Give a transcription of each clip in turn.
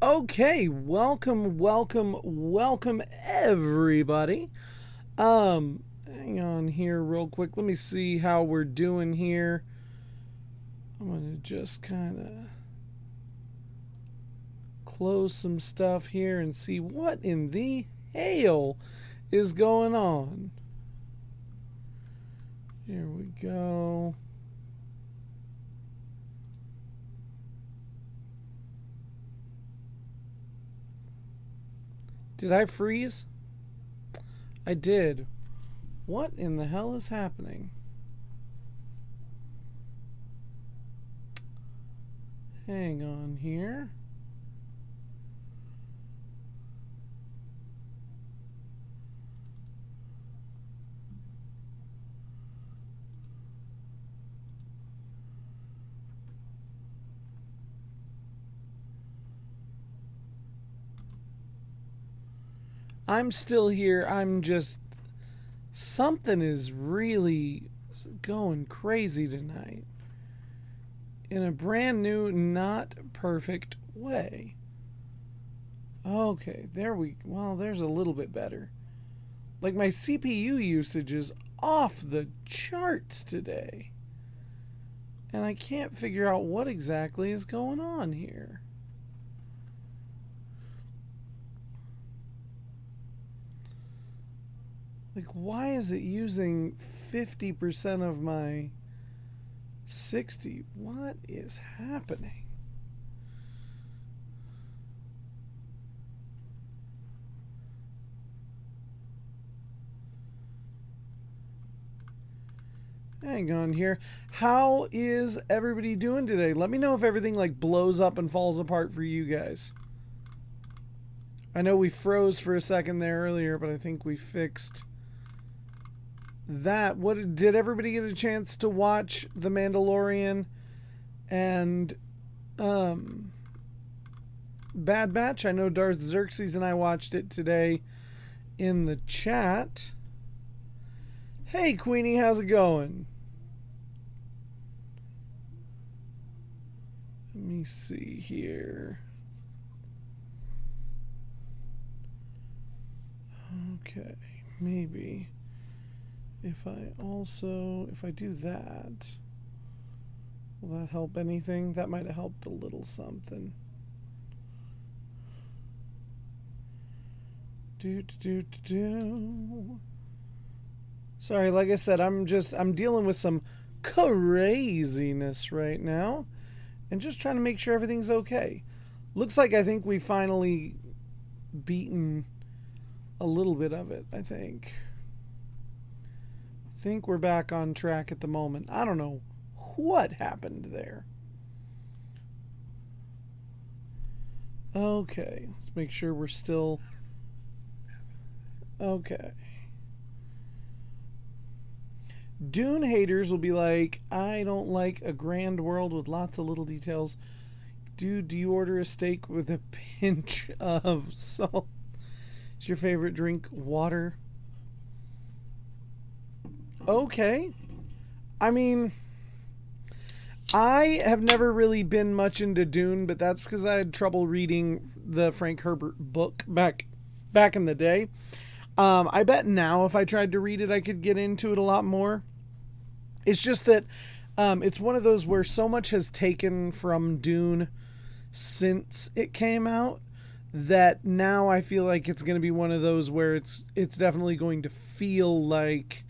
Okay, welcome everybody. Hang on here real quick. Let me see how we're doing here. I'm going to just kind of close some stuff here and see what in the hell is going on. Here we go. Did I freeze? I did. What in the hell is happening? Hang on here. I'm still here. Something is really going crazy tonight. In a brand new, not perfect way. Okay, there's a little bit better. Like my CPU usage is off the charts today. And I can't figure out what exactly is going on here. Like, why is it using 50% of my 60? What is happening? Hang on here. How is everybody doing today? Let me know if everything like blows up and falls apart for you guys. I know we froze for a second there earlier, but I think we fixed that. What did everybody get a chance to watch The Mandalorian and Bad Batch? I know Darth Xerxes and I watched it today in the chat. Hey Queenie, how's it going? Let me see here. Okay, maybe if I do that, will that help anything? That might have helped a little something. Sorry, like I said, I'm dealing with some craziness right now and just trying to make sure everything's okay. Looks like I think we finally beaten a little bit of it, I think. I think we're back on track at the moment. I don't know what happened there. Okay, let's make sure we're still okay. Dune haters will be like, I don't like a grand world with lots of little details. Dude, do you order a steak with a pinch of salt? Is your favorite drink water? Okay. I mean, I have never really been much into Dune, but that's because I had trouble reading the Frank Herbert book back in the day. I bet now if I tried to read it, I could get into it a lot more. It's just that it's one of those where so much has taken from Dune since it came out that now I feel like it's going to be one of those where it's definitely going to feel like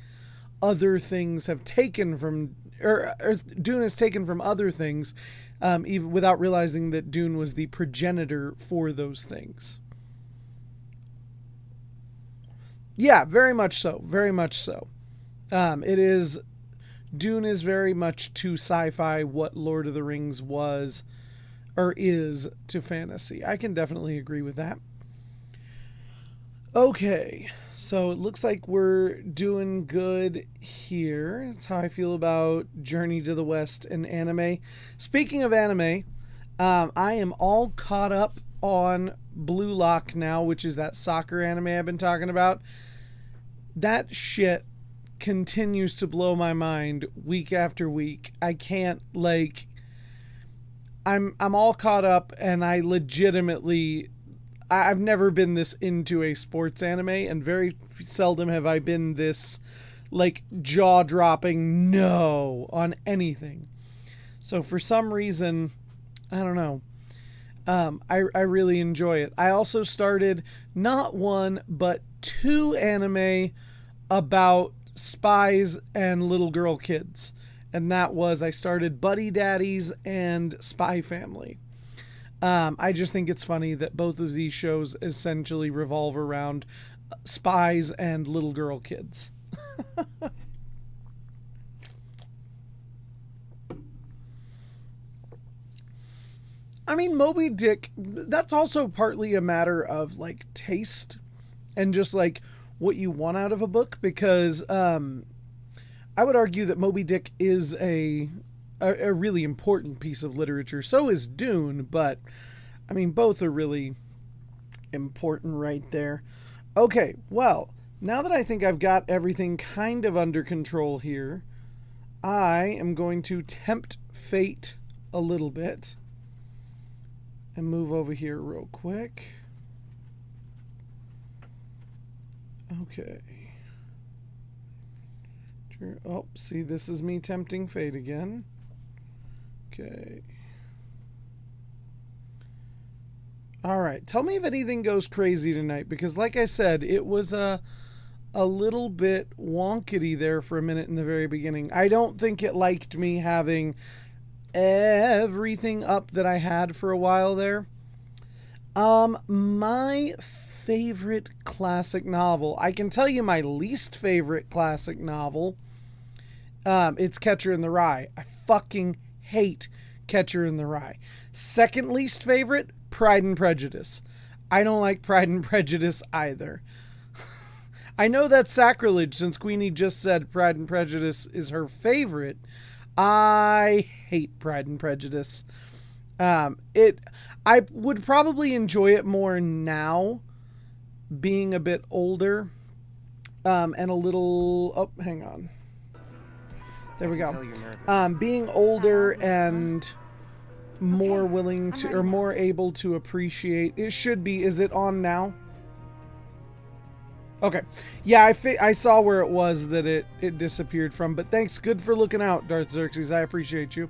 other things have taken from, or Dune has taken from other things, even without realizing that Dune was the progenitor for those things. Yeah, very much so. Very much so. Dune is very much to sci-fi what Lord of the Rings was or is to fantasy. I can definitely agree with that. Okay, so it looks like we're doing good here. That's how I feel about Journey to the West and anime. Speaking of anime, I am all caught up on Blue Lock now, which is that soccer anime I've been talking about. That shit continues to blow my mind week after week. I I'm all caught up, and I legitimately, I've never been this into a sports anime, and very seldom have I been this like jaw-dropping no on anything. So for some reason, I don't know. I really enjoy it. I also started not one but two anime about spies and little girl kids. And that was, I started Buddy Daddies and Spy Family. I just think it's funny that both of these shows essentially revolve around spies and little girl kids. I mean, Moby Dick, that's also partly a matter of like taste and just like what you want out of a book, because I would argue that Moby Dick is a really important piece of literature. So is Dune, but I mean, both are really important right there. Okay, well, now that I think I've got everything kind of under control here, I am going to tempt fate a little bit and move over here real quick. Okay. Oh, see, this is me tempting fate again. Okay. All right. Tell me if anything goes crazy tonight, because like I said, it was a little bit wonkety there for a minute in the very beginning. I don't think it liked me having everything up that I had for a while there. My favorite classic novel. I can tell you my least favorite classic novel. It's Catcher in the Rye. I fucking hate Catcher in the Rye. Second least favorite, Pride and Prejudice. I don't like Pride and Prejudice either. I know that's sacrilege since Queenie just said Pride and Prejudice is her favorite. I hate Pride and Prejudice. I would probably enjoy it more now, being a bit older, and a little, oh, hang on. There we go. Being older and more willing to, or more able to appreciate, it should be, is it on now? Okay. Yeah, I saw where it was that it disappeared from, but thanks. Good for looking out, Darth Xerxes. I appreciate you.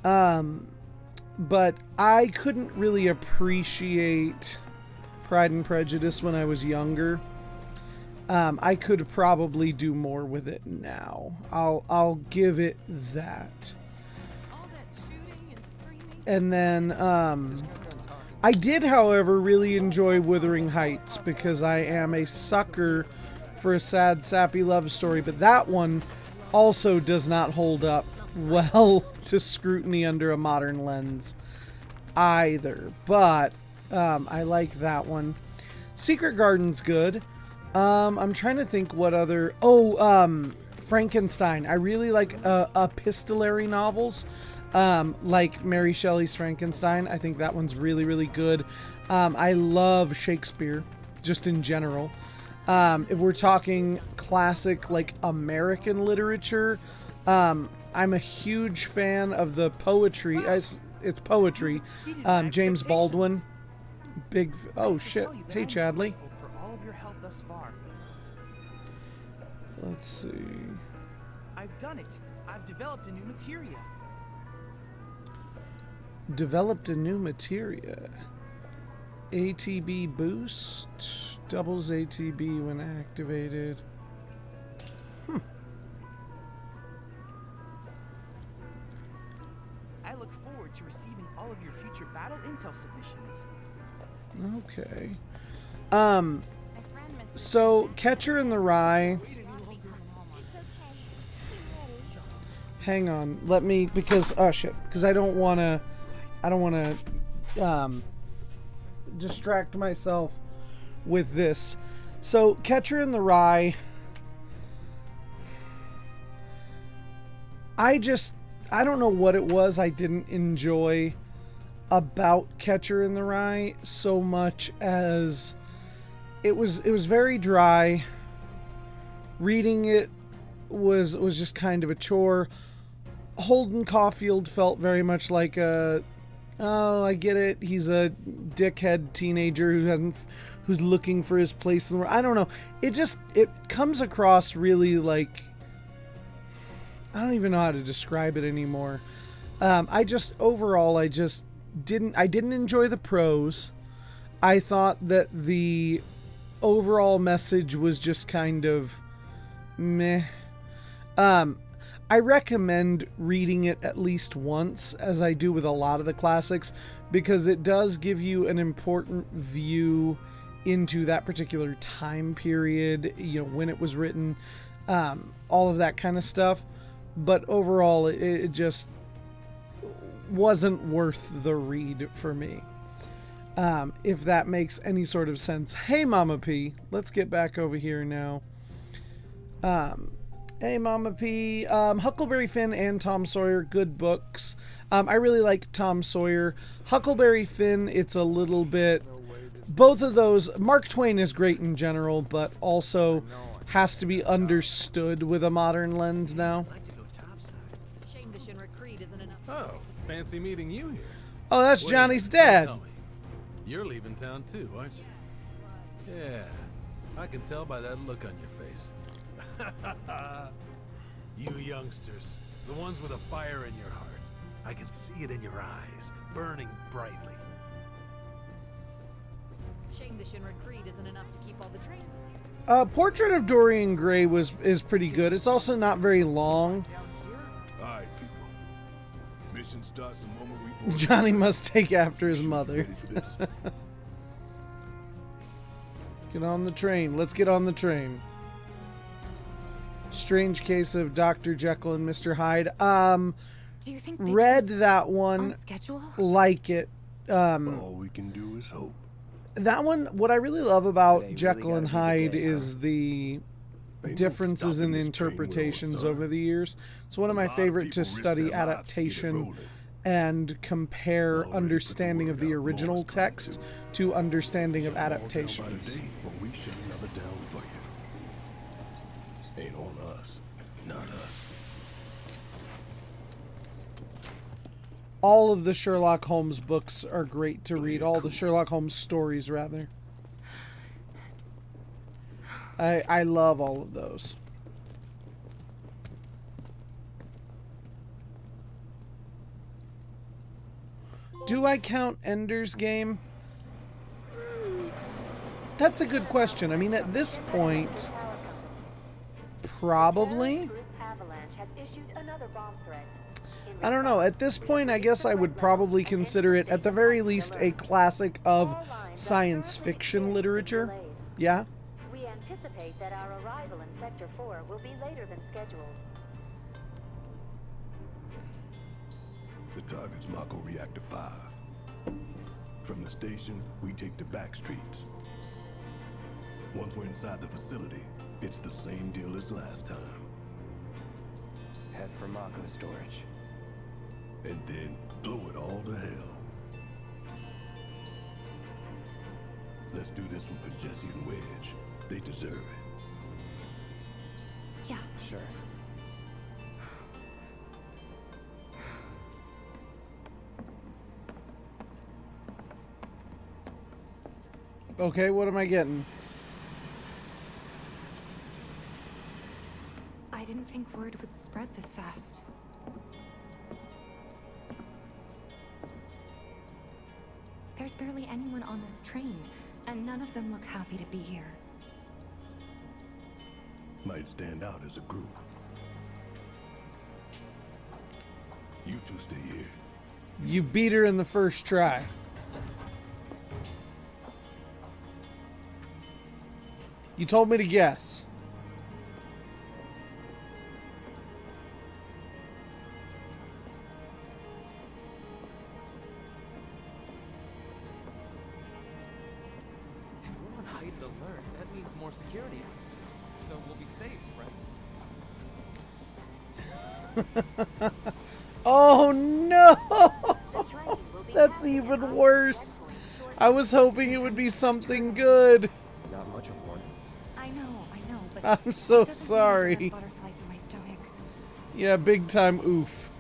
But I couldn't really appreciate Pride and Prejudice when I was younger. I could probably do more with it now. I'll give it that. And then, I did, however, really enjoy Wuthering Heights, because I am a sucker for a sad, sappy love story, but that one also does not hold up well to scrutiny under a modern lens either. But I like that one. Secret Garden's good. I'm trying to think what other... Frankenstein. I really like epistolary novels. Like Mary Shelley's Frankenstein. I think that one's really, really good. I love Shakespeare, just in general. If we're talking classic, like, American literature, I'm a huge fan of the poetry. It's poetry. James Baldwin. Big... Oh, shit. Hey, Chadley. Let's see. I've done it. I've developed a new materia. Developed a new materia. ATB boost. Doubles ATB when activated. I look forward to receiving all of your future battle intel submissions. Okay. So Catcher in the Rye. Hang on. Let me, because oh shit, because I don't want to distract myself with this. So Catcher in the Rye, I don't know what it was I didn't enjoy about Catcher in the Rye so much as it was very dry. Reading it was just kind of a chore. Holden Caulfield felt very much like a, oh, I get it. He's a dickhead teenager who's looking for his place in the world. I don't know. It comes across really like, I don't even know how to describe it anymore. I didn't enjoy the prose. I thought that the overall message was just kind of meh. I recommend reading it at least once, as I do with a lot of the classics, because it does give you an important view into that particular time period, you know, when it was written, all of that kind of stuff. But overall, it just wasn't worth the read for me. If that makes any sort of sense. Hey, Mama P. Let's get back over here now. Hey, Mama P. Huckleberry Finn and Tom Sawyer, good books. I really like Tom Sawyer. Huckleberry Finn, it's a little bit... Both of those... Mark Twain is great in general, but also has to be understood with a modern lens now. Oh, fancy meeting you here. Oh, that's Wait, Johnny's don't dad. tell me. You're leaving town too, aren't you? Yeah, I can tell by that look on your face. You youngsters, the ones with a fire in your heart. I can see it in your eyes, burning brightly. Shame the Shinra Creed isn't enough to keep all the trains. Portrait of Dorian Gray is pretty good. It's also not very long. Alright, people. Mission starts the moment we board. Johnny must take after his mother. Ready for this? Get on the train. Let's get on the train. Strange Case of Dr. Jekyll and Mr. Hyde. Do you think Read that one. on schedule? Like it. All we can do is hope. That one, what I really love about Today really Jekyll and gotta be the Hyde day, is the Ain't no differences in stopping this train interpretations wheel, over son. the years. It's one of A my lot of favorite people to risk study their lives to get it adaptation rolling. and compare Already put the understanding of word the out, original Law's trying text to. to understanding of Shut 'em all down by adaptations. the day, but we shut another down for you. Ain't on us, not us. All of the Sherlock Holmes books are great to read. All the Sherlock Holmes stories, rather. I love all of those. Do I count Ender's Game? That's a good question. I mean, at this point, probably. I don't know. At this point, I guess I would probably consider it, at the very least, a classic of science fiction literature. Yeah? We anticipate that our arrival in Sector 4 will be later than scheduled. The target's Mako Reactor 5. From the station, we take the back streets. Once we're inside the facility, it's the same deal as last time. Head for Mako storage. And then blow it all to hell. Let's do this one for Jesse and Wedge. They deserve it. Yeah. Sure. Okay, what am I getting? I didn't think word would spread this fast. There's barely anyone on this train, and none of them look happy to be here. Might stand out as a group. You two stay here. You beat her in the first try. You told me to guess. If we're on heightened alert, that means more security officers. So we'll be safe, right? Oh no! The train will be That's passing even an worse. unknown endpoint I was hoping it would be something good. Not much of one. I know, but I'm so it doesn't mean I don't have sorry. butterflies in my stomach. Yeah, big time oof.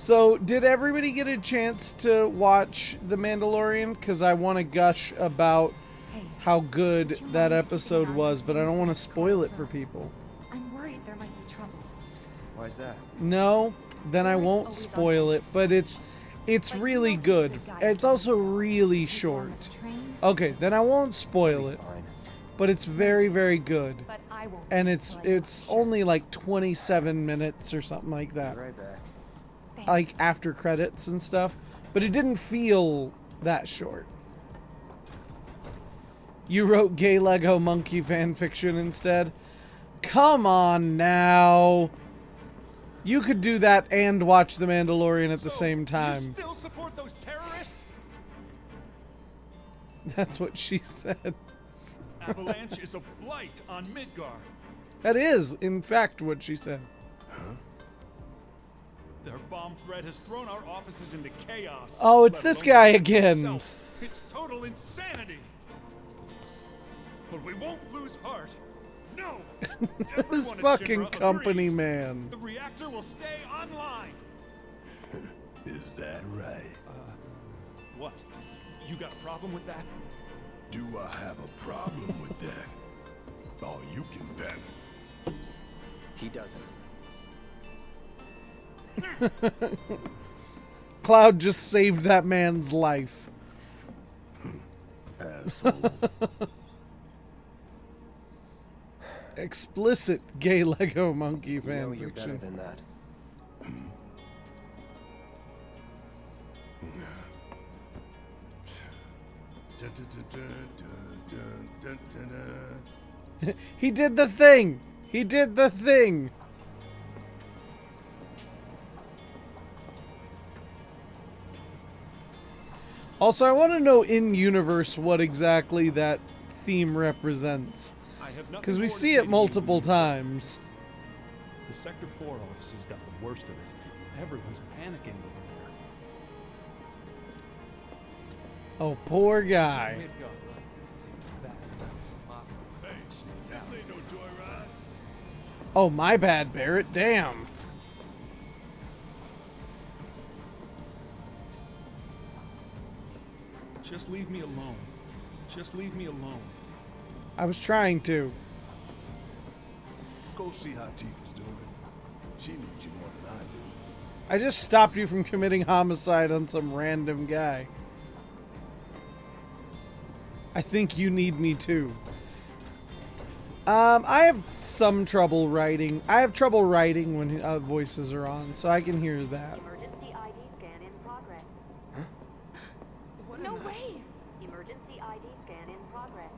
So, did everybody get a chance to watch The Mandalorian? Because I want to gush about Hey, how good would you that mind keeping episode an eye was, on but I don't things want to that spoil it call for people. I'm worried there might be trouble. Why's that? No, then I Well, it's won't always on spoil it, but it's But you really know he's good. the guy It's who also kills really people on this short. train, Okay, then I won't spoil it, Fine. but it's very, very good. but I won't And be it's until I know it's for sure. only like 27 minutes or something like that. Be right back. Thanks. Like after credits and stuff, but it didn't feel that short. You wrote gay Lego monkey fan fiction instead? Come on now. You could do that and watch The Mandalorian at the same time. You still support those terrorists? That's what she said. Avalanche is a blight on Midgar. That is, in fact, what she said. Their bomb threat has thrown our offices into chaos. Oh, it's let this alone guy the again. itself. It's total insanity. But we won't lose heart. No. This Everyone at fucking Shinra company agrees. man. The reactor will stay online. Is that right? What? You got a problem with that? Do I have a problem with that? Oh, you can bet. He doesn't. Cloud just saved that man's life. Asshole. Explicit gay Lego monkey You fan know you're better fiction. than that. He did the thing. He did the thing. Also, I want to know in universe what exactly that theme represents, I have nothing because we more to see say it to you. multiple times. The Sector 4 offices got the worst of it. Everyone's panicking over there. Oh, poor guy. Midgar running into vast amounts of Mako. Hey, this ain't no joyride. Oh, my bad, Barrett. Damn. Just leave me alone. Just leave me alone. I was trying to. Go see how Tifa's doing. She needs you more than I do. I just stopped you from committing homicide on some random guy. I think you need me too. I have some trouble writing. I have trouble writing when voices are on, so I can hear that. Emergency ID scan in progress. No way! Emergency ID scan in progress.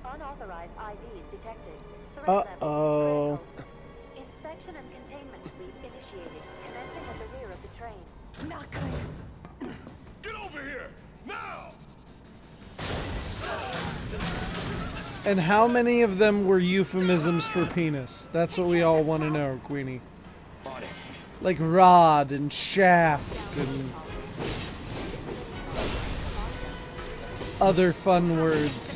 Unauthorized IDs detected. Threat level Uh-oh. critical. Inspection and containment sweep initiated. Commencing at the rear of the train. Not good. Get over here! Now! And how many of them were euphemisms for penis? That's what we all want to know, Queenie. On it. Like rod and shaft and other fun words.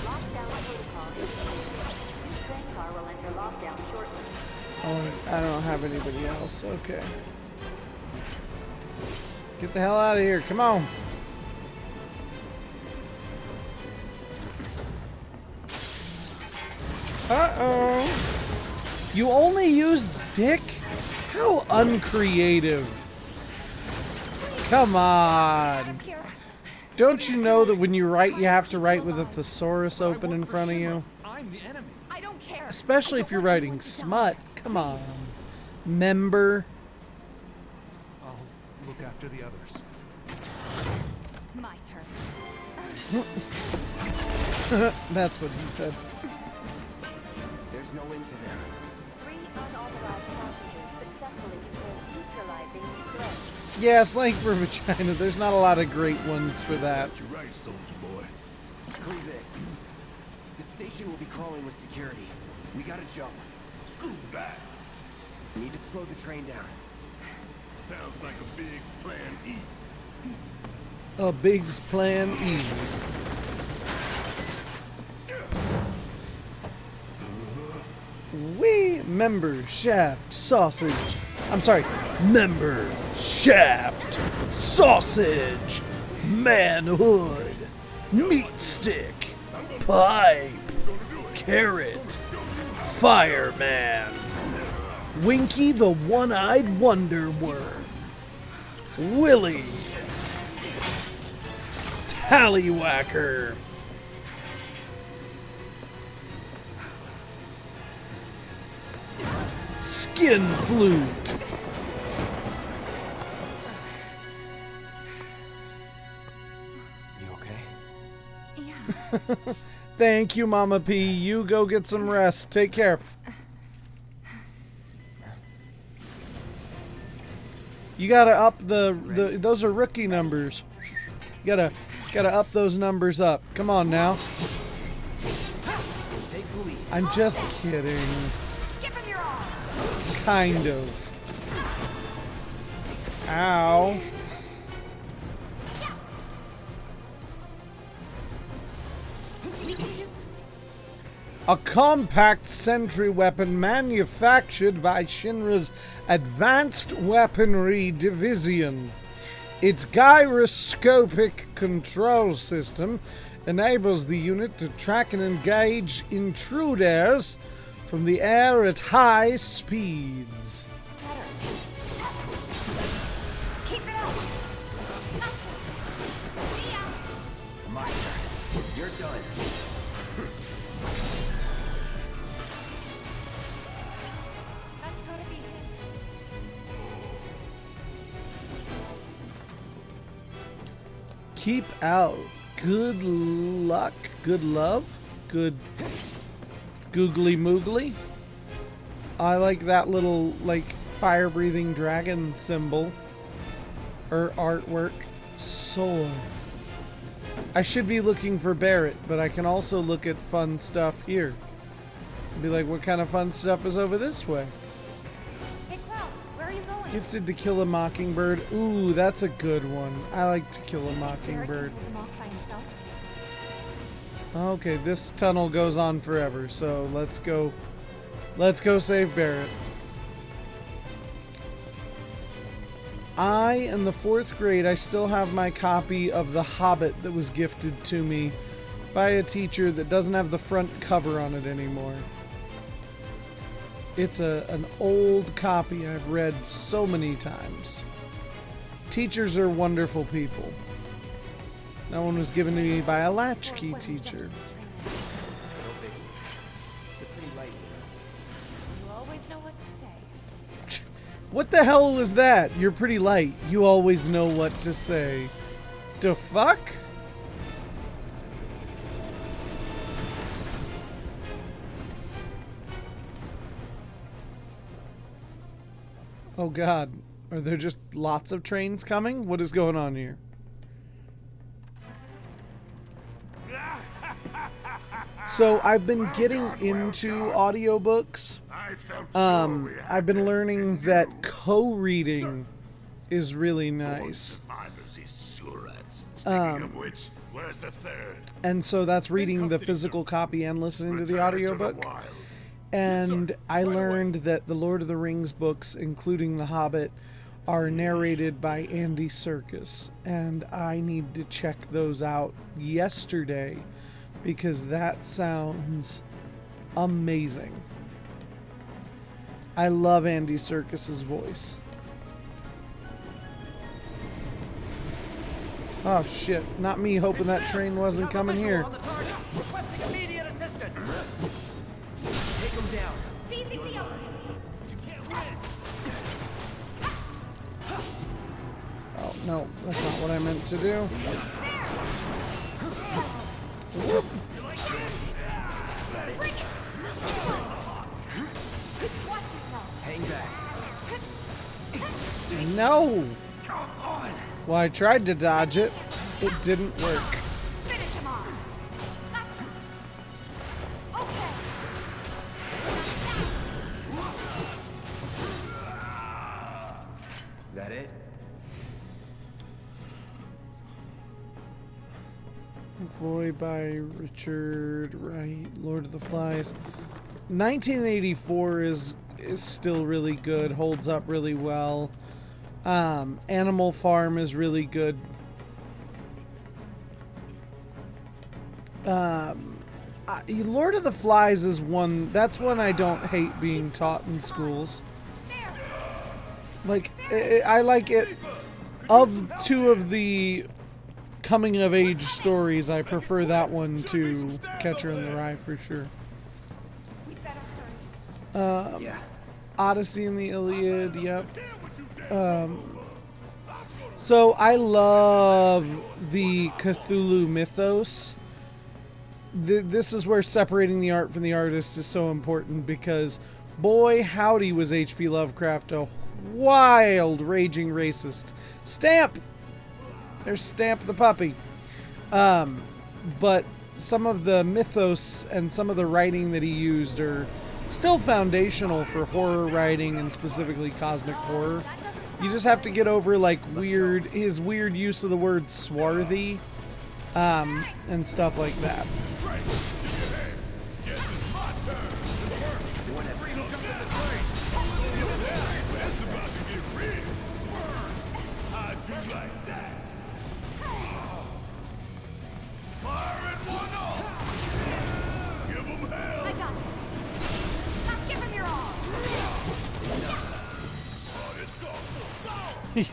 Lockdown protocol initiated. Train car will enter lockdown shortly. Oh, I don't have anybody else. Okay. Get the hell out of here. Come on. Uh-oh. You only used dick? How uncreative. Come on. Here. Don't you know that when you write, you have to write with a thesaurus open in front of you? I'm the enemy. I don't care. Especially I if don't you're want writing anyone to die. smut. Come on. Member. I'll look after the others. My turn. That's what he said. There's no end to them. 3 unauthorized passengers successfully controlled, neutralizing the threat. Yeah, slang for vagina. There's not a lot of great ones for that. You're right, soldier boy. Screw this. The station will be crawling with security. We gotta jump. Screw that. Need to slow the train down. Sounds like a Big's plan E. A Big's Plan E. We member shaft sausage. I'm sorry, member shaft sausage manhood meat stick pipe carrot fireman Winky the one-eyed wonder worm Willie Tallywhacker Skin flute. You okay? Yeah. Thank you, Mama P. You go get some rest. Take care. You gotta up the those are rookie numbers. You gotta up those numbers up. Come on now. Take the lead. I'm just kidding. Give him your all. Kind of. Ow. A compact sentry weapon manufactured by Shinra's Advanced Weaponry Division. Its gyroscopic control system enables the unit to track and engage intruders from the air at high speeds. Keep it up. My turn. You're done. That's gotta be him. Keep out. Good luck. Good love. Good googly moogly. I like that little, like, fire-breathing dragon symbol. Or artwork. Soar. I should be looking for Barrett, but I can also look at fun stuff here. Be like, what kind of fun stuff is over this way? Hey, Cloud, where are you going? Gifted to Kill a Mockingbird. Ooh, that's a good one. I like To Kill a Barrett Mockingbird. can pull him off by himself. Okay, this tunnel goes on forever, so let's go save Barrett. In the 4th grade, I still have my copy of The Hobbit that was gifted to me by a teacher that doesn't have the front cover on it anymore. It's an old copy I've read so many times. Teachers are wonderful people. That one was given to me by a latchkey teacher. No biggie. You're pretty light, You always know what to say. What the hell was that? You're pretty light. You always know what to say. The fuck? Oh god. Are there just lots of trains coming? What is going on here? So I've been getting into audiobooks. I've been learning that co-reading is really nice. Speaking of which, where's the third? And so that's reading the physical copy and listening to the audiobook. And I learned that the Lord of the Rings books, including The Hobbit, are narrated by Andy Serkis. And I need to check those out yesterday because that sounds amazing. I love Andy Serkis's voice. Oh shit, not me hoping that train wasn't coming here. On the target. Requesting immediate assistance. Take him down. Seizing the opening. Oh no, that's not what I meant to do. Watch yourself. Hang back. No! Well, I tried to dodge it. It didn't work. Finish him off. Gotcha. Okay. That it? Boy by Richard Wright, Lord of the Flies. 1984 is still really good, holds up really well. Animal Farm is really good. Lord of the Flies is that's one I don't hate being taught in schools. Like, I like it. Of two of the coming of age stories, I prefer that one to Catcher in the Rye for sure. Yeah. Odyssey and the Iliad, yep. So I love the Cthulhu mythos. This is where separating the art from the artist is so important, because boy howdy was H.P. Lovecraft a wild, raging racist. Stamp! There's Stamp the puppy. But some of the mythos and some of the writing that he used are still foundational for horror writing, and specifically cosmic horror. You just have to get over like his weird use of the word swarthy, and stuff like that.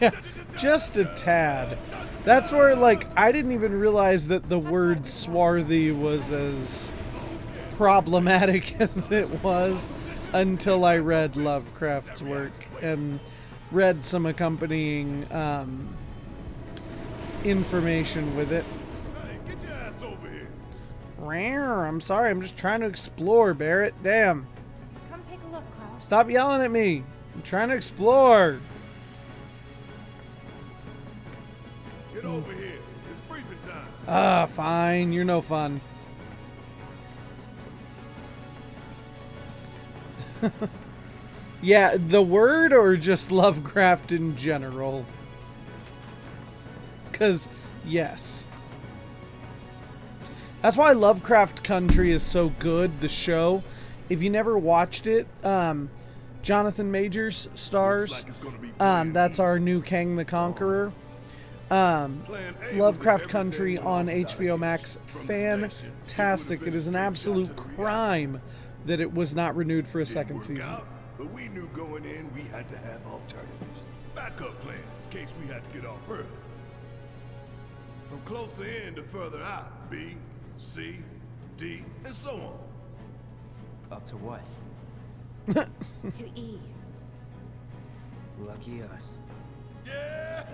Yeah, just a tad. That's where, like, I didn't even realize that the word swarthy was as problematic as it was until I read Lovecraft's work and read some accompanying information with it. Hey, get your ass over here. Rawr, I'm sorry, I'm just trying to explore, Barrett. Damn. Come take a look, Klaus. Stop yelling at me. I'm trying to explore. Get over here. It's briefing time. Ah, fine. You're no fun. Yeah, the word or just Lovecraft in general? Because, yes. That's why Lovecraft Country is so good, the show. If you never watched it, Jonathan Majors stars. That's our new Kang the Conqueror. Lovecraft Country on HBO Max. Fantastic. It is an absolute crime that it was not renewed for a second season. But we knew going in we had to have alternatives. Backup plans in case we had to get off early. From closer in to further out. B, C, D, and so on. Up to what? To E. Lucky us. Yeah!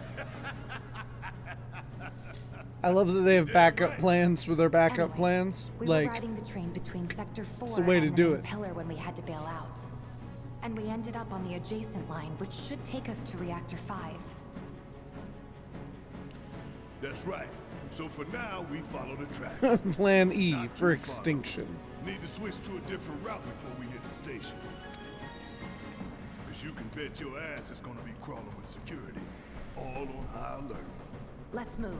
I love that they have backup plans for their backup Anyway, plans. We were Like, riding the train between Sector 4 it's the way to and do the it. main pillar when we had to bail out. And we ended up on the adjacent line, which should take us to Reactor 5. That's right. So for now, we follow the tracks. Plan E Not for too far. extinction. Need to switch to a different route before we hit the station. Because you can bet your ass is going to be crawling with security. All on high alert. Let's move.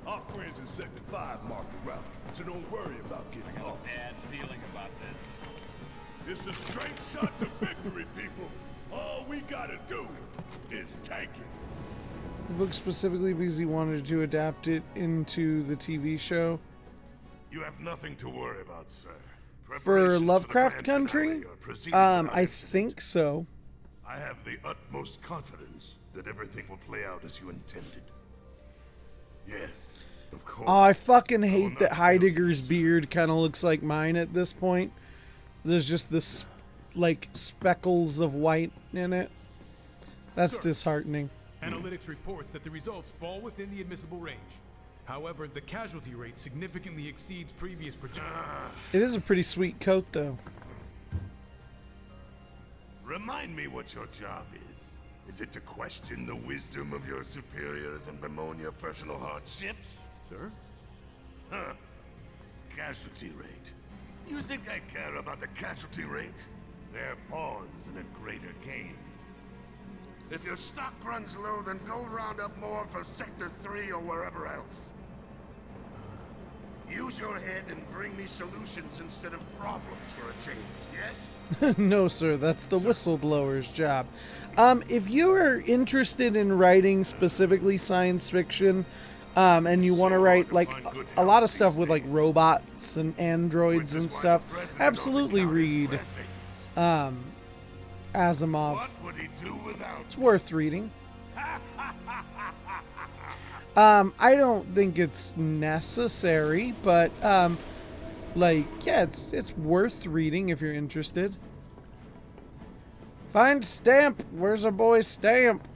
Our friends in Sector 5 marked the route, so don't worry about getting lost. Bad feeling about this. It's a straight shot to victory, people. All we gotta do is take it. The book specifically because he wanted to adapt it into the TV show. You have nothing to worry about, sir. For Preparations the Lovecraft grand Country? finale are proceeding I without incident. think so. I have the utmost confidence that everything will play out as you intended. Yes, of course. Oh, I fucking will hate not that fail Heidegger's you, sir. beard kind of looks like mine at this point. There's just this, like, speckles of white in it. That's Sir. disheartening. Analytics reports that the results fall within the admissible range. However, the casualty rate significantly exceeds previous projections. It is a pretty sweet coat, though. Remind me what your job is. Is it to question the wisdom of your superiors and bemoan your personal hardships? Sir? Huh. Casualty rate. You think I care about the casualty rate? They're pawns in a greater game. If your stock runs low, then go round up more for Sector 3 or wherever else. Use your head and bring me solutions instead of problems for a change, yes? No, sir, that's the whistleblower's job. If you are interested in writing specifically science fiction, and you want to write like a lot of stuff with like robots and androids and stuff, absolutely read Asimov. What would he do without It's worth reading. I don't think it's necessary, but like, yeah, it's worth reading if you're interested. Find Stamp. Where's our boy Stamp?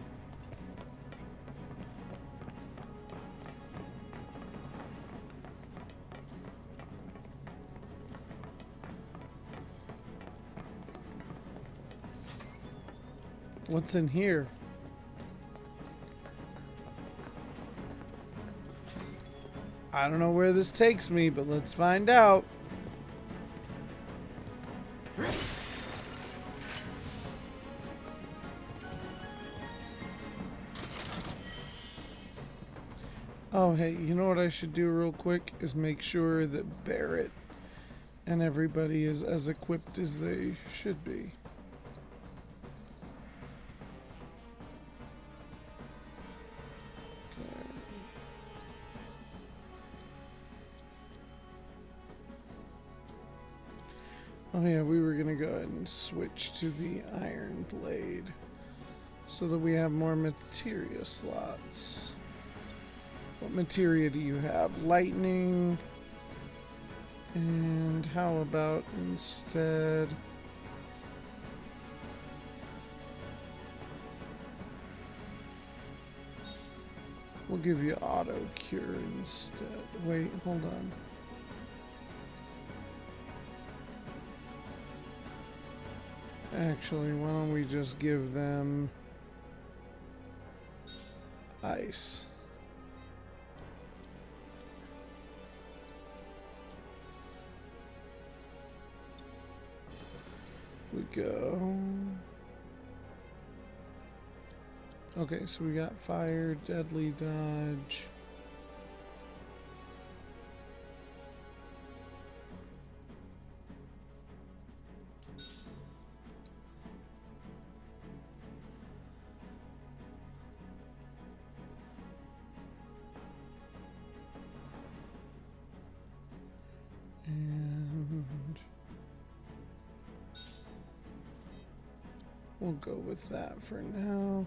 What's in here? I don't know where this takes me, but let's find out. Oh, hey, you know what I should do real quick is make sure that Barrett and everybody is as equipped as they should be. Oh yeah, we were gonna go ahead and switch to the iron blade so that we have more materia slots. What materia do you have? Lightning. And how about instead... we'll give you auto cure instead. Wait, hold on. Actually, why don't we just give them ice? We go. Okay, so we got fire, deadly dodge. We'll go with that for now.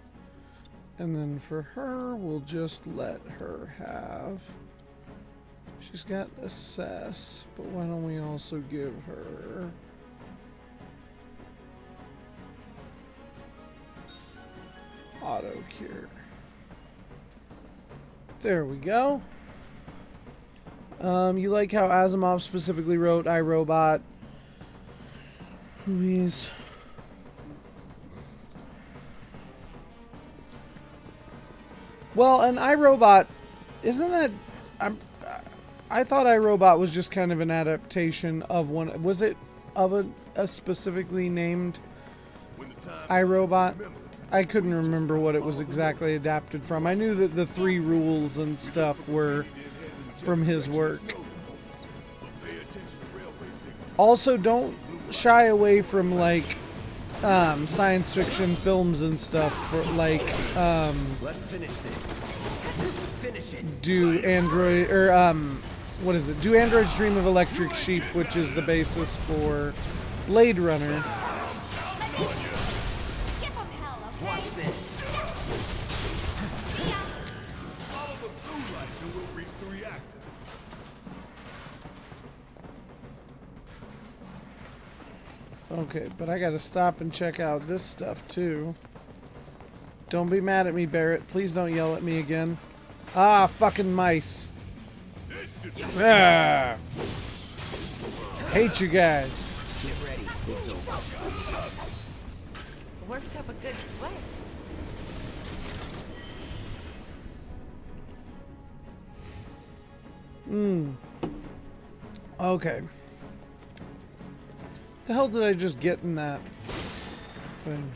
And then for her, we'll just let her have... she's got assess, but why don't we also give her... auto cure. There we go. You like how Asimov specifically wrote iRobot? Please. Well, an iRobot, isn't that... I thought iRobot was just kind of an adaptation of one... was it of a specifically named iRobot? I couldn't remember what it was exactly adapted from. I knew that the 3 rules and stuff were from his work. Also, don't shy away from, like, science fiction films and stuff for, like, Let's finish this. Finish it. do Android, or, what is it? Do Androids Dream of Electric Sheep, which is the basis for Blade Runner. Watch this. Follow the blue light and we'll reach the reactor. Okay, but I gotta stop and check out this stuff, too. Don't be mad at me, Barrett. Please don't yell at me again. Ah, fucking mice. Ah. Hate you guys. Get ready. It's over. Worked up a good sweat. Okay. The hell did I just get in that thing?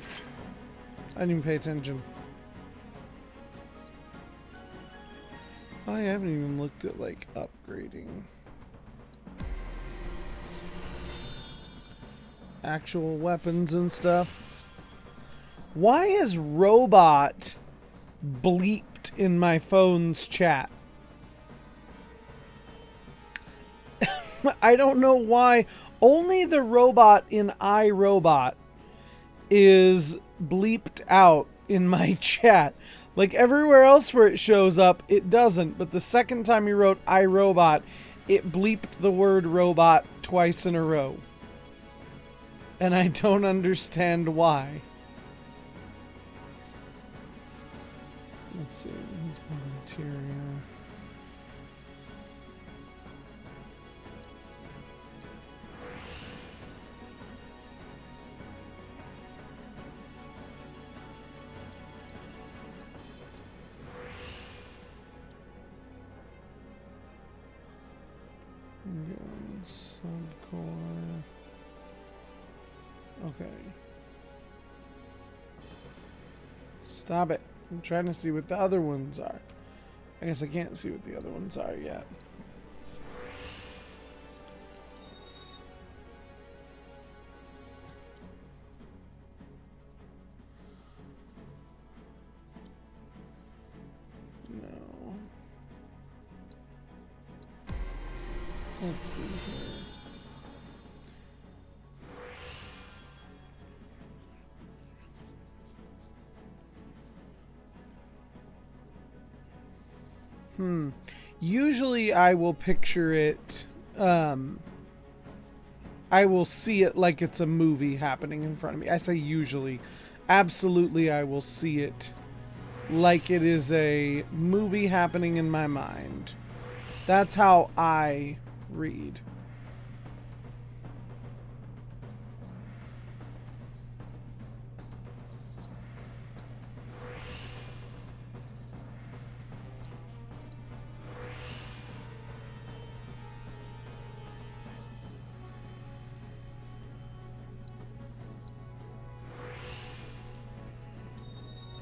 I didn't even pay attention. I haven't even looked at, like, upgrading. Actual weapons and stuff. Why is robot bleeped in my phone's chat? I don't know why. Only the robot in iRobot is bleeped out in my chat. Like everywhere else where it shows up, it doesn't. But the second time you wrote iRobot, it bleeped the word robot twice in a row. And I don't understand why. Let's see. Here's my interior. Subcore. Okay. Stop it. I'm trying to see what the other ones are. I guess I can't see what the other ones are yet. No. Let's see here. Usually I will picture it, I will see it like it's a movie happening in front of me. I say usually. Absolutely I will see it like it is a movie happening in my mind. That's how I read.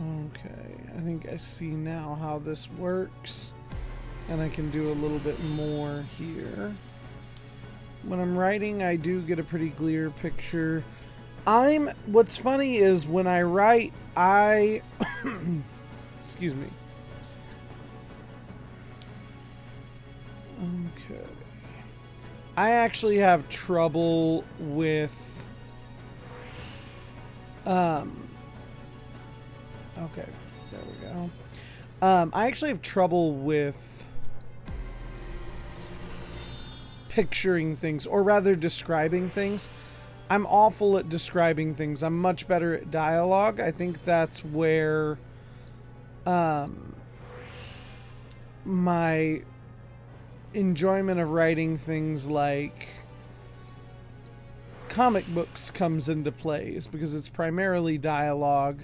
Okay, I think I see now how this works, and I can do a little bit more here. When I'm writing, I do get a pretty clear picture. What's funny is when I write, excuse me. Okay. I actually have trouble with, okay, there we go. I actually have trouble with picturing things, or rather describing things. I'm awful at describing things. I'm much better at dialogue. I think that's where my enjoyment of writing things like comic books comes into play, is because it's primarily dialogue.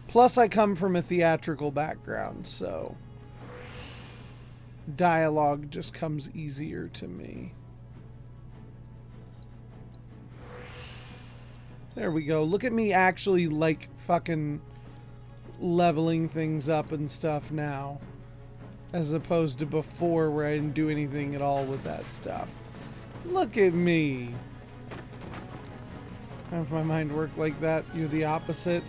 Plus, I come from a theatrical background, so dialogue just comes easier to me. There we go. Look at me actually, like, fucking leveling things up and stuff now, as opposed to before where I didn't do anything at all with that stuff. Look at me. If my mind worked like that, you're the opposite.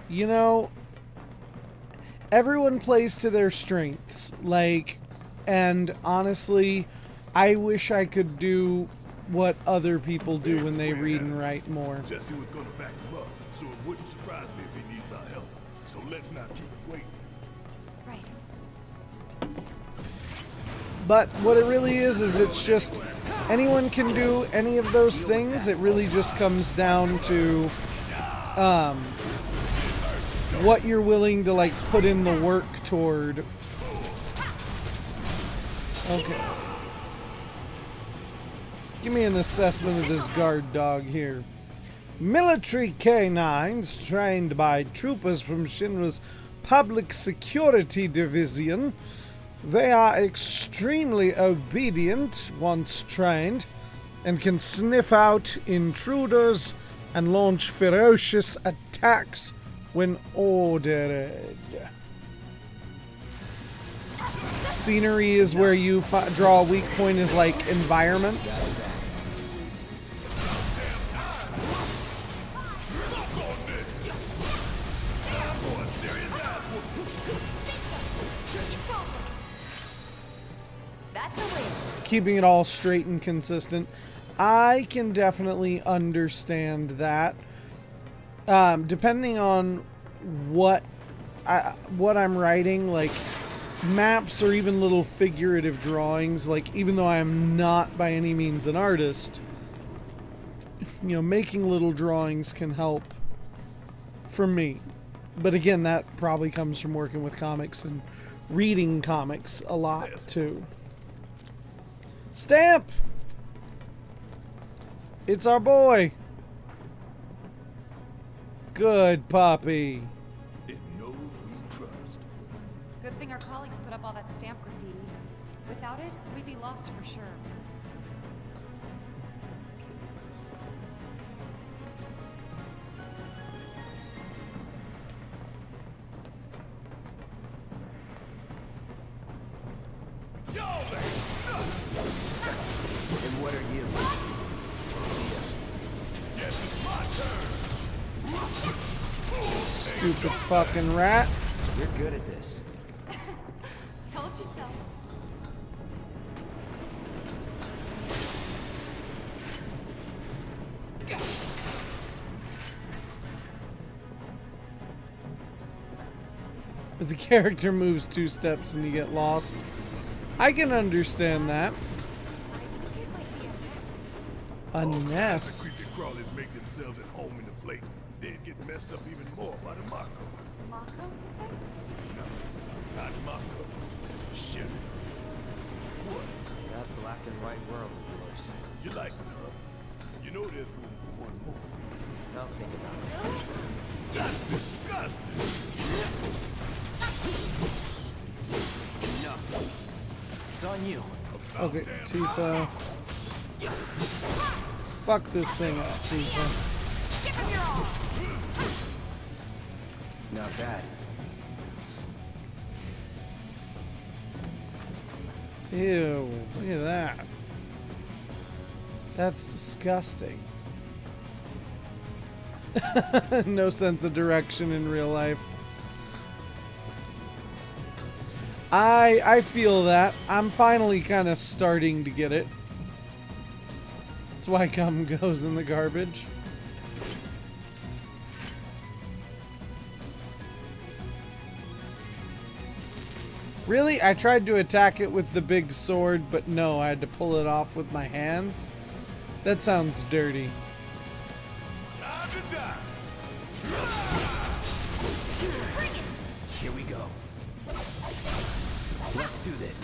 You know, everyone plays to their strengths, like, and honestly, I wish I could do what other people do when they read and write more. Jesse was gonna back him up, so it wouldn't surprise me if he needs our help. So let's not keep him waiting. Right. But what it really is it's just anyone can do any of those things. It really just comes down to what you're willing to, like, put in the work toward. Okay. Give me an assessment of this guard dog here. Military canines trained by troopers from Shinra's Public Security Division. They are extremely obedient once trained and can sniff out intruders and launch ferocious attacks when ordered. Scenery is where you draw a weak point is like environments. Keeping it all straight and consistent. I can definitely understand that. Depending on what I'm writing, like maps or even little figurative drawings, like even though I am not by any means an artist, you know, making little drawings can help for me. But again, that probably comes from working with comics and reading comics a lot too. Stamp! It's our boy! Good puppy. It knows we trust. Good thing our colleagues put up all that stamp graffiti. Without it, we'd be lost for sure. And what are you? Stupid fucking rats. You're good at this. Told you so. But the character moves 2 steps and you get lost. I can understand that. I think it might be a nest. A nest. The creature crawlers make themselves at home in the plate. They'd get messed up even more by the Mako. Mako did this? No, not Mako. Shit. What? That black and white world of yours. You like it, huh? You know there's room for one more. I'll think about it. That's disgusting. Enough. It's on you. Okay, Tifa. Fuck this thing up, Tifa. Not bad. Ew, look at that. That's disgusting. No sense of direction in real life. I feel that. I'm finally kind of starting to get it. That's why cum goes in the garbage. Really? I tried to attack it with the big sword, but no, I had to pull it off with my hands? That sounds dirty. Time to die. Here we go. Let's do this.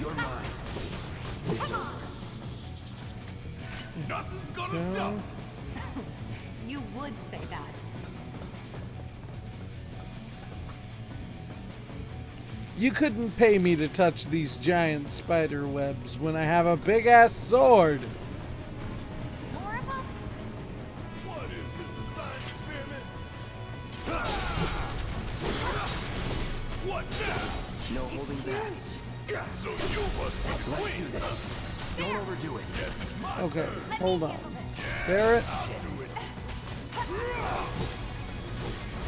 You're mine. Nothing's gonna stop. You would say that. You couldn't pay me to touch these giant spider webs when I have a big-ass sword. More of them? What is this, a science experiment? What now? No holding back. So you must be the Let's queen. do this. Don't overdo it. Okay, hold on. Barrett, I'll do it.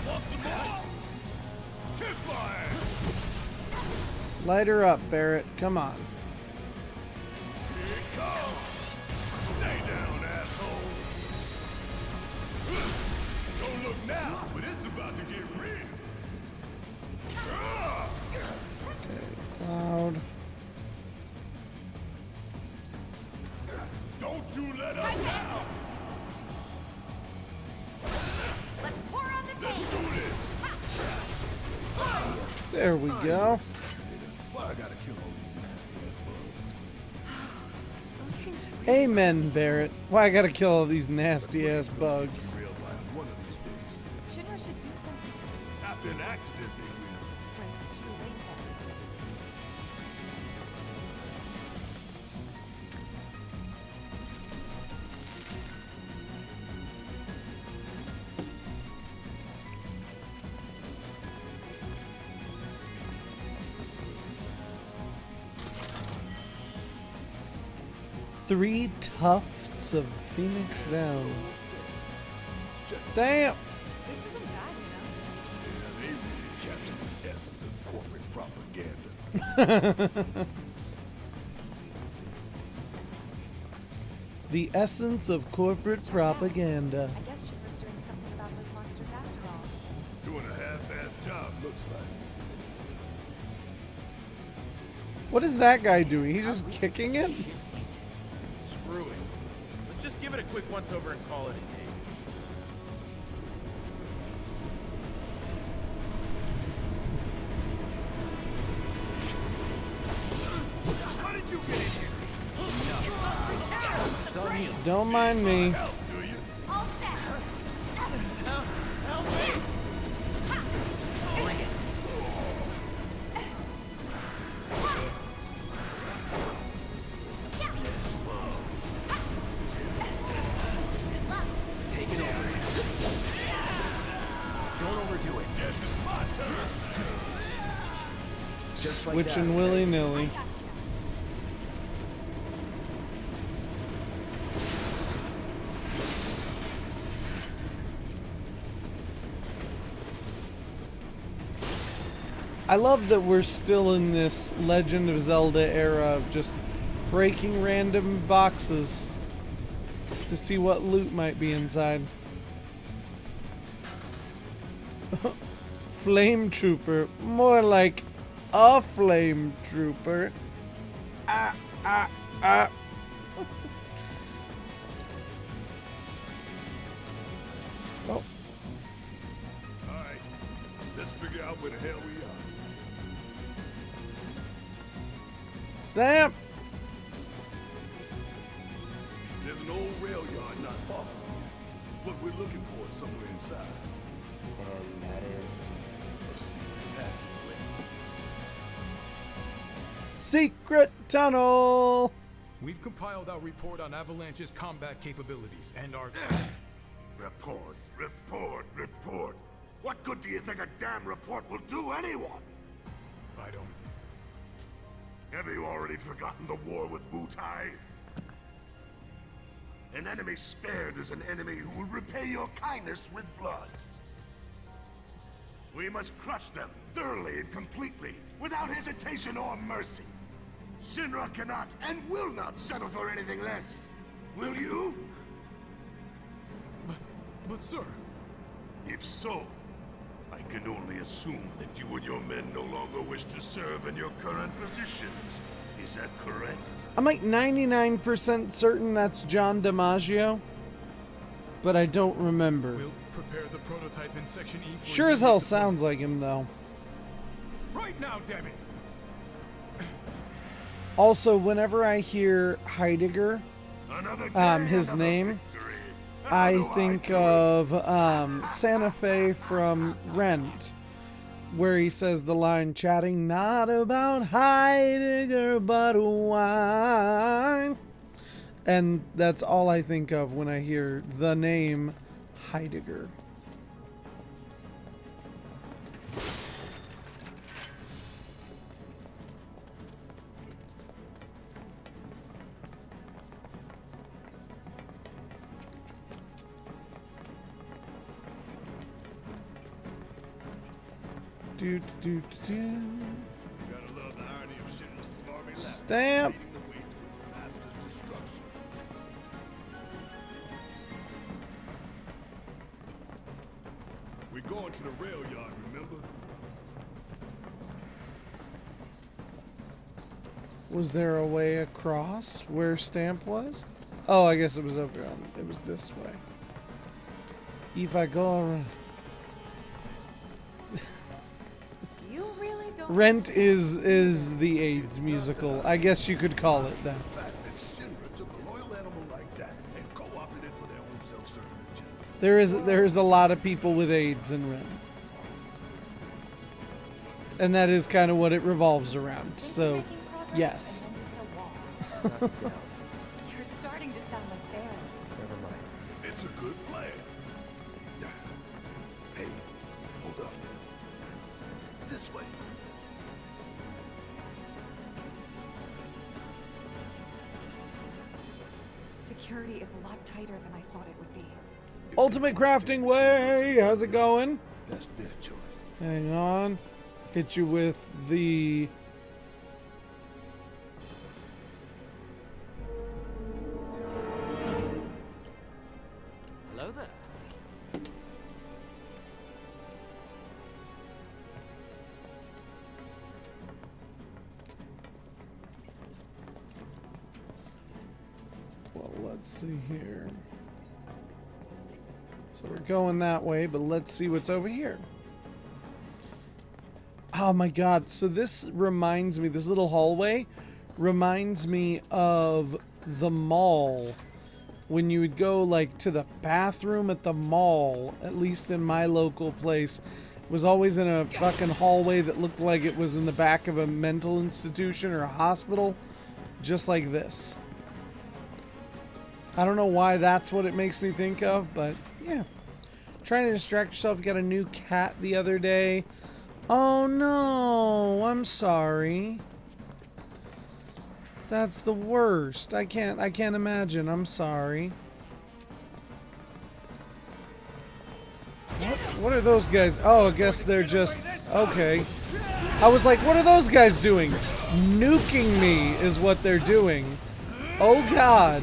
Want some more? Kiss my ass. light her up, Barrett. Come on. Here it comes. Stay down, asshole. Don't look now, but it's about to get real. Cloud. Don't you let up now. Let's pour on the Let's paint. do this. There we go. Why I gotta kill all these nasty ass bugs? Those things Amen, Barrett. Why I gotta kill all these nasty ass bugs? Railline one of these days. Shinra should do something. After an accident, they will. But it's too late then. Three tufts of Phoenix down. Stamp! This isn't bad, Yeah, they really captured the essence of corporate propaganda. The essence of corporate propaganda. I guess Shinra's doing something about those monsters after all. Doing a half-assed job, looks like. What is that guy doing? He's just kicking it? Screw it. Let's just give it a quick once-over and call it a day. How did you get in here? It's on you. Don't mind me. Help, do you? All set! Bring it. Take it over. Don't overdo it. Just like Switching that. willy-nilly. Gotcha. I love that we're still in this Legend of Zelda era of just breaking random boxes to see what loot might be inside. Flame Trooper. More like a Flame Trooper. Ah, ah, ah. Oh, Alright, let's figure out where the hell we are. stamp! There's an old rail yard not far from here. What we're looking for is somewhere inside. And that is... A secret passageway. Secret tunnel! We've compiled our report on Avalanche's combat capabilities and our... Report, report, report. What good do you think a damn report will do anyone? I don't... Have you already forgotten the war with Wutai? An enemy spared is an enemy who will repay your kindness with blood. We must crush them thoroughly and completely, without hesitation or mercy. Shinra cannot and will not settle for anything less. Will you? But sir... If so, I can only assume that you and your men no longer wish to serve in your current positions. Is that correct? I'm like 99% certain that's John DiMaggio, but I don't remember. We'll prepare the prototype in Section E for... Sure as hell sounds like him, though. Right now, damn it! Also, whenever I hear Heidegger, Another day, his another name, victory. I How do think do it? of Santa Fe from Rent, where he says the line, chatting not about Heidegger but wine. And that's all I think of when I hear the name Heidegger. Do, do, do. Gotta love the irony of Shinra's smarmy lap, Stamp. leading the way to its master's destruction. We're going to the rail yard, remember? Was there a way across where Stamp was? Oh, I guess it was over on. It was this way. If I go around. You really don't. Rent is the AIDS musical. I guess you could call it that. The fact that Shinra took a loyal and There is a lot of people with AIDS in Rim. And that is kind of what it revolves around. So, yes. You're starting to sound like Baron. Never mind. It's a good plan. Hey, hold up. This way. Security is a lot tighter than I thought it would be. Ultimate Crafting Way! How's it going? That's their choice. Hang on. Hit you with the... Hello there. Well, let's see here. So we're going that way, but let's see what's over here. Oh my god, so this reminds me, this little hallway reminds me of the mall. When you would go like to the bathroom at the mall, at least in my local place, was always in a fucking hallway that looked like it was in the back of a mental institution or a hospital, just like this. I don't know why that's what it makes me think of, but yeah. Trying to distract yourself. You got a new cat the other day. Oh no, I'm sorry. That's the worst. I can't imagine. I'm sorry. What are those guys? Oh, I guess they're just okay. I was like, what are those guys doing? Nuking me is what they're doing. Oh god.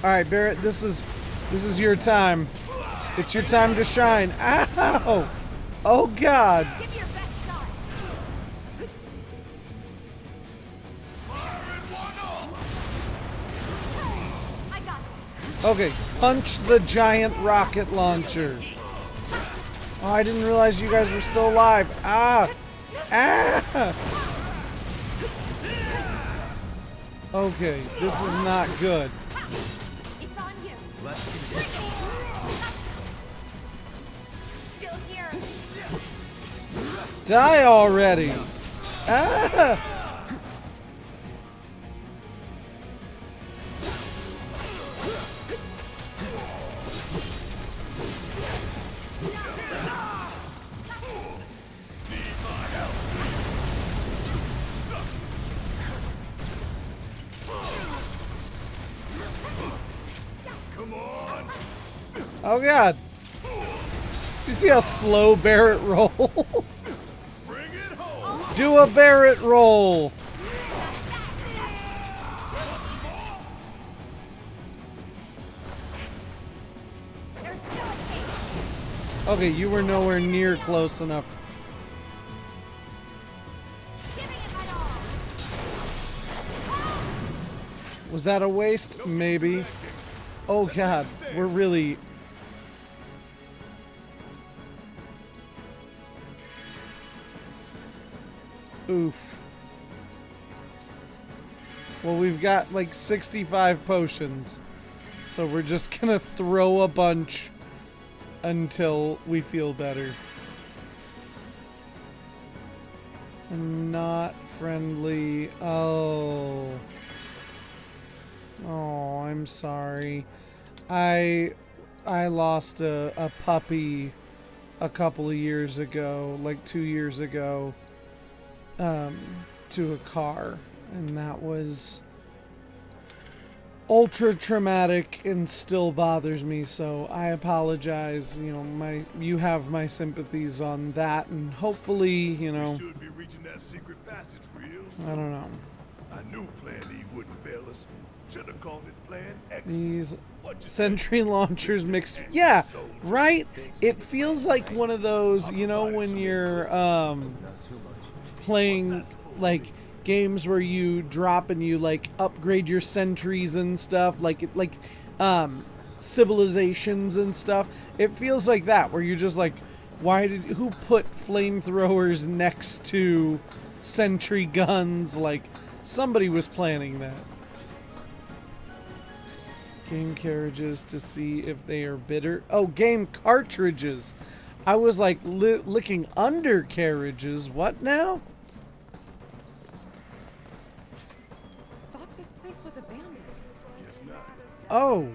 All right, Barrett, this is your time. It's your time to shine. Ow! Oh god. Give me your best shot. I got this. Okay, punch the giant rocket launcher. Oh, I didn't realize you guys were still alive. Ah! Ah! Okay, this is not good. It's on you. Still here. Die already! Ah! Oh god! You see how slow Barrett rolls? Do a Barrett roll! Okay, you were nowhere near close enough. Was that a waste? Maybe. Oh god, we're really... Oof. Well, we've got like 65 potions. So we're just gonna throw a bunch until we feel better. Not friendly. Oh. Oh, I'm sorry. I lost a puppy a couple of years ago, like 2 years ago, to a car, and that was ultra traumatic and still bothers me, so I apologize. You know, you have my sympathies on that, and hopefully, you know, We should be reaching that secret passage real soon. I don't know. I knew Plan E wouldn't fail us. Should have called it Plan X. These sentry launchers mixed, yeah, right? It feels like one of those, you know, when you're playing like games where you drop and you like upgrade your sentries and stuff, like civilizations and stuff. It feels like that, where you're just like, who put flamethrowers next to sentry guns? Like, somebody was planning that. Game carriages to see if they are bitter. Oh, game cartridges. I was like licking under carriages. What now? Thought this place was abandoned. Guess not. Oh.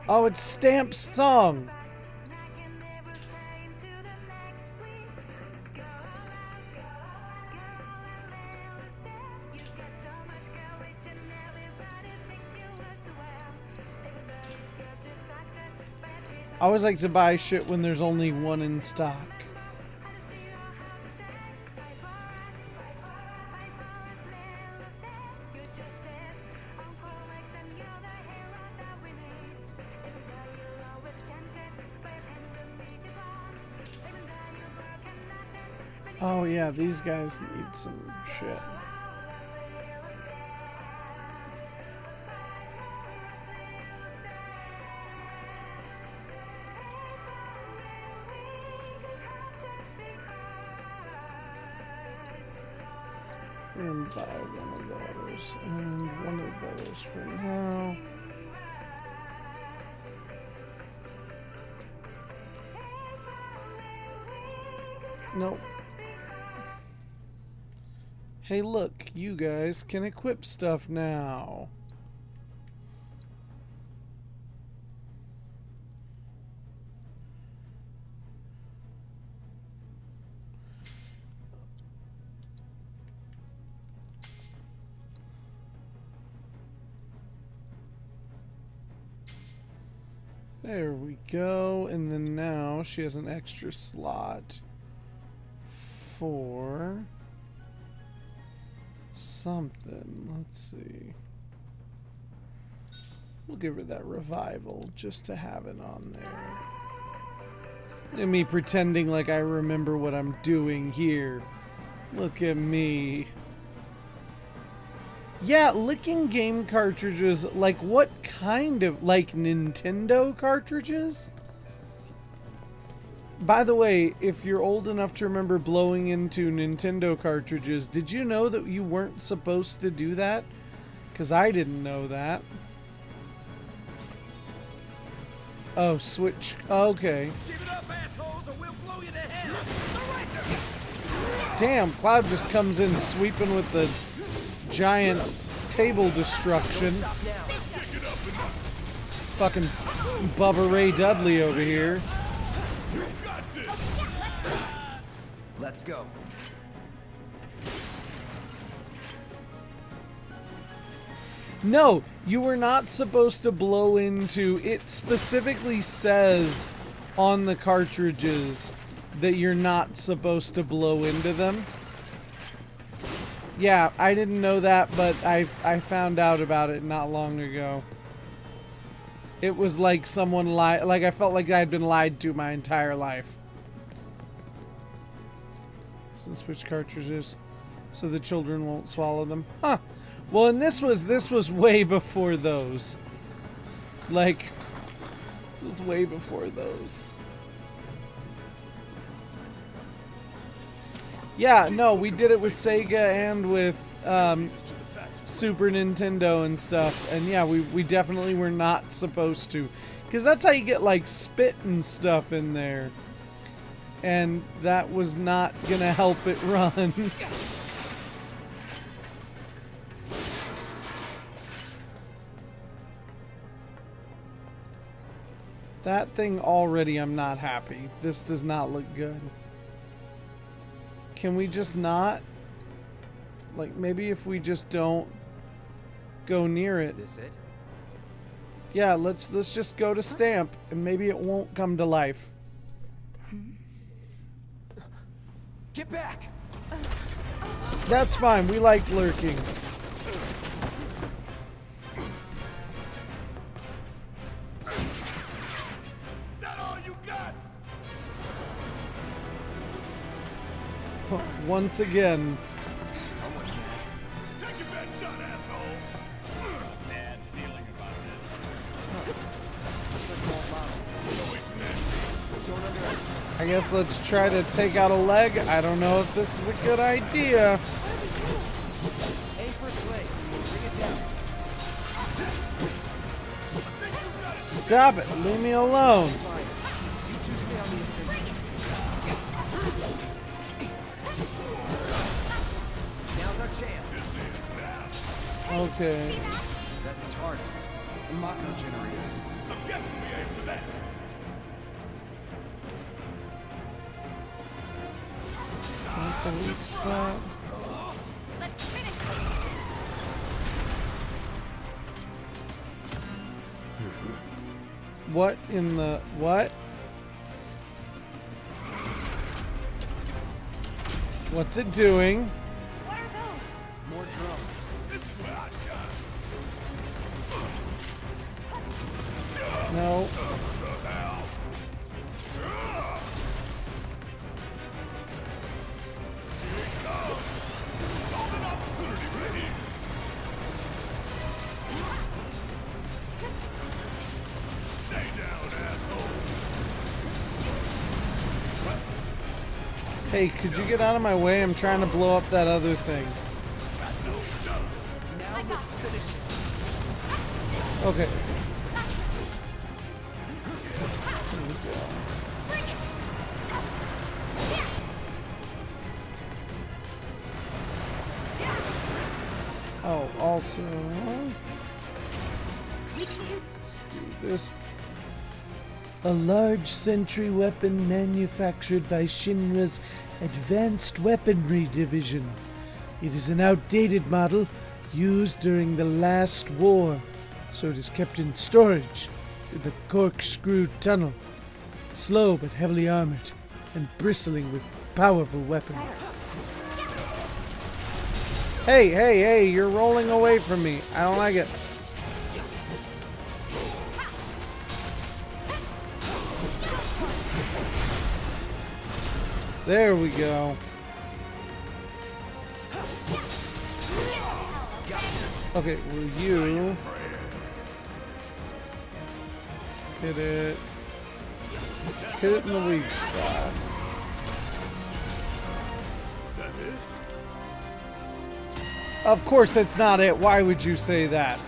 Oh, it's Stamp's song. I always like to buy shit when there's only one in stock. Oh yeah, these guys need some shit. And buy one of those and one of those for now. Nope. Hey, look, you guys can equip stuff now. There we go. And then now she has an extra slot for something. Let's see. We'll give her that revival just to have it on there. Look at me pretending like I remember what I'm doing here. Look at me. Yeah, licking game cartridges, like what kind of, like Nintendo cartridges? By the way, if you're old enough to remember blowing into Nintendo cartridges, did you know that you weren't supposed to do that? Because I didn't know that. Oh, switch. Okay. Give it up, assholes, or we'll blow you to hell. Damn, Cloud just comes in sweeping with the giant table destruction. Fucking Bubba Ray Dudley over here. Let's go. No, you were not supposed to blow into... It specifically says on the cartridges that you're not supposed to blow into them. Yeah, I didn't know that, but I found out about it not long ago. It was like someone lied... Like, I felt like I'd been lied to my entire life. And switch cartridges so the children won't swallow them. Huh. Well, and this was way before those. Like, this was way before those. Yeah, no, we did it with Sega and with Super Nintendo and stuff. And yeah, we definitely were not supposed to. Because that's how you get, like, spit and stuff in there. And that was not gonna help it run. That thing already, I'm not happy. This does not look good. Can we just not? Like, maybe if we just don't go near it. This it? Yeah, let's just go to Stamp, and maybe it won't come to life. Get back! That's fine. We like lurking. That all you got? Once again. Someone's mad. Take your best shot, asshole. Bad feeling about I guess let's try to take out a leg. I don't know if this is a good idea. Stop it. Leave me alone. Fine. You two stay on the offensive. Now's our chance. Okay. That's its heart. The Mako generator. I'm guessing we aim for that. The weak spot. Let's finish it. What in the what? What's it doing? What are those? More drums. This is where I shine. No. Hey, could you get out of my way? I'm trying to blow up that other thing. Now let's finish it. Okay. Oh, also, let's do this. A large sentry weapon manufactured by Shinra's Advanced Weaponry Division. It is an outdated model used during the last war, so it is kept in storage in the corkscrew tunnel. Slow but heavily armored and bristling with powerful weapons. Hey, hey, hey, you're rolling away from me. I don't like it. There we go. Okay, will you hit it? Hit it in the weak spot. Of course it's not it. Why would you say that?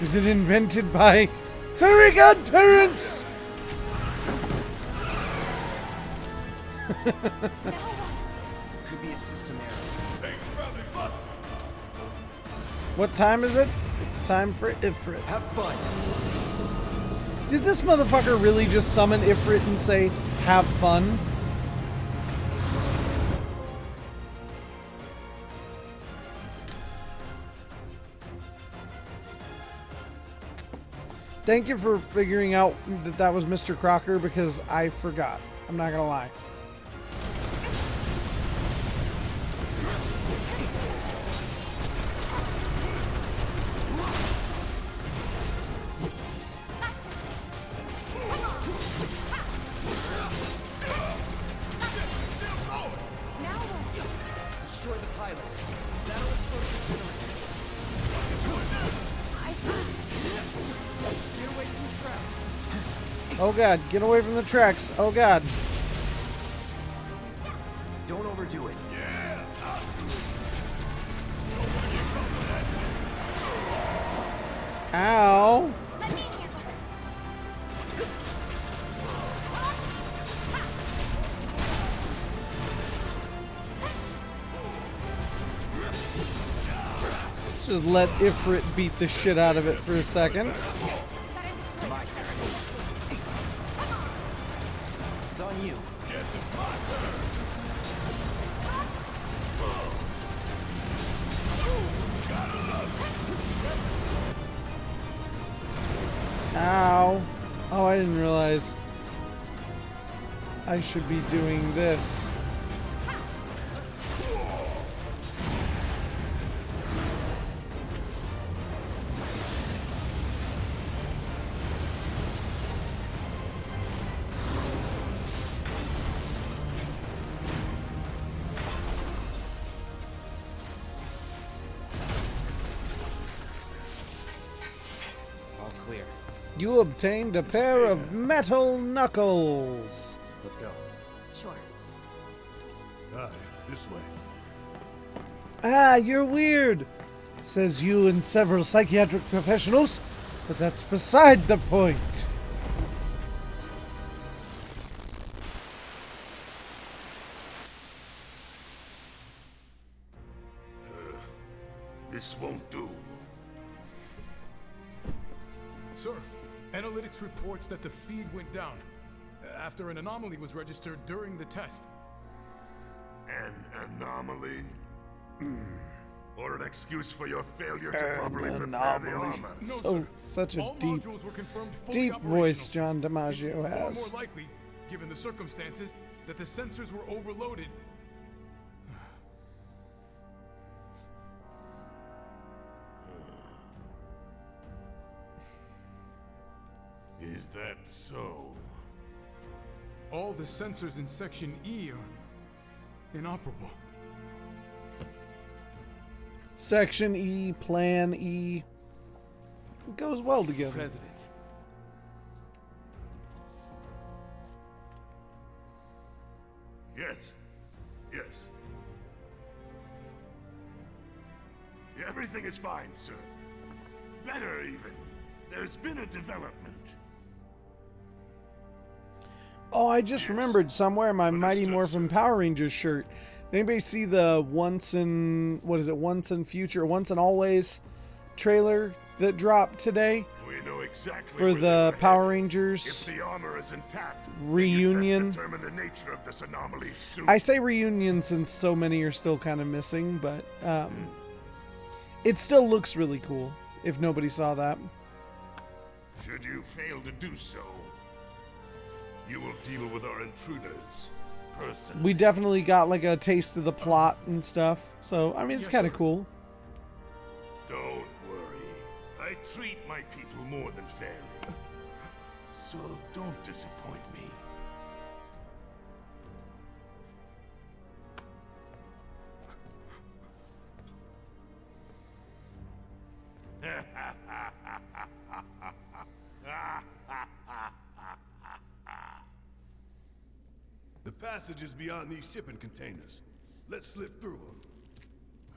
Was it invented by very godparents? Could be a system error. What time is it? It's time for Ifrit. Have fun. Did this motherfucker really just summon Ifrit and say, have fun? Thank you for figuring out that that was Mr. Crocker, because I forgot. I'm not gonna lie. Destroy the pilots. That'll expose the generator. Get away from the tracks. Oh god, get away from the tracks. Oh god. Don't overdo it. Ow. Let me handle this. Just let Ifrit beat the shit out of it for a second. My turn. It's on you. Ow. Oh, I didn't realize I should be doing this. All clear. You obtained a pair of metal knuckles. Let's go. Sure. This way. Ah, you're weird, says you and several psychiatric professionals. But that's beside the point. This won't do. Sir, analytics reports that the feed went down after an anomaly was registered during the test. An anomaly? Or an excuse for your failure to properly prepare the armor? No, So sir. such a All deep, modules were confirmed fully deep voice operational. John DiMaggio It's far has. more likely, given the circumstances, that the sensors were overloaded. Is that so? All the sensors in Section E are inoperable. Section E, Plan E. It goes well together. President. Yes. Yes. Everything is fine, sir. Better, even. There's been a development. Oh, I just remembered somewhere my Mighty Morphin Power Rangers shirt. Anybody see the Once and Future, Once and Always trailer that dropped today? We know exactly for where the they were Power headed. Rangers If the armor is intact, reunion. best determine the nature of this anomaly soon. I say reunion since so many are still kind of missing, but it still looks really cool if nobody saw that. Should you fail to do so, you will deal with our intruders personally. We definitely got like a taste of the plot and stuff. So, I mean, it's Yes, kind of sir. cool. Don't worry. I treat my people more than fairly. So don't disappoint me. The passage is beyond these shipping containers. Let's slip through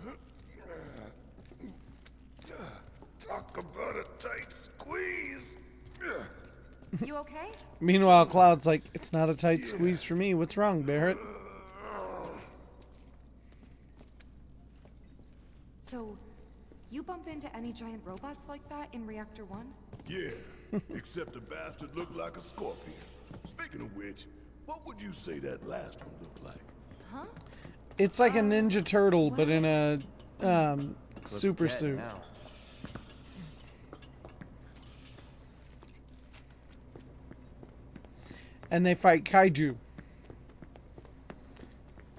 them. Talk about a tight squeeze. You okay? Meanwhile, Cloud's like, it's not a tight squeeze for me. What's wrong, Barrett? So, you bump into any giant robots like that in Reactor 1? Yeah, except the bastard looked like a scorpion. Speaking of which, what would you say that last one looked like? Huh? It's like a Ninja Turtle, but in a super dead suit. now. And they fight kaiju.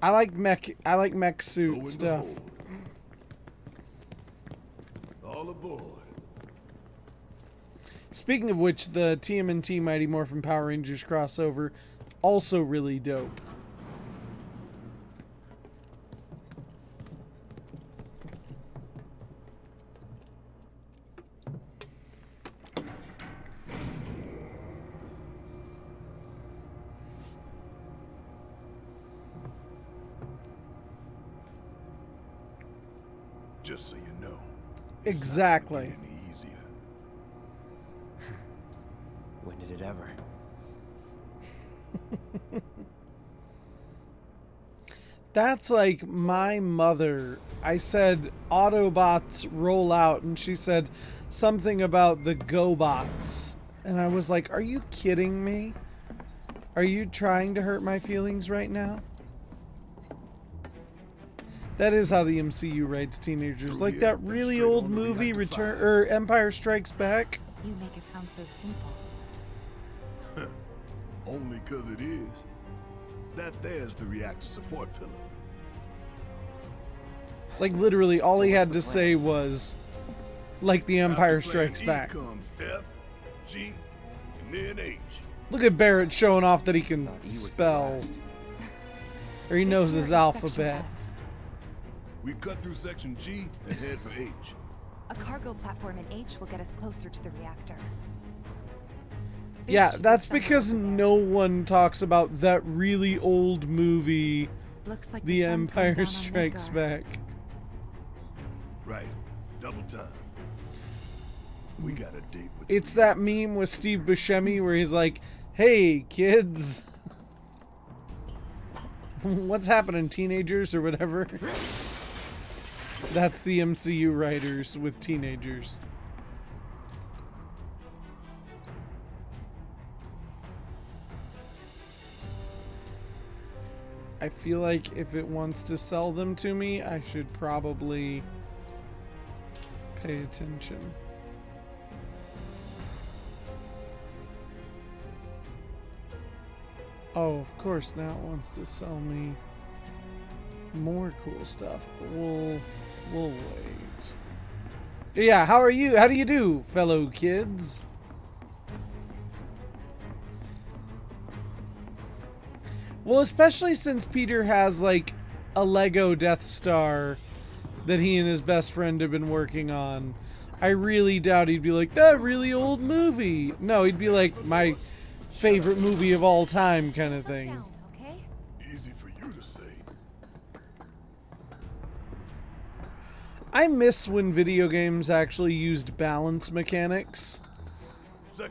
I like mech suit Lo and stuff. behold. All aboard. Speaking of which, the TMNT Mighty Morphin Power Rangers crossover, also really dope. Just so you know. it's not Exactly. gonna get any easier. When did it ever? That's like my mother. I said Autobots roll out, and she said something about the GoBots. And I was like, are you kidding me? Are you trying to hurt my feelings right now? That is how the MCU writes teenagers. Like that really old movie, Empire Strikes Back. You make it sound so simple. Only 'cause it is. That there's the reactor support pillar. Like literally all So he what's had the to plan? say was, like the Empire After plan Strikes E Back. comes F, G, and then H. Look at Barrett showing off that he can Thought he was the spell. last. Or he knows This his here is Section alphabet. F, We cut through section G and head for H. a cargo platform in H will get us closer to the reactor. H Yeah, should be that's somewhere because over there. no one talks about that really old movie, Looks like The sun's going Empire down on Strikes Midgar. Back. Back. Right. Double time. We got a date with It's that meme with Steve Buscemi where he's like, "Hey, kids." What's happening, teenagers or whatever? That's the MCU writers with teenagers. I feel like if it wants to sell them to me, I should probably pay attention. Oh, of course, now it wants to sell me more cool stuff, but we'll wait. Yeah, how are you? How do you do, fellow kids? Well, especially since Peter has like a Lego Death Star that he and his best friend have been working on. I really doubt he'd be like, that really old movie. No, he'd be like, my favorite movie of all time kind of thing. Easy for you to say. I miss when video games actually used balance mechanics.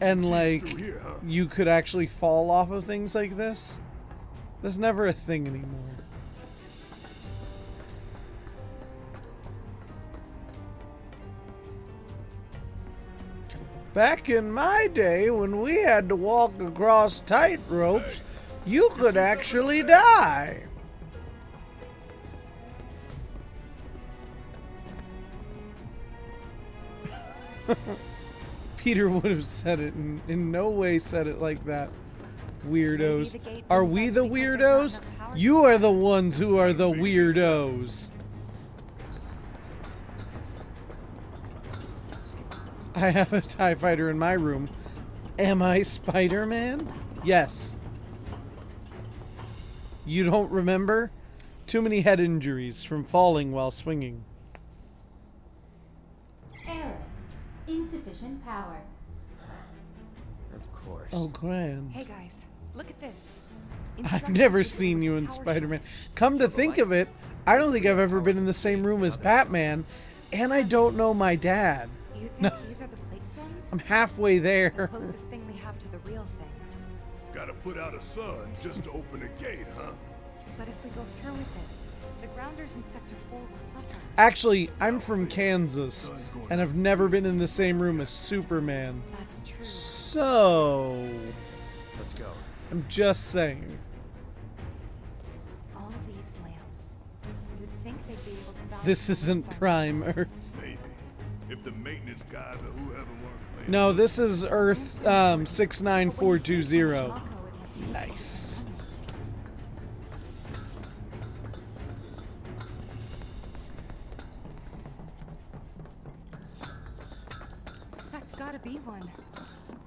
And like, you could actually fall off of things like this. That's never a thing anymore. Back in my day, when we had to walk across tight ropes, you could actually die. Peter would have said it, and in no way said it like that. Weirdos. Are we the weirdos? You are the ones who are the weirdos. I have a TIE fighter in my room. Am I Spider-Man? Yes. You don't remember? Too many head injuries from falling while swinging. Error. Insufficient power. Of course. Oh, grand. Hey guys, look at this. I've never seen you in Spider-Man. Come to think of it, I don't think I've ever been in the same room as Batman, and I don't know my dad. You think No. these are the plate suns? I'm halfway there. The closest thing we have to the real thing. Gotta put out a sun just to open a gate, huh? But if we go through with it, the grounders in Sector 4 will suffer. Actually, I'm from Kansas, and I've never been in the same room as Superman. That's true. So, Let's go. I'm just saying. All these lamps. You'd think they'd be able to balance. This isn't Prime Earth. Maybe. If the maintenance guys or whoever weren't playing. No, this is Earth 69420. Nice. That's gotta be one.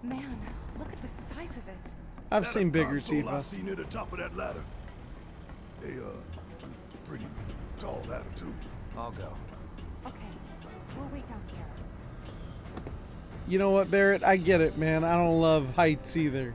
Man, look at the size of it. I've That seen a bigger, console I Tifa. seen near the top of that ladder. They pretty tall ladder too. I'll go. Okay, we'll wait down here. You know what, Barrett? I get it, man. I don't love heights either.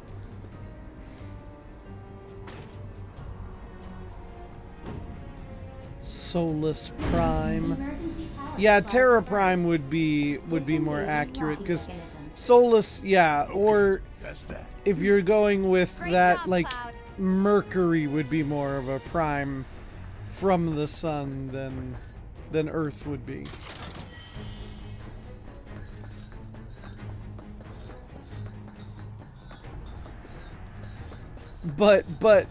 Solus Prime. Emergency power Yeah, supply Terra provided. Prime would be more Disengaging accurate locking because mechanisms. Solus, yeah, or That's that. if you're going with Great that, job, like Cloud. Mercury would be more of a prime from the sun than Earth would be. But what?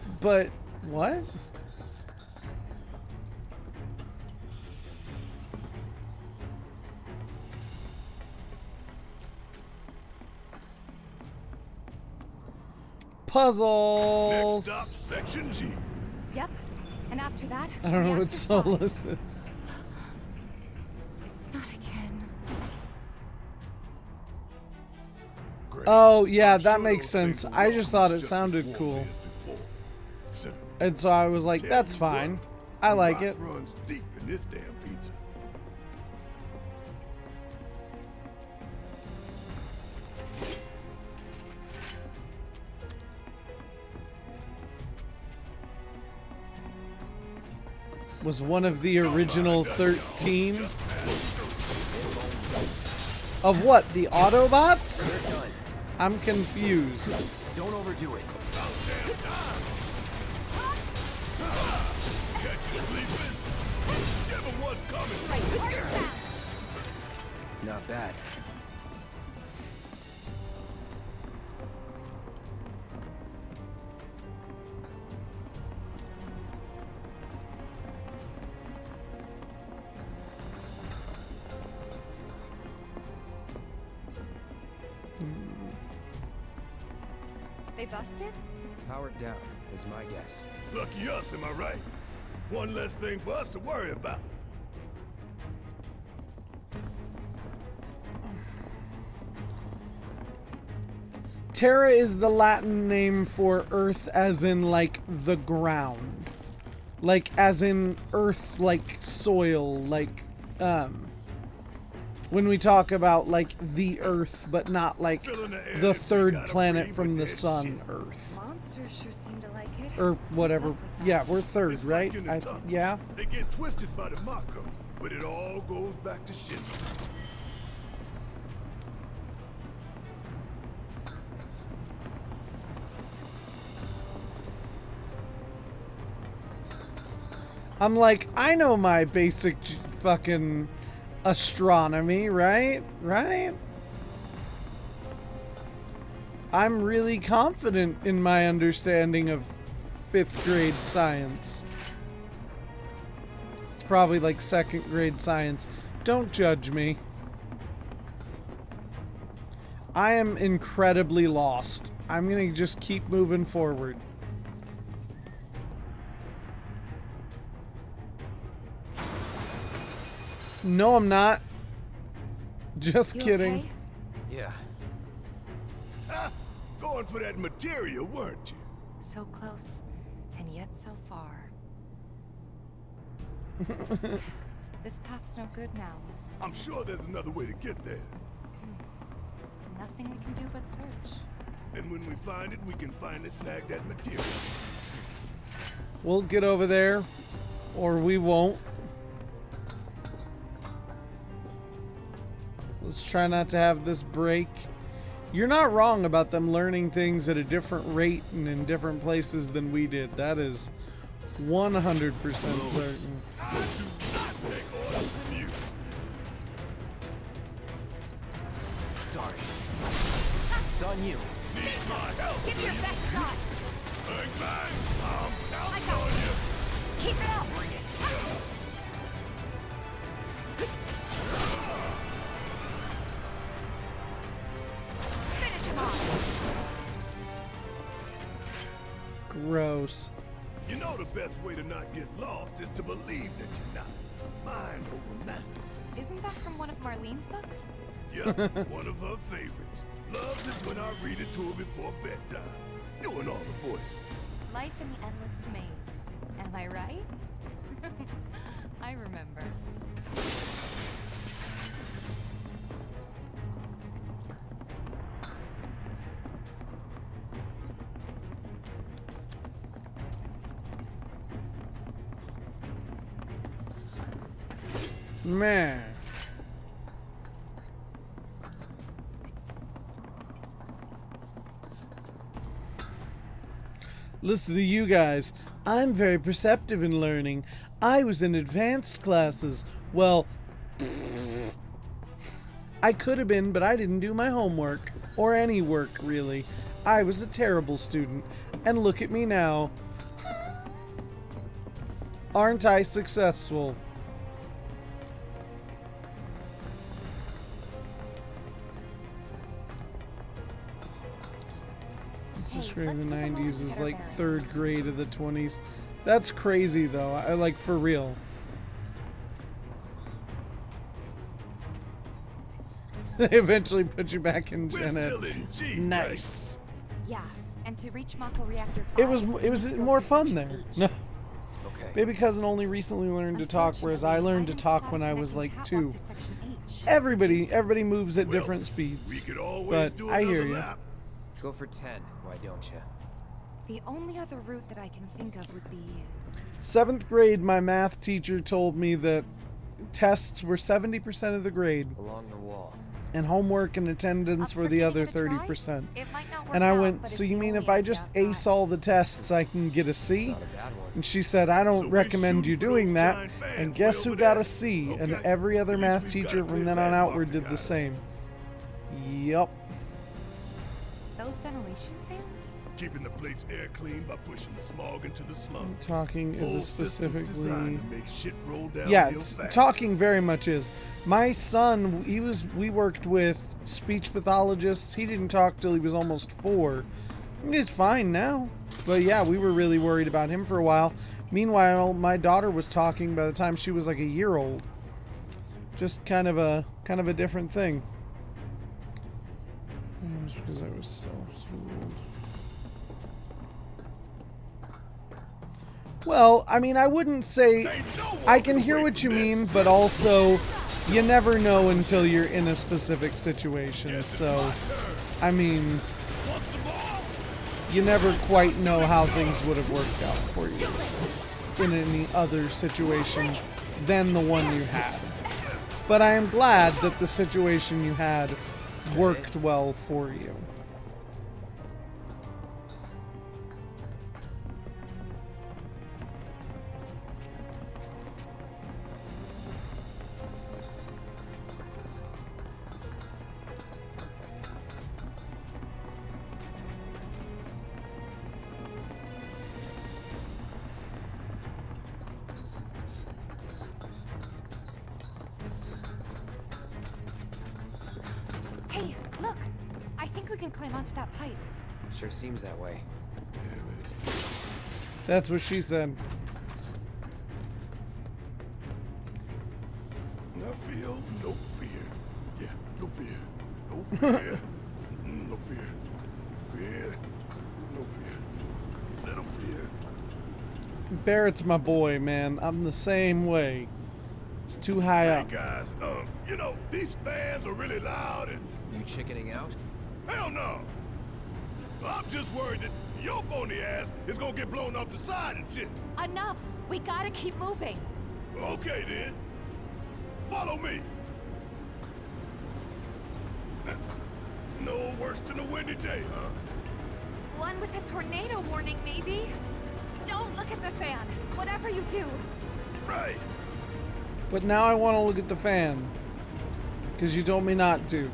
Puzzles. Next stop, Section G. Yep. And after that, I don't know what reactor five. Solus is. Not again. Great. Oh, yeah, I'm that sure makes those things sense. will I run just thought it just as sounded warm cool. as before. So, And so I was like, tell that's you fine. what, I the like rock it. runs deep in this damn pizza. Was one of the original 13. Of what? The Autobots? We're done. I'm confused. Don't overdo it. Not bad. They busted? Powered down is my guess. Lucky us, am I right? One less thing for us to worry about. Terra is the Latin name for Earth, as in, like, the ground. Like, as in Earth, like, soil, like, when we talk about, like, the Earth, but not, like, the third planet from the sun, Earth. Monsters sure seem to like it. Or whatever. Yeah, we're third, It's right? like in the tunnel. Yeah? They get twisted by the Mako, but it all goes back to shit. I'm like, I know my basic fucking astronomy, right? Right? I'm really confident in my understanding of 5th grade science. It's probably like 2nd grade science. Don't judge me. I am incredibly lost. I'm gonna just keep moving forward. No, I'm not. Just You kidding. okay? Yeah. Ah, going for that material, weren't you? So close, and yet so far. This path's no good now. I'm sure there's another way to get there. Nothing we can do but search. And when we find it, we can finally snag that material. We'll get over there, or we won't. Let's try not to have this break. You're not wrong about them learning things at a different rate and in different places than we did. That is 100% certain. I do not take orders from you. Sorry. It's on you. Need my help. Give your best shot. Bang, bang. I'm I counting got on you. Keep it up. Finish him off. Gross. You know the best way to not get lost is to believe that you're not. Mind over matter. Isn't that from one of Marlene's books? Yeah, one of her favorites. Loves it when I read it to her before bedtime. Doing all the voices. Life in the Endless Maze. Am I right? I remember. Man. Listen to you guys. I'm very perceptive in learning. I was in advanced classes. Well, I could have been, but I didn't do my homework. Or any work, really. I was a terrible student. And look at me now. Aren't I successful? History of the 90s is like 3rd grade of the 20s. That's crazy though. I like for real. They eventually put you back in We're Gen Ed. still in G, Nice. Yeah, and to reach Mako Reactor 5, It was we need to go more through fun Section there. H. No. Okay. Baby cousin only recently learned to talk, whereas I learned to talk when I was like 2. Everybody moves at different We speeds. could always But do I another hear you. lap. Go for 10. Why don't you? The only other route that I can think of would be 7th grade, my math teacher told me that tests were 70% of the grade. Along the wall. and homework and attendance Up were for the giving other it a try? 30%. It might not work And I out, went, but so it's you the mean only if I entry just I've got. ace all the tests, I can get a C? Not a bad one. And she said, I don't So we're recommend you shooting for doing those that. giant fans And guess way who over got there? a C? And Okay. every other At least math we've teacher got a from clear then on landmark outward to did guide the us. same. Yup. Those ventilation fans? Keeping the plate's air clean by pushing the smog into the slums. Talking is Whole a system's specifically... designed to make shit roll down Yeah, real fast. talking very much is. My son, we worked with speech pathologists. He didn't talk till he was almost 4. He's fine now. But yeah, we were really worried about him for a while. Meanwhile, my daughter was talking by the time she was like a year old. Just kind of a different thing. Just because I was so smooth. Well, I mean, I wouldn't say... I can hear what you mean, but also, you never know until you're in a specific situation. So, I mean, you never quite know how things would have worked out for you in any other situation than the one you had. But I am glad that the situation you had worked well for you. Hey, look! I think we can climb onto that pipe. Sure seems that way. That's what she said. No fear, no fear. Yeah, no fear. No fear. No fear. No fear. No fear. Little fear. Barrett's my boy, man. I'm the same way. It's too high Hey up. guys, you know, these fans are really loud and You chickening out? hell no. I'm just worried that your pony ass is gonna get blown off the side and shit. Enough! We gotta keep moving. Okay then. Follow me. No worse than a windy day, huh? One with a tornado warning, maybe? Don't look at the fan. Whatever you do. Right. But now I want to look at the fan. Because you told me not to.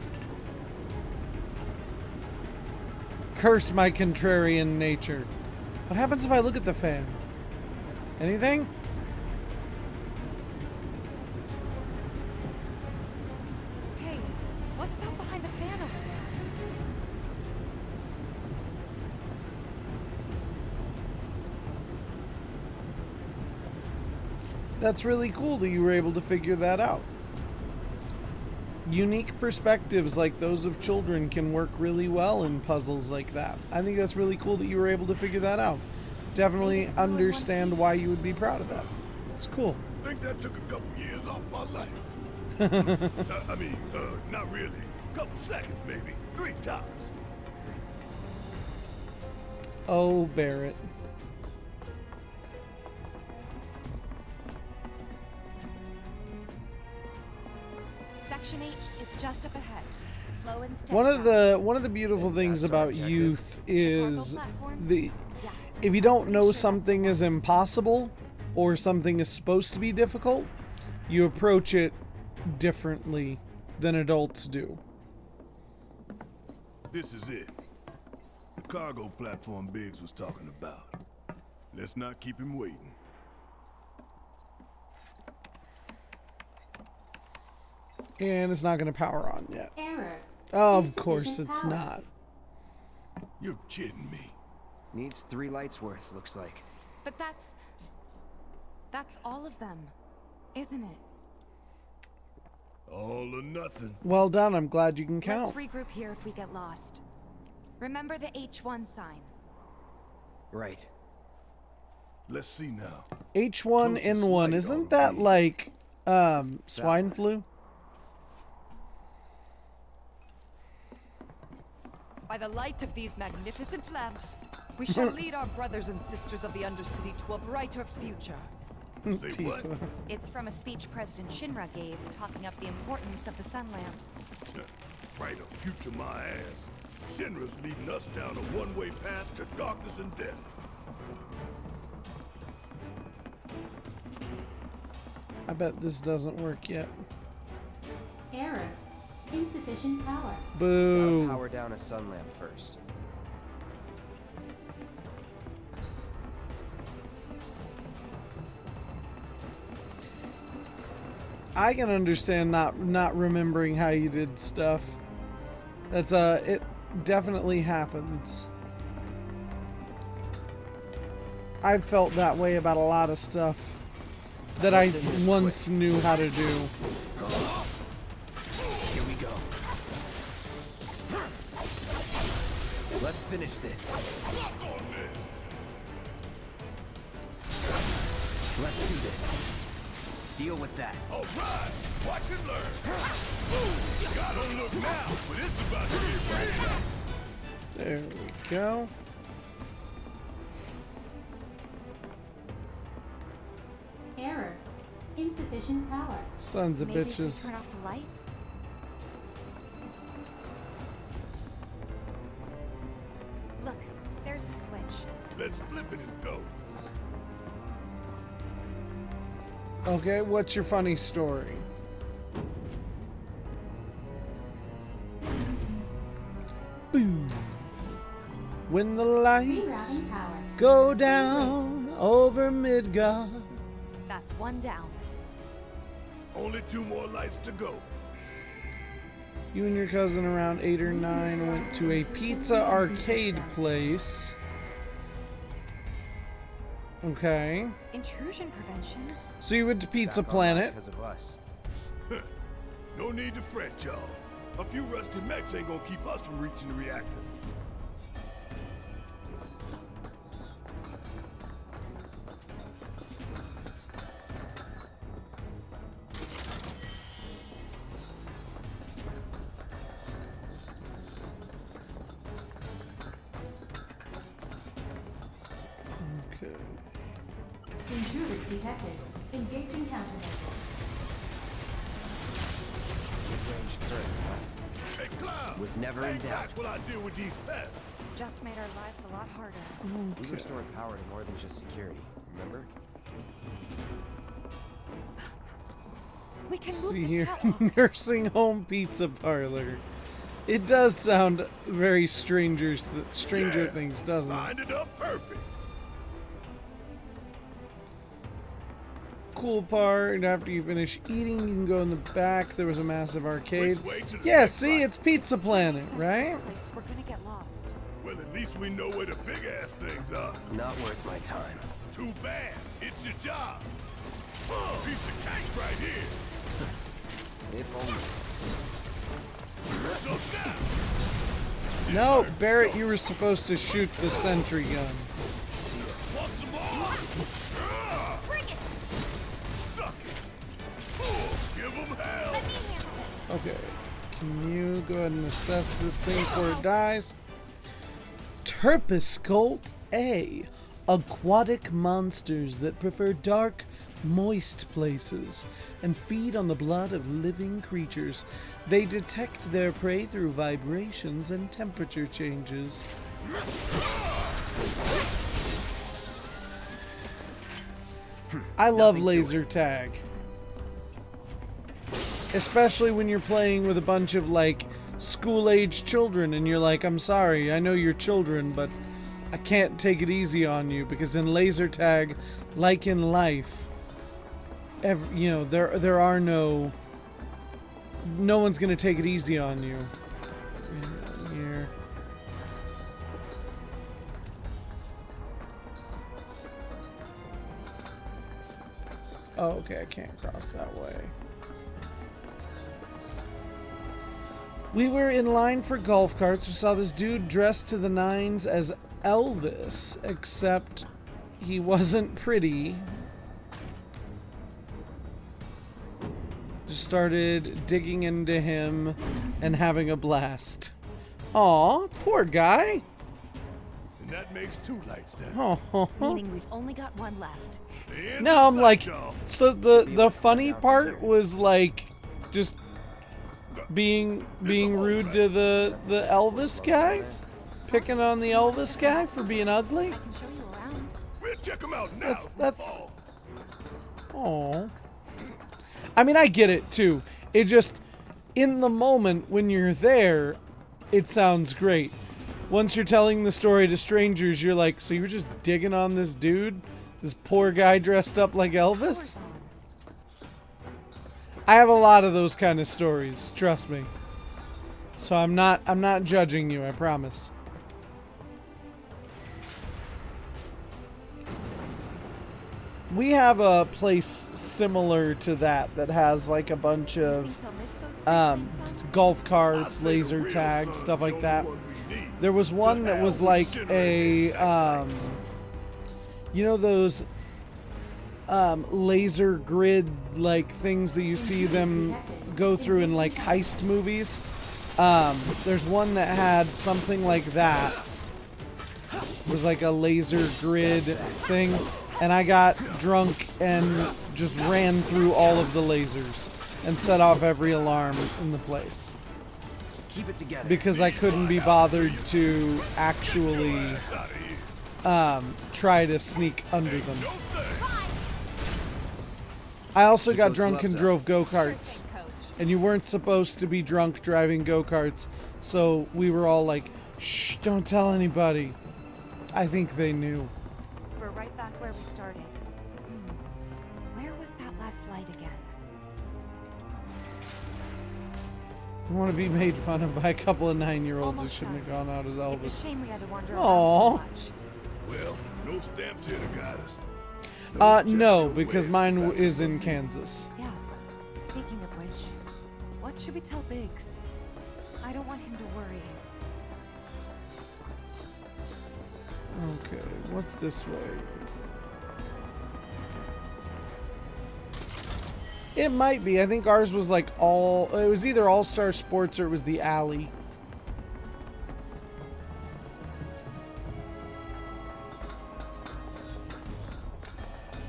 Curse my contrarian nature. What happens if I look at the fan? Anything? Hey, what's that behind the fan over there? That's really cool that you were able to figure that out. Unique perspectives like those of children can work really well in puzzles like that. I think that's really cool that you were able to figure that out. Definitely understand why you would be proud of that. It's cool. I think that took a couple years off my life. I mean, not really. Couple seconds, maybe. 3 tops. Oh, Barrett. Section H is just up ahead. Slow and steady. One of the beautiful things about youth is if you don't know something is impossible or something is supposed to be difficult, you approach it differently than adults do. This is it. The cargo platform Biggs was talking about. Let's not keep him waiting. And it's not going to power on yet. Error. Of course Insufficient it's power. not. You're kidding me. Needs 3 lights worth, looks like. But that's all of them, isn't it? All or nothing. Well done. I'm glad you can count. Let's regroup here if we get lost. Remember the H1 sign. Right. Let's see now. H1N1, isn't that like swine flu? By the light of these magnificent lamps, we shall lead our brothers and sisters of the Undercity to a brighter future. Say what? Tifa. It's from a speech President Shinra gave, talking up the importance of the sun lamps. Right a future my ass. Shinra's leading us down a one-way path to darkness and death. I bet this doesn't work yet. Error. Insufficient power. Boo. Gotta power down a sun lamp first. I can understand not remembering how you did stuff. That's it definitely happens. I've felt that way about a lot of stuff that I once knew how to do. Here we go. Let's finish this. Let's do this. Deal with that. All right, watch and learn. Gotta look now, but it's about to get real. There we go. Error. Insufficient power. Sons of Maybe if we bitches. turn off the light? Look, there's the switch. Let's flip it and go. Okay, what's your funny story? Boom. When the lights Rerouting power. go down over Midgard. That's one down. Only 2 more lights to go. You and your cousin around 8 or 9 went to a pizza arcade place. Okay. Intrusion prevention? So you went to Pizza Back online Planet. because of us. No need to fret, y'all. A few rusty mechs ain't gonna keep us from reaching the reactor. Okay. Intruders detected. Engaging countermeasures. Mid-range turrets, huh? Hey, Cloud! Was never in doubt. That's what I deal with these pests. Just made our lives a lot harder. We restored power to more than just security, remember? We can move See this here, catwalk. nursing home pizza parlor. It does sound very Stranger Yeah, Things, doesn't it? Lined it up perfect. Cool part, after you finish eating, you can go in the back. There was a massive arcade. Which way to the Yeah, next see, light? it's Pizza Planet, Since right? this place, we're gonna get lost. Well, at least we know where the big-ass things are. Not worth my time. Too bad. It's your job. Piece of cake right here. If only. So now, No, Barrett, you were supposed to shoot the sentry gun. want some more? Bring it! Suck it. Give them hell. Let me handle this. Okay, can you go ahead and assess this thing before it dies? Terpiscult A. Aquatic monsters that prefer dark, moist places and feed on the blood of living creatures. They detect their prey through vibrations and temperature changes. I love laser tag. Especially when you're playing with a bunch of like school-age children and you're like, I'm sorry, I know you're children, but I can't take it easy on you, because in laser tag, like in life, you know, there are no one's gonna take it easy on you. Here. Oh, okay, I can't cross that way. We were in line for golf carts. We saw this dude dressed to the nines as Elvis, except he wasn't pretty. Just started digging into him and having a blast. Aw, poor guy. And that makes 2 lights down. Meaning we've only got one left. No, I'm like, so the funny part was like just being rude to the Elvis guy, picking on the Elvis guy for being ugly. I can show you around. We'll check them out now. That's. Oh. I mean, I get it too. It just, in the moment when you're there, it sounds great. Once you're telling the story to strangers, you're like, so you were just digging on this dude? This poor guy dressed up like Elvis? I have a lot of those kind of stories, trust me. So I'm not judging you, I promise. We have a place similar to that has like a bunch of golf carts, laser tag, stuff like that. There was one that was like a, you know those laser grid like things that you see them go through in like heist movies? There's one that had something like that. It was like a laser grid thing. And I got drunk and just ran through all of the lasers and set off every alarm in the place. Keep it together. Because I couldn't be bothered to actually try to sneak under them. I also got drunk and drove go-karts. And you weren't supposed to be drunk driving go-karts. So we were all like, shh, don't tell anybody. I think they knew. We're right back where we started. Where was that last light again? I want to be made fun of by a couple of 9-year-olds who shouldn't have gone out as Elvis. It's a shame we had to wander around Aww. so much. Well, no stamps here to guide us. No, because mine is in Kansas. Yeah. Speaking of which, what should we tell Biggs? I don't want him to worry. Okay, what's this way? It might be. I think ours was like it was either All-Star Sports or it was the alley.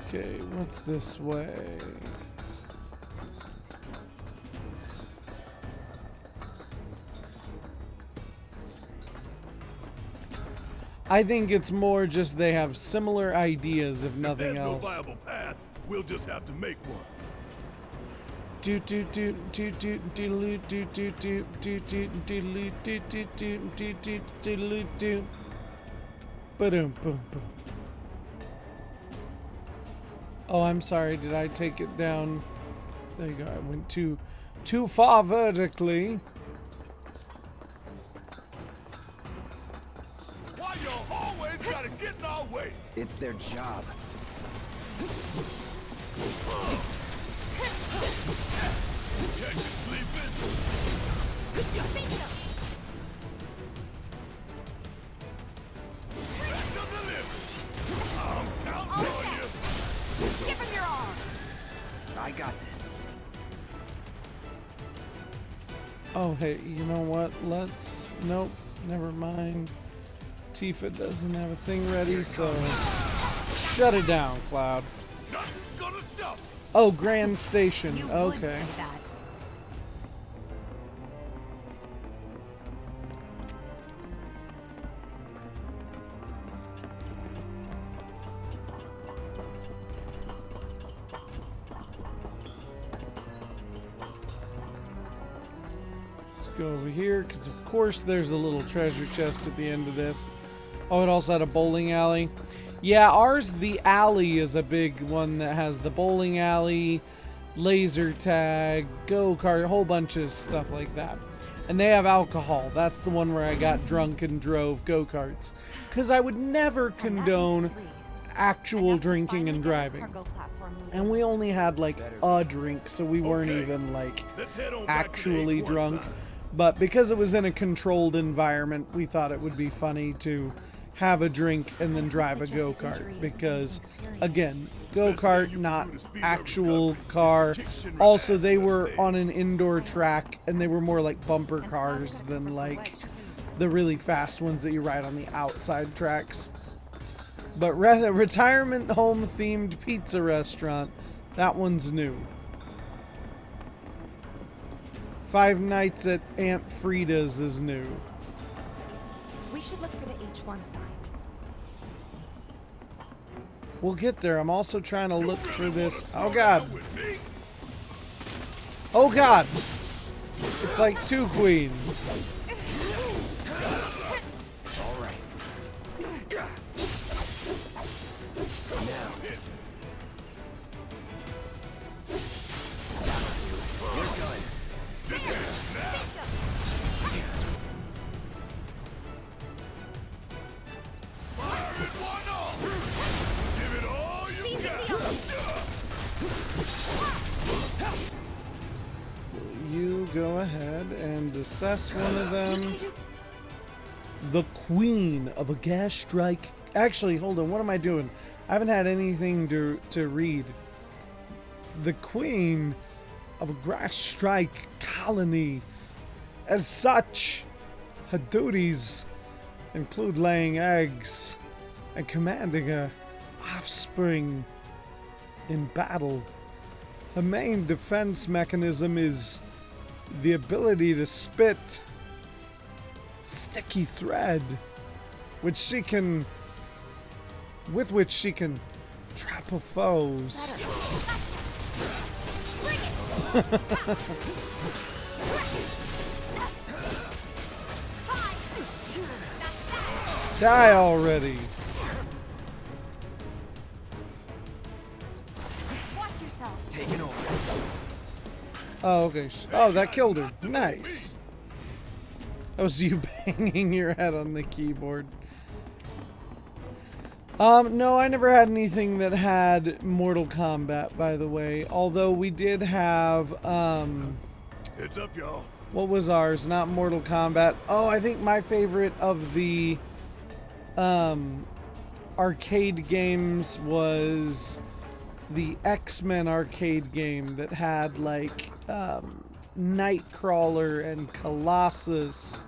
Okay, what's this way? I think it's more just they have similar ideas, if nothing else. No viable path, we'll just have to make one. Oh, I'm sorry. Did I take it down? There you go. I went too far vertically. Why y'all always gotta get in our way? It's their job. Catch you sleeping? Special delivery. I'm counting on you. Give him your arm. I got this. Oh, hey, you know what? Nope, never mind. Tifa doesn't have a thing ready, so shut it down, Cloud. Nothing's gonna stop. Oh, Grand Station. You would Okay. say that. Let's go over here, because of course there's a little treasure chest at the end of this. Oh, it also had a bowling alley. Yeah, ours, the alley is a big one that has the bowling alley, laser tag, go-kart, a whole bunch of stuff like that. And they have alcohol. That's the one where I got drunk and drove go-karts. Because I would never condone actual drinking and driving. And we only had like a drink, so we weren't even like actually drunk. But because it was in a controlled environment, we thought it would be funny to have a drink and then drive a go-kart. Because, again, go-kart, not actual car. Also, they were on an indoor track, and they were more like bumper cars than like the really fast ones that you ride on the outside tracks. But retirement home themed pizza restaurant, that one's new. Five Nights at Aunt Frida's is new. We should look for the H1 sign. We'll get there. I'm also trying to look for this. Oh god. Oh god. It's like two queens. All right. Now. You're done. Give it all you got. You go ahead and assess one of them. The Queen of a Gas Strike. Actually, hold on. What am I doing? I haven't had anything to read. The Queen of a Gas Strike colony. As such, her duties include laying eggs and commanding her offspring in battle. Her main defense mechanism is the ability to spit sticky thread, with which she can trap her foes. Die already! Watch yourself. Taking over. Oh, okay. Oh, that killed her. Nice. That was you banging your head on the keyboard. No, I never had anything that had Mortal Kombat, by the way. Although we did have, Heads up, y'all. what was ours? Not Mortal Kombat. Oh, I think my favorite of the, arcade games was the X-Men arcade game that had, like, Nightcrawler and Colossus.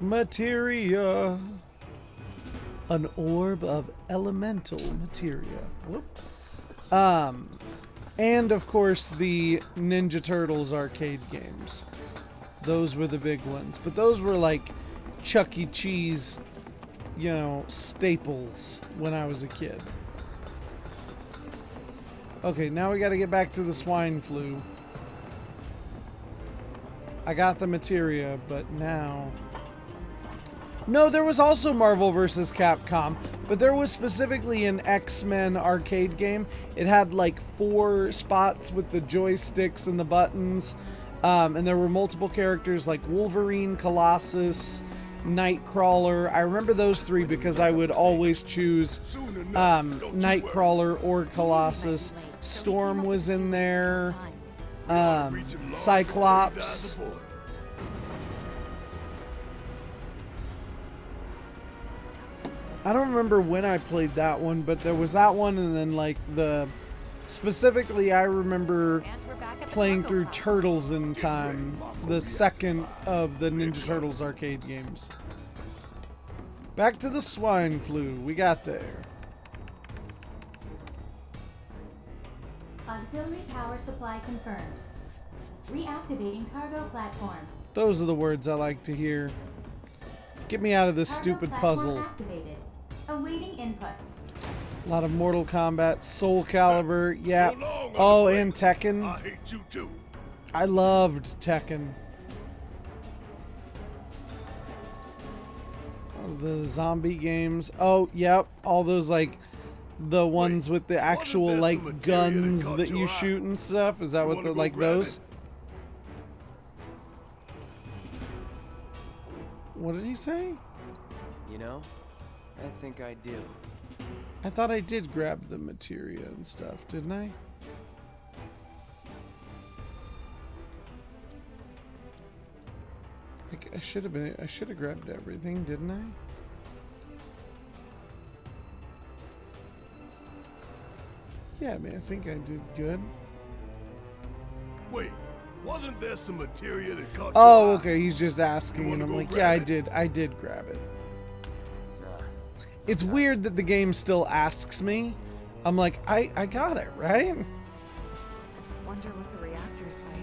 Materia. An orb of elemental materia. Whoop. And of course the Ninja Turtles arcade games. Those were the big ones. But those were like Chuck E. Cheese, you know, staples when I was a kid. Okay, now we gotta get back to the swine flu. I got the materia, but now... No, there was also Marvel vs. Capcom, but there was specifically an X-Men arcade game. It had like 4 spots with the joysticks and the buttons, and there were multiple characters like Wolverine, Colossus, Nightcrawler. I remember those 3 because I would always choose Nightcrawler or Colossus. Storm was in there, Cyclops. I don't remember when I played that one, but there was that one, and then like specifically I remember playing through Turtles in Time, the second of the Ninja Turtles arcade games. Back to the swine flu. We got there. Auxiliary power supply confirmed. Reactivating cargo platform. Those are the words I like to hear. Get me out of this Cargo stupid platform puzzle. Activated. Awaiting input. A lot of Mortal Kombat, Soul Calibur, yeah. Oh, and Tekken. I hate you too. I loved Tekken. Oh, the zombie games. Oh, yep. All those, like, the ones with the actual, like, guns that you shoot and stuff. Is that what the, like, those? What did he say? You know, I think I do. I thought I did grab the materia and stuff, didn't I? I should have grabbed everything, didn't I? Yeah, I mean, I think I did good. Wait, Wasn't there some materia that caught Oh, your eye? okay. He's just asking, and I'm like, yeah, I did grab it. It's weird that the game still asks me. I'm like, I got it, right? Wonder what the reactor's like.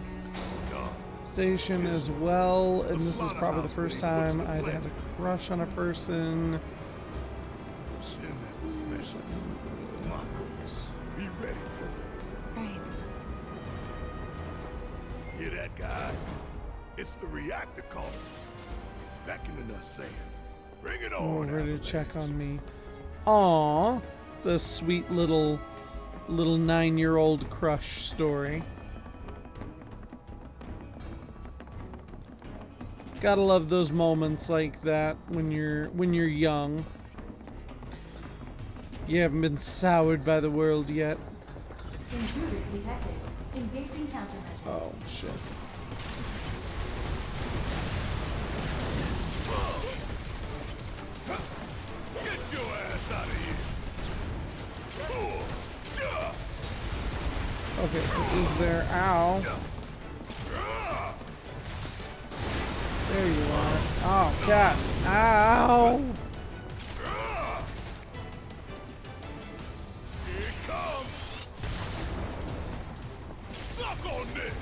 Station as well, and this is probably the first time I'd had a crush on a person. Be ready for it. Right. Hear that, guys? It's the reactor calling us. Beckoning us, saying, "Bring it on!" Over to check on me. Aww, it's a sweet little 9-year-old crush story. Gotta love those moments like that when you're young. You haven't been soured by the world yet. Intruders detected. Engaging countermeasures. Oh shit. Get your ass out of here! Okay, so is there? Ow. There you are. Oh god. Ow. Here it comes! Suck on this!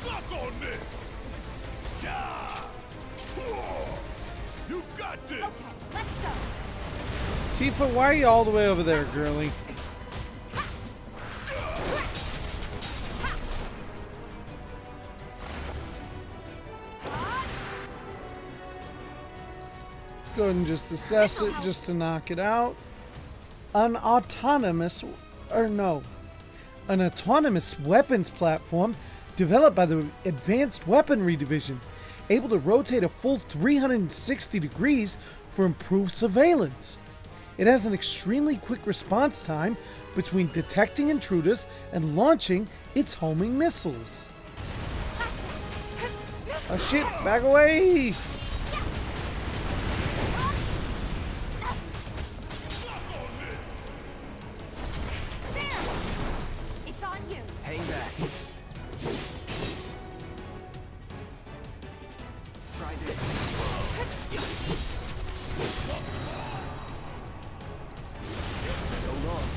Suck on this! Yeah! You got this! Okay, let's go. Tifa, why are you all the way over there, girly? Let's go ahead and just assess it, just to knock it out. An autonomous weapons platform developed by the Advanced Weaponry Division, able to rotate a full 360 degrees for improved surveillance. It has an extremely quick response time between detecting intruders and launching its homing missiles. Oh shit, back away! It's on you. Hang back. Try this. So long.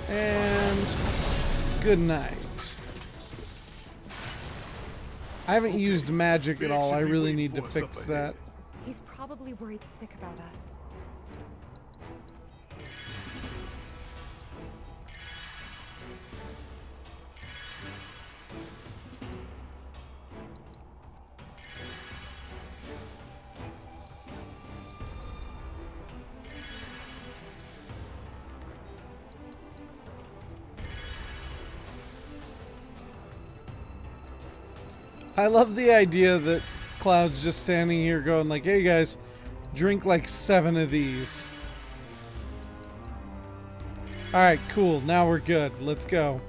And good night. I haven't used magic at all. I really need to fix that. He's probably worried sick about us. I love the idea that Cloud's just standing here going like, hey guys, drink like 7 of these. Alright, cool. Now we're good. Let's go.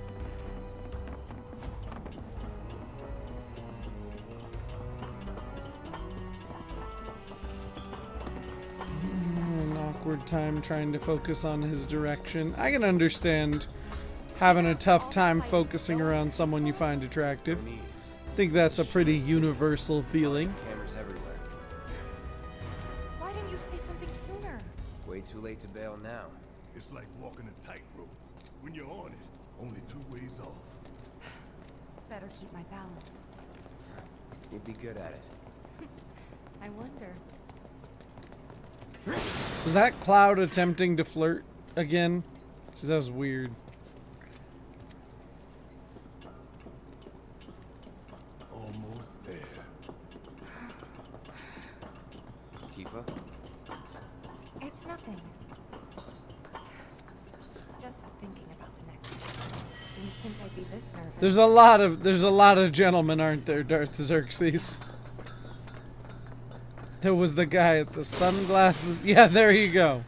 An awkward time trying to focus on his direction. I can understand having a tough time focusing around someone you find attractive. I think that's a pretty universal feeling. Cameras everywhere. Why didn't you say something sooner? Way too late to bail now. It's like walking a tightrope. When you're on it, only 2 ways off. Better keep my balance. You'd be good at it. I wonder. Was that Cloud attempting to flirt again? Because that was weird. Almost there. Tifa? It's nothing. Just thinking about the next one. Didn't think I'd be this nervous. There's a lot of gentlemen, aren't there, Darth Xerxes? There was the guy at the sunglasses. Yeah, there you go.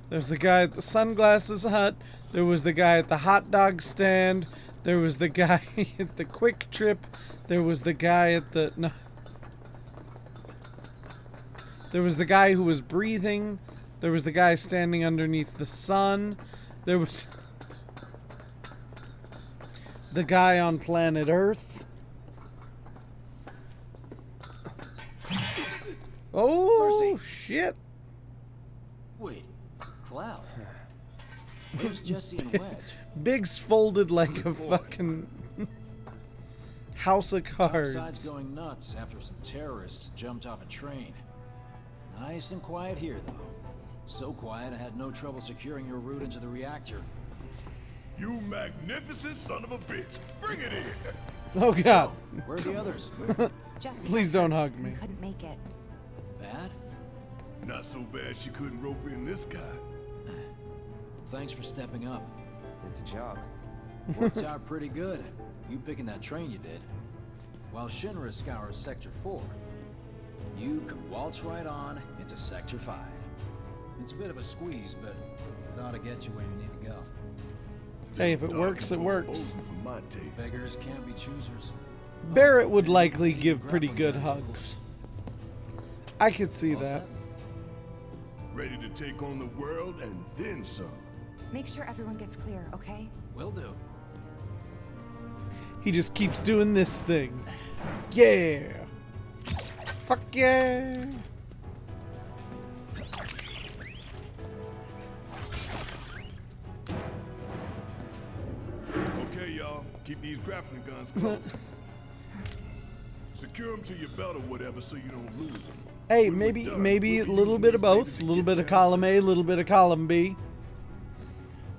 There's the guy at the sunglasses hut. There was the guy at the hot dog stand. There was the guy at the Quick Trip. There was the guy at the... No. There was the guy who was breathing. There was the guy standing underneath the sun. There was... the guy on planet Earth. Oh, Mercy. shit. Wait, Cloud. Where's Jesse and Wedge? Biggs folded like a fucking house of cards. Topside's going nuts after some terrorists jumped off a train. Nice and quiet here, though. So quiet I had no trouble securing your route into the reactor. You magnificent son of a bitch! Bring it in! Oh god. Where are the others? Jesse Please don't hug me. couldn't make it. Bad? Not so bad she couldn't rope in this guy. Thanks for stepping up. It's a job. Worked out pretty good. You picking that train you did. While Shinra scours Sector 4, you can waltz right on into Sector 5. It's a bit of a squeeze, but it ought to get you where you need to go. Hey, if it works, it works. For my taste. Beggars can't be choosers. Barrett would likely give pretty good hugs. I could see that. Ready to take on the world and then some. Make sure everyone gets clear, okay? Will do. He just keeps doing this thing. Yeah. Fuck yeah. Okay, y'all. Keep these grappling guns close. Secure them to your belt or whatever so you don't lose them. Hey, maybe a little bit of both. A little bit of column A, a little bit of column B.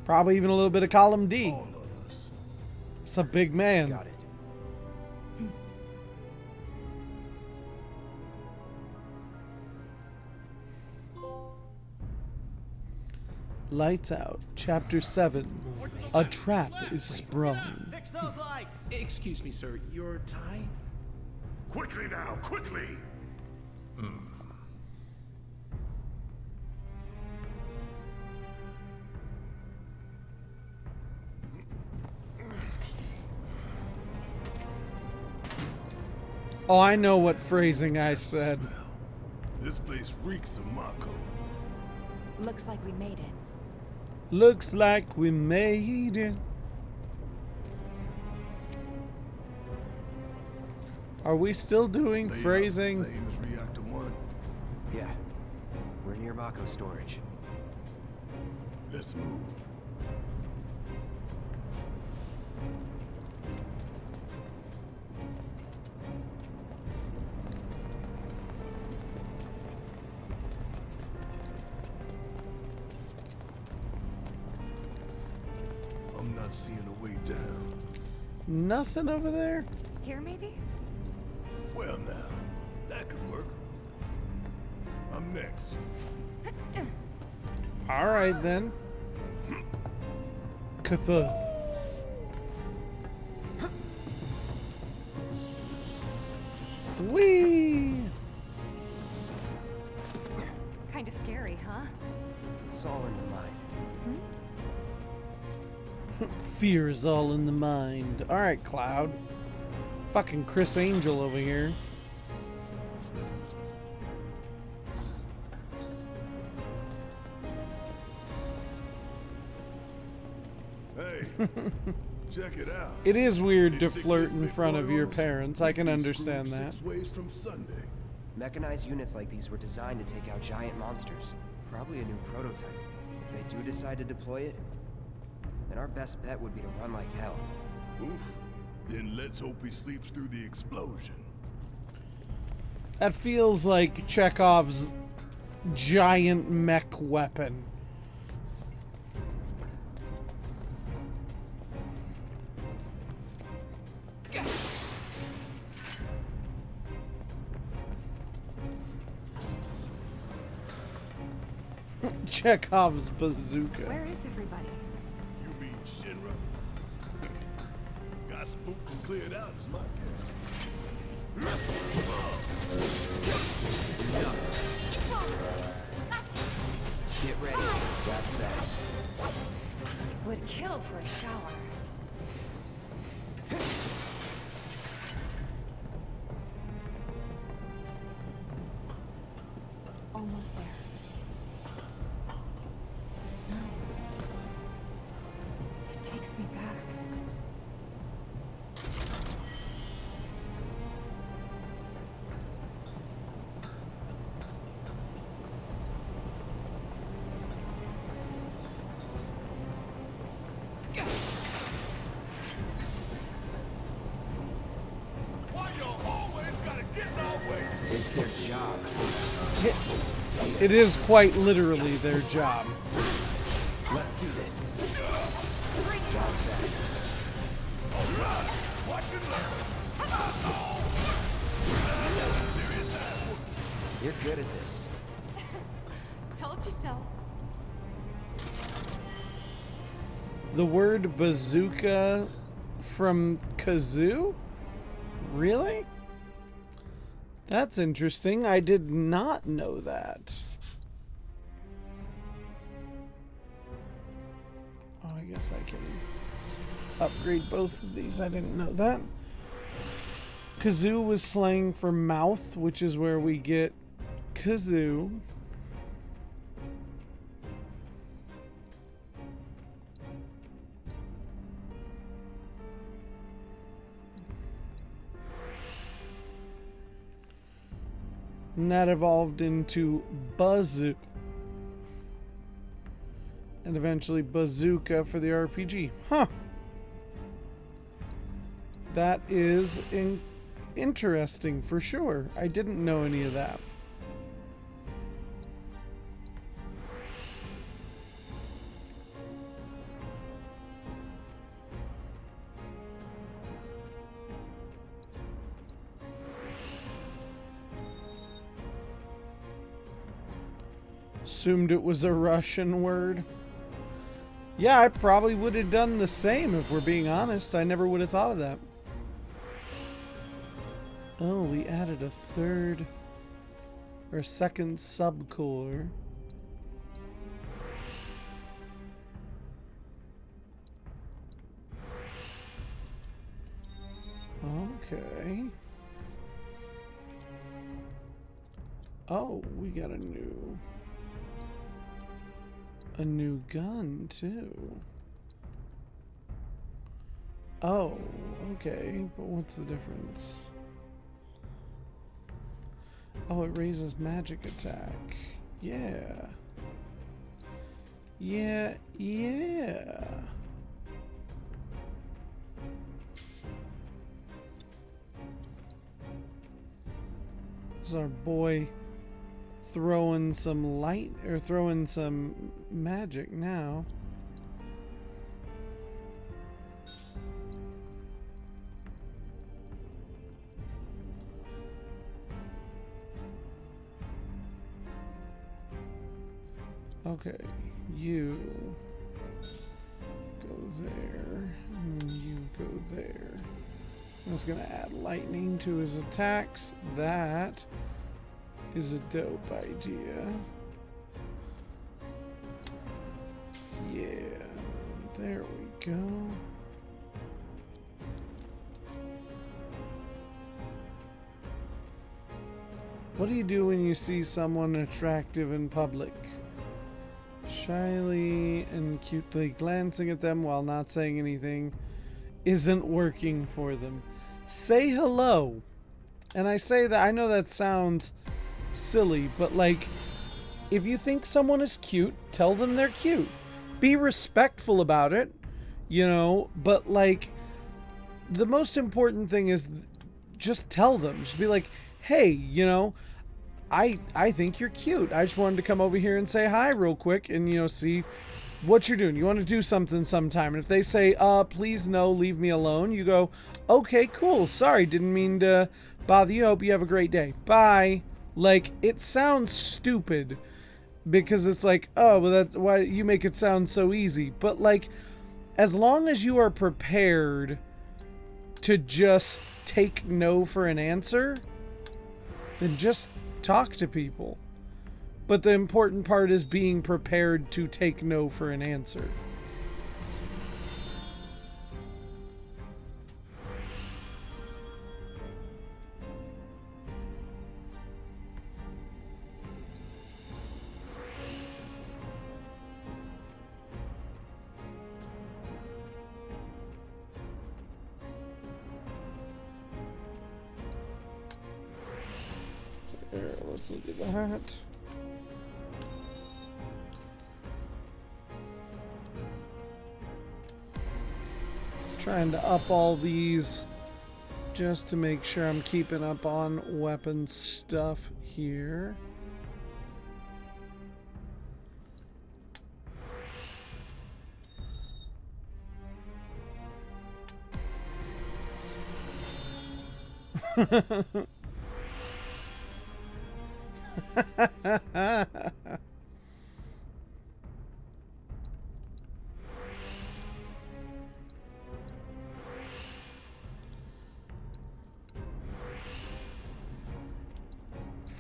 Probably even a little bit of column D. It's a big man. Got it. Lights out. Chapter 7. A trap is sprung. Fix those lights! Excuse me, sir. Your tie? Quickly now, quickly! Oh, I know what phrasing I said. This place reeks of Mako. Looks like we made it. Looks like we made it. Are we still doing Layout's phrasing? the same as Reactor 1. Yeah. We're near Mako storage. Let's move. I'm not seeing a way down. Nothing over there? Here, maybe? Well now, that could work. I'm next. Alright then. Cthulhu. Whee! Kinda scary, huh? It's all in the mind. Fear is all in the mind. Alright, Cloud. Fucking Chris Angel over here. Hey, check it out. It is weird to They stick flirt this in big front boy of your on us. parents. I can We understand screwed that. 6 ways from Sunday. Mechanized units like these were designed to take out giant monsters. Probably a new prototype. If they do decide to deploy it, then our best bet would be to run like hell. Oof. Then let's hope he sleeps through the explosion. That feels like Chekhov's giant mech weapon. Chekhov's bazooka. Where is everybody? You mean Shinra? Got spooked and cleared out is my guess. Get ready. That's that. Would kill for a shower. It's their job. It is quite literally their job. Let's do this. You're good at this. Told you so. The word bazooka from kazoo? Really? That's interesting. I did not know that. Oh, I guess I can upgrade both of these. I didn't know that. Kazoo was slang for mouth, which is where we get kazoo. And that evolved into bazoo. And eventually bazooka for the RPG. Huh. That is interesting for sure. I didn't know any of that. Assumed it was a Russian word. Yeah, I probably would have done the same if we're being honest. I never would have thought of that. Oh, we added a third or a second subcore. Okay. Oh, we got a new gun too. Oh, okay, but what's the difference? Oh, it raises magic attack. Yeah. Yeah. This is our boy throwing some light, or throwing some magic now. Okay, you go there, and then you go there. That's gonna add lightning to his attacks. That is a dope idea. Yeah, there we go. What do you do when you see someone attractive in public? Shyly and cutely glancing at them while not saying anything isn't working for them. Say hello. And I say that, I know that sounds silly, but like, if you think someone is cute, tell them they're cute. Be respectful about it, you know, but like, the most important thing is just tell them. Just be like, hey, you know, I think you're cute. I just wanted to come over here and say hi real quick and, you know, see what you're doing. You want to do something sometime. And if they say, please no, leave me alone, you go, okay, cool. Sorry, didn't mean to bother you. Hope you have a great day. Bye. Like, it sounds stupid because it's like, oh, well, that's why you make it sound so easy. But like, as long as you are prepared to just take no for an answer, then just talk to people. But the important part is being prepared to take no for an answer. There, let's look at that. Trying to up all these just to make sure I'm keeping up on weapon stuff here.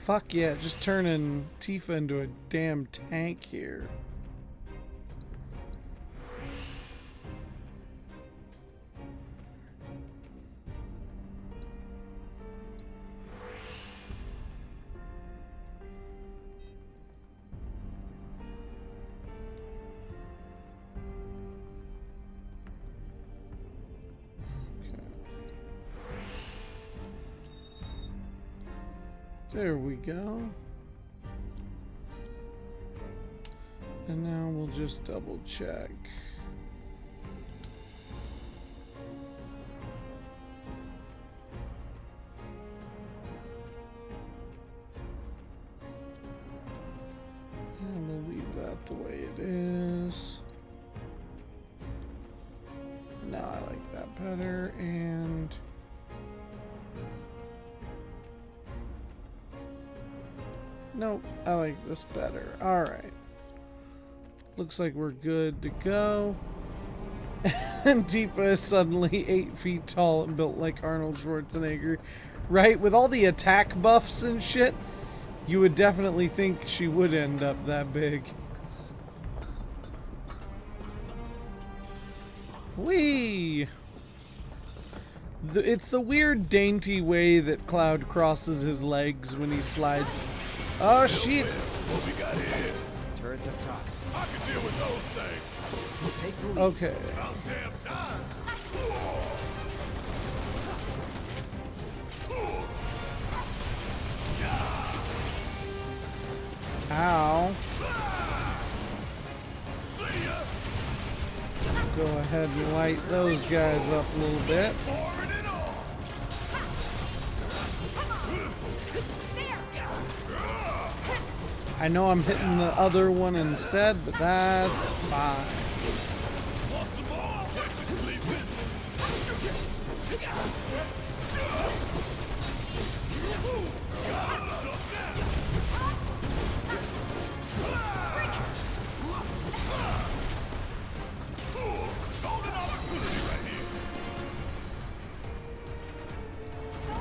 Fuck yeah, just turning Tifa into a damn tank here. There we go. And now we'll just double check. And we'll leave that the way it is. No, I like that better. And nope, I like this better. Alright. Looks like we're good to go. And Tifa is suddenly 8 feet tall and built like Arnold Schwarzenegger. Right? With all the attack buffs and shit, you would definitely think she would end up that big. Whee! It's the weird dainty way that Cloud crosses his legs when he slides. Oh shit! What we got here? Turrets up top. I can deal with those things. Take the lead. Okay. About damn time. Ow. See ya. Go ahead and light those guys up a little bit. Pouring it on. I know I'm hitting the other one instead, but that's fine. Want some more? Just leave this. Golden opportunity right here.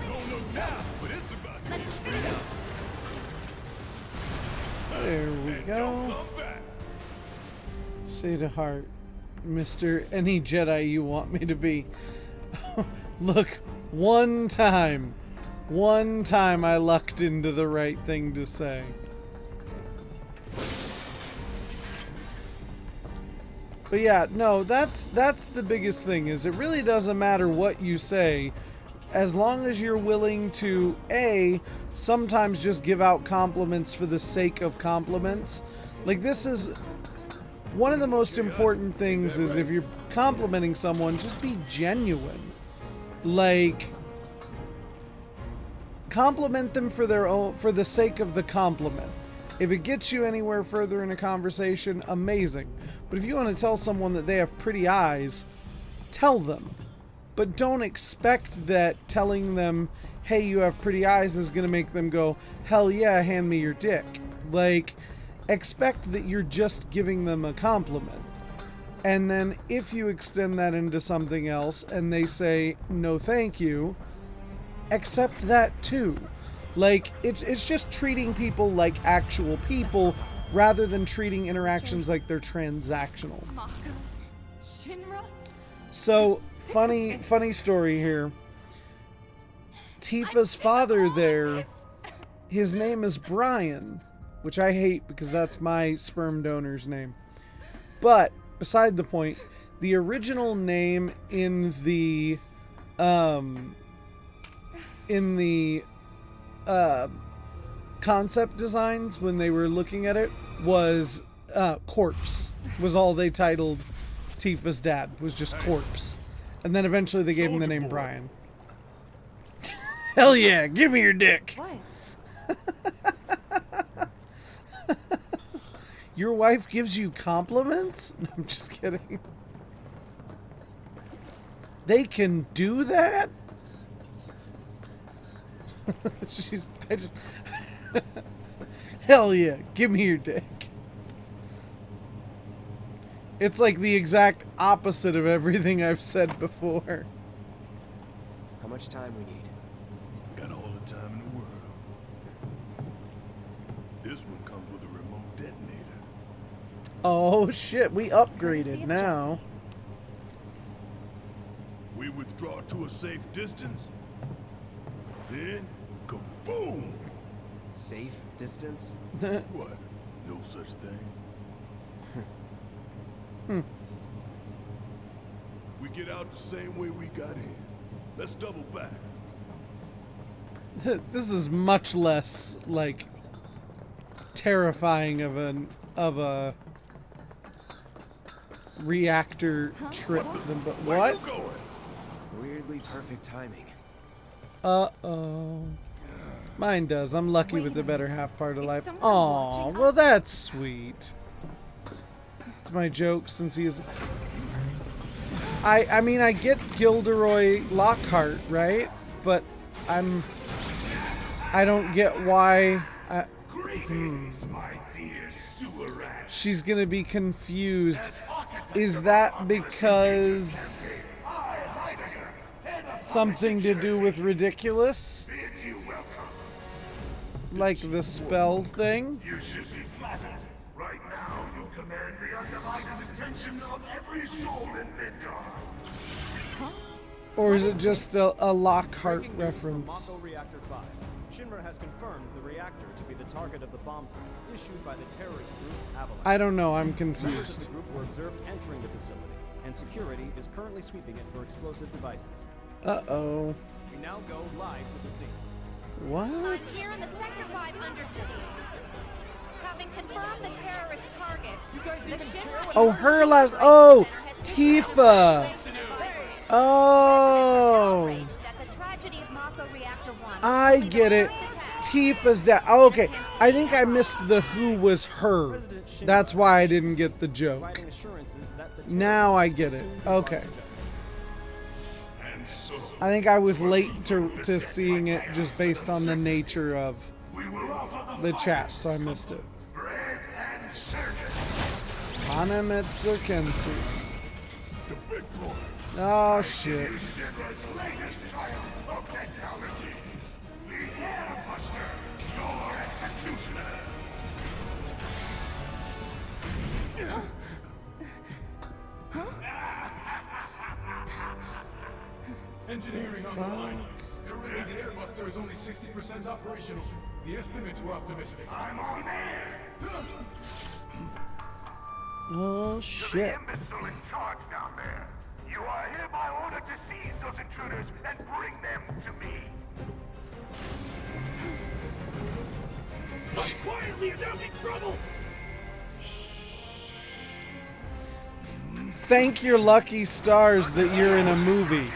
Don't look now, but it's about to get real. There we go. Say to heart, Mr. Any Jedi you want me to be. Look, one time I lucked into the right thing to say. But yeah, no, that's the biggest thing, is it really doesn't matter what you say, as long as you're willing to, A, sometimes just give out compliments for the sake of compliments. Like, this is one of the most important things, is if you're complimenting someone, just be genuine. Like, compliment them for their own, for the sake of the compliment. If it gets you anywhere further in a conversation, amazing. But if you want to tell someone that they have pretty eyes, tell them. But don't expect that telling them, hey, you have pretty eyes, is going to make them go, hell yeah, hand me your dick. Like, expect that you're just giving them a compliment. And then if you extend that into something else and they say, no thank you, accept that too. Like, it's just treating people like actual people rather than treating interactions like they're transactional. So, funny story here. Tifa's father there, his name is Brian, which I hate because that's my sperm donor's name. But, beside the point, the original name in the concept designs when they were looking at it was Corpse, was all they titled Tifa's dad, was just Corpse. And then eventually they gave him the name Brian. Hell yeah, give me your dick. What? Your wife gives you compliments? No, I'm just kidding. They can do that? Hell yeah, give me your dick. It's like the exact opposite of everything I've said before. How much time we need? Got all the time in the world. This one comes with a remote detonator. Oh shit, we upgraded now. We withdraw to a safe distance. Then, kaboom! Safe distance? What? No such thing. We get out the same way we got in. Let's double back. This is much less like terrifying of a reactor trip than what? Weirdly perfect timing. Uh-oh. Mine does. I'm lucky with the better half part of life. someone Aw, watching well us? that's sweet. It's my joke since he is... I mean, I get Gilderoy Lockhart, right? But I don't get why... She's gonna be confused. Is that because... something to do with ridiculous? Like the spell thing? You should be flattered. Right now, you command the undivided attention of every soul in Midgard. Or is it just a Lockhart Breaking news from reference? Mako Reactor 5. Shinra has confirmed the reactor to be the target of the bomb threat issued by the terrorist group Avalanche. I don't know, I'm Members of confused. the group were observed entering the facility, and security is currently sweeping it for explosive devices. Uh-oh. We now go live to the scene. What? I'm here in the Sector 5 Undercity. Having confirmed the terrorist target, the Shinra Oh, her last... Oh! Tifa! Oh! that the tragedy of Mako Reactor 1 I get it. Tifa's dad. Oh, okay. I think I missed the who was her. That's why I didn't get the joke. providing assurances that the Now I terrorists get will it. soon be brought Okay. to justice. I think I was late to seeing it just based on the nature of the chat, so I missed it. Hanemetsukensis. The big boy. Oh shit. Shinra's latest triumph of technology. The Airbuster, your executioner. Engineering on the line. Currently, the Airbuster is only 60% operational. The estimates were optimistic. I'm on air. Oh shit. Imbecile in charge down there. You are hereby ordered to seize those intruders and bring them to me. Quietly, there'll be trouble. Thank your lucky stars that you're in a movie.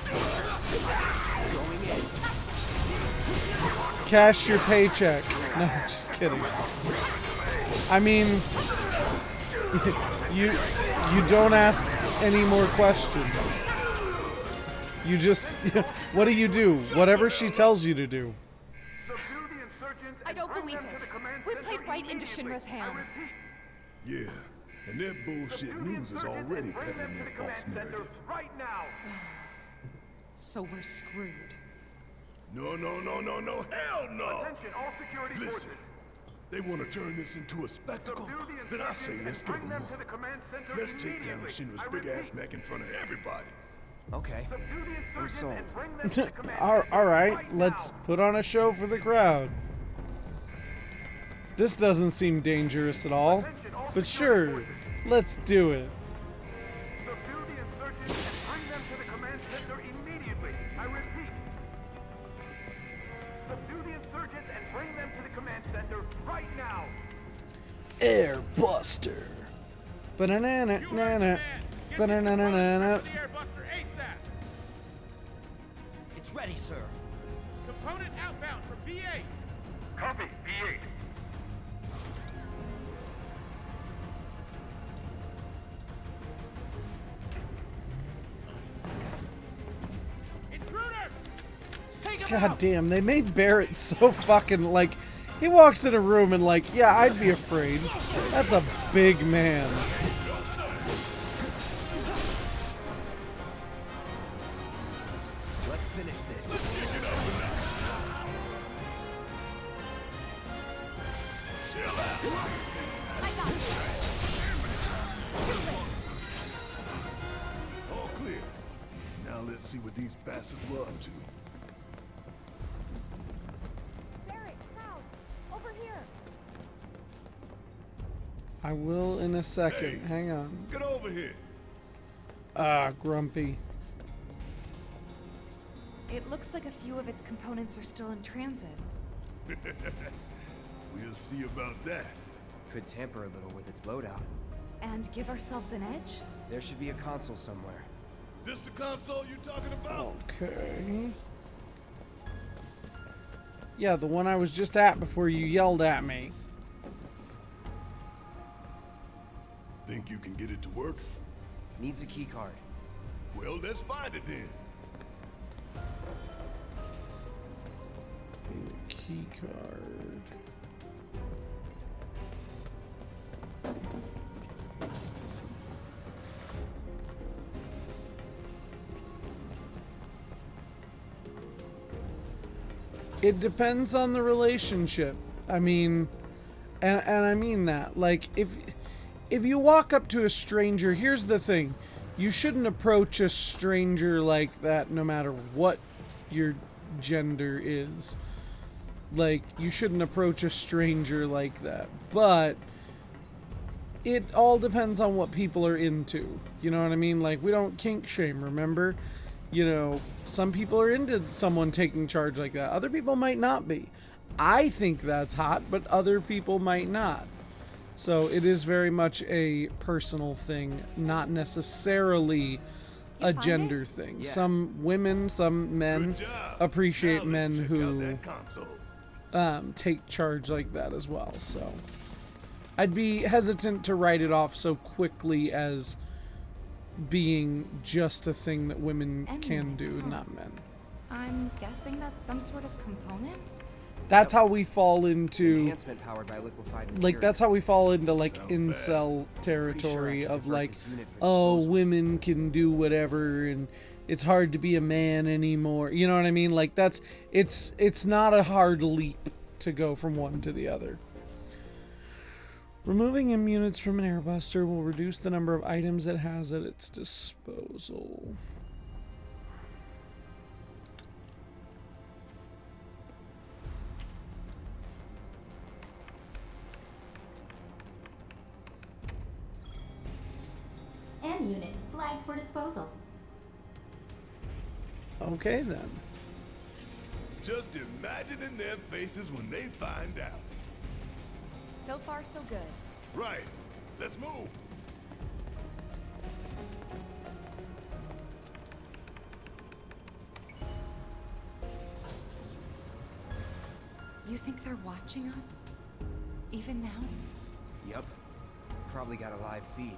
Cash your paycheck. No, I'm just kidding. I mean, you don't ask any more questions. You just, what do you do? Whatever she tells you to do. I don't believe it. We played right into Shinra's hands. Yeah, and their bullshit news is already peddling their false narrative. So we're screwed. No, hell no! Listen, they want to turn this into a spectacle? Then I say let's give them one. Let's take down Shinra's big-ass neck in front of everybody. Okay, I'm sold. Alright, let's put on a show for the crowd. This doesn't seem dangerous at all, but sure, let's do it. Airbuster. Banana, banana, banana. It's ready, sir. Component Copy, B8. God damn, they made Barrett so fucking, like, he walks in a room and, like, yeah, I'd be afraid. That's a big man. Let's finish this. Chill out. All clear. Now let's see what these bastards were up to. I will in a second. Hey, hang on. Get over here. Ah, grumpy. It looks like a few of its components are still in transit. We'll see about that. Could tamper a little with its loadout. And give ourselves an edge? There should be a console somewhere. This the console you talking about? Okay. Yeah, the one I was just at before you yelled at me. Think you can get it to work? Needs a key card. Well, let's find it then. Key card. It depends on the relationship. I mean, and I mean that. Like, if you walk up to a stranger, here's the thing. You shouldn't approach a stranger like that no matter what your gender is. Like, you shouldn't approach a stranger like that. But it all depends on what people are into. You know what I mean? Like, we don't kink shame, remember? You know, some people are into someone taking charge like that. Other people might not be. I think that's hot, but other people might not. So it is very much a personal thing, not necessarily a gender thing. Yeah. Some women, some men appreciate men who take charge like that as well. So I'd be hesitant to write it off so quickly as being just a thing that women can do, not men. I'm guessing that's some sort of component? That's how we fall into Enhancement powered by liquefied material. like that's how we fall into like incel territory of like, oh, women can do whatever and it's hard to be a man anymore. You know what I mean? Like that's it's not a hard leap to go from one to the other. Removing M units from an airbuster will reduce the number of items it has at its disposal. M unit flagged for disposal. Okay then. Just imagining their faces when they find out. So far, so good. Right. Let's move. You think they're watching us? Even now? Yup. Probably got a live feed.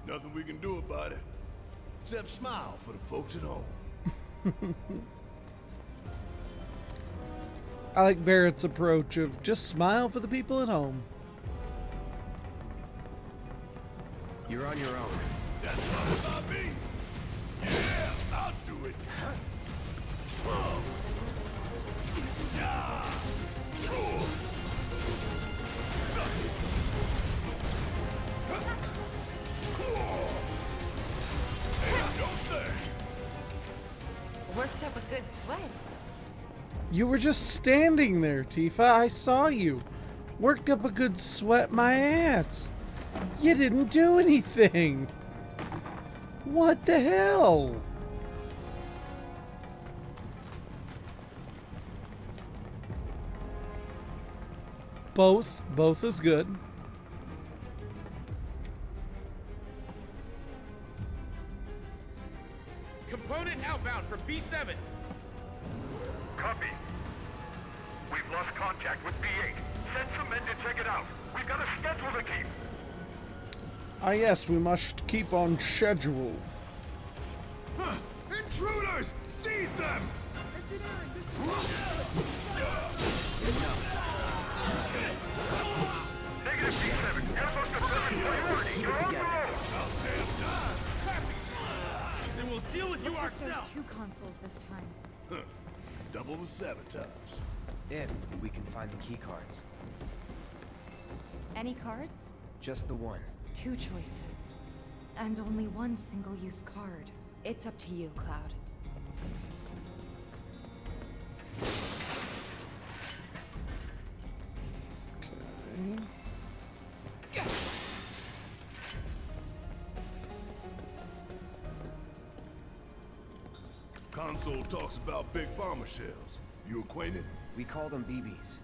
Nothing we can do about it. Except smile for the folks at home. I like Barrett's approach of just smile for the people at home. You're on your own. That's not about me. Yeah, I'll do it. Yeah. Worked up a good sweat. You were just standing there, Tifa. I saw you. Worked up a good sweat my ass. You didn't do anything. What the hell? Both is good. Component outbound from B7. Copy. We've lost contact with B8. Send some men to check it out. We've got a schedule to keep. Ah, yes, we must keep on schedule. Huh. Intruders! Seize them! Negative B7. Airboat deployment priority. You're on the road. Then we'll deal with you Looks like there's ourselves. 2 consoles this time. Huh. Double the sabotage. If we can find the key cards. Any cards? Just the one. 2 choices. And only 1 single-use card. It's up to you, Cloud. Okay. Console talks about big bomber shells. You acquainted? We call them BBs.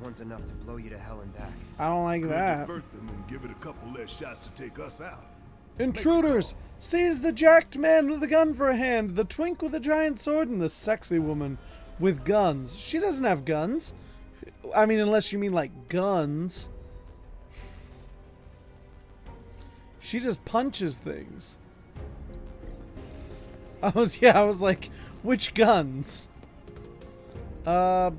One's enough to blow you to hell and back. I don't like Could that. divert them and give it a couple less shots to take us out. Intruders! Seize the jacked man with a gun for a hand, the twink with a giant sword, and the sexy woman with guns. She doesn't have guns. I mean, unless you mean like guns. She just punches things. I was like, which guns?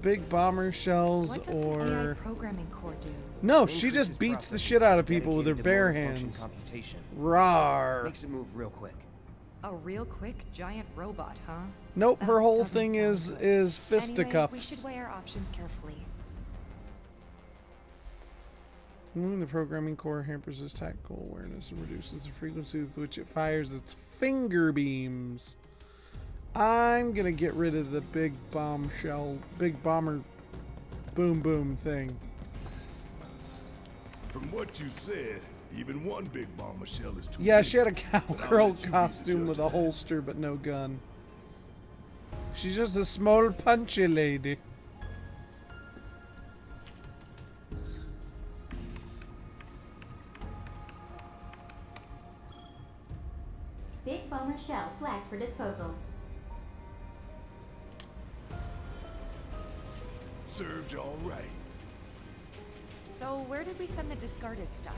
Big bomber shells What does an AI programming core do? No, she just beats the shit out of people with her bare hands. Rawr. Makes it move real quick. A real quick giant robot, huh? Nope, her That whole doesn't thing sound is good. is Anyway, we fisticuffs. should weigh our options carefully. Moving the programming core hampers its tactical awareness and reduces the frequency with which it fires its finger beams. I'm gonna get rid of the big big bomber boom boom thing. From what you said, even one big bomber shell is too Yeah, big. she had a But I'll cowgirl let you be the costume judge with of a that. holster but no gun. She's just a small punchy lady. Big bomber shell flagged for disposal. Serves you all right. So where did we send the discarded stuff?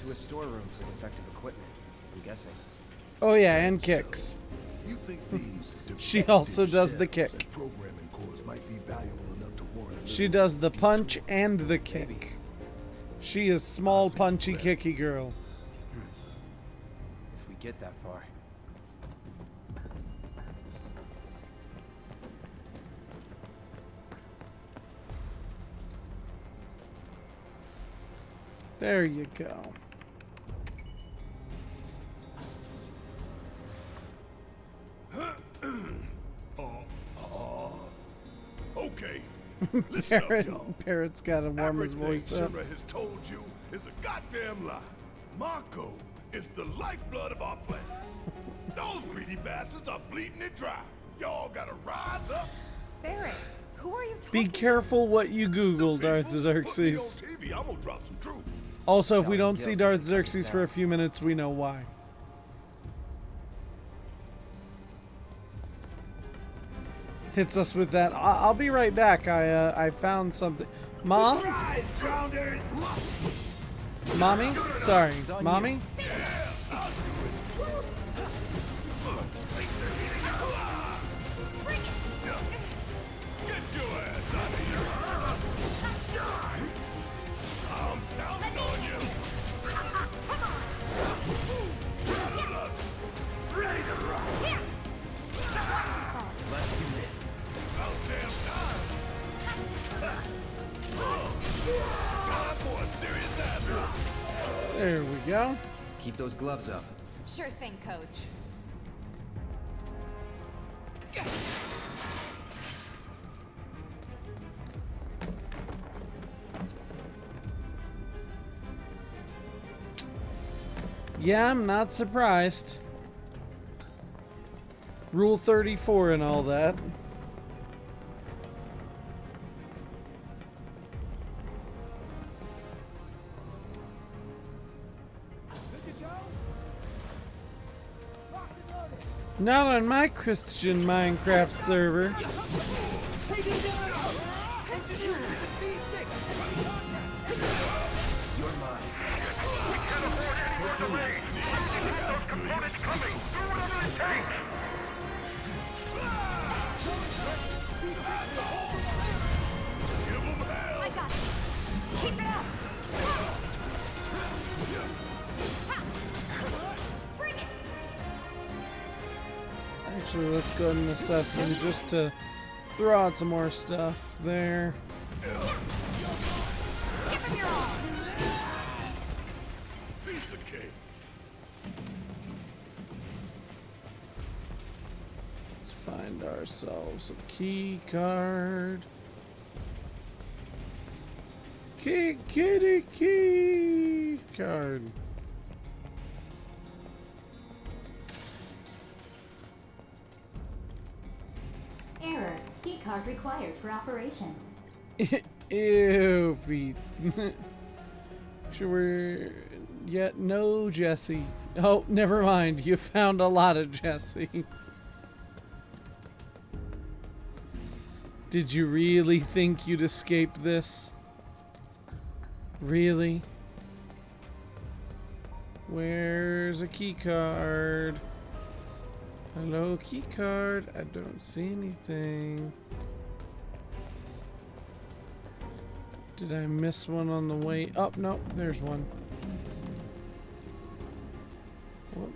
To a storeroom for defective equipment, I'm guessing. Oh yeah, and kicks. You think these She also does the shells kick. and programming cores might be valuable enough to warrant a She little does the punch and the kick. She is small, punchy, kicky girl. If we get that far. There you go. Okay. Listen up, y'all. Parrot's got to warm his Everything voice up. Shinra has told you is a goddamn lie. Mako is the lifeblood of our planet. Those greedy bastards are bleeding it dry. Y'all gotta rise up. Barrett, who are you Be careful what you Google, Darth Put me on Xerxes. TV, I'm gonna drop some truth. Also, if we don't Gil see says Darth the fucking Xerxes sound. for a few minutes, we know why. Hits us with that. I'll be right back. I found something. Mom? Mommy? Sorry. Mommy? There we go. Keep those gloves up. Sure thing, Coach. Yeah, I'm not surprised. Rule 34 and all that. Not on my Christian Minecraft server. You're mine. We can't afford any more delays. Let's keep those components coming. Do whatever it takes. I got it. Keep it up. Bring it. Actually, let's go ahead and assess him just to throw out some more stuff there. Give him your all. Piece of cake. Let's find ourselves a key card. Kitty key card. Error. Keycard required for operation. Ew, feet. Sure we're... Yet no Jesse. Oh, never mind. You found a lot of Jesse. Did you really think you'd escape this? Really? Where's a key card? Hello, key card. I don't see anything. Did I miss one on the way up? No, there's one. Whoop.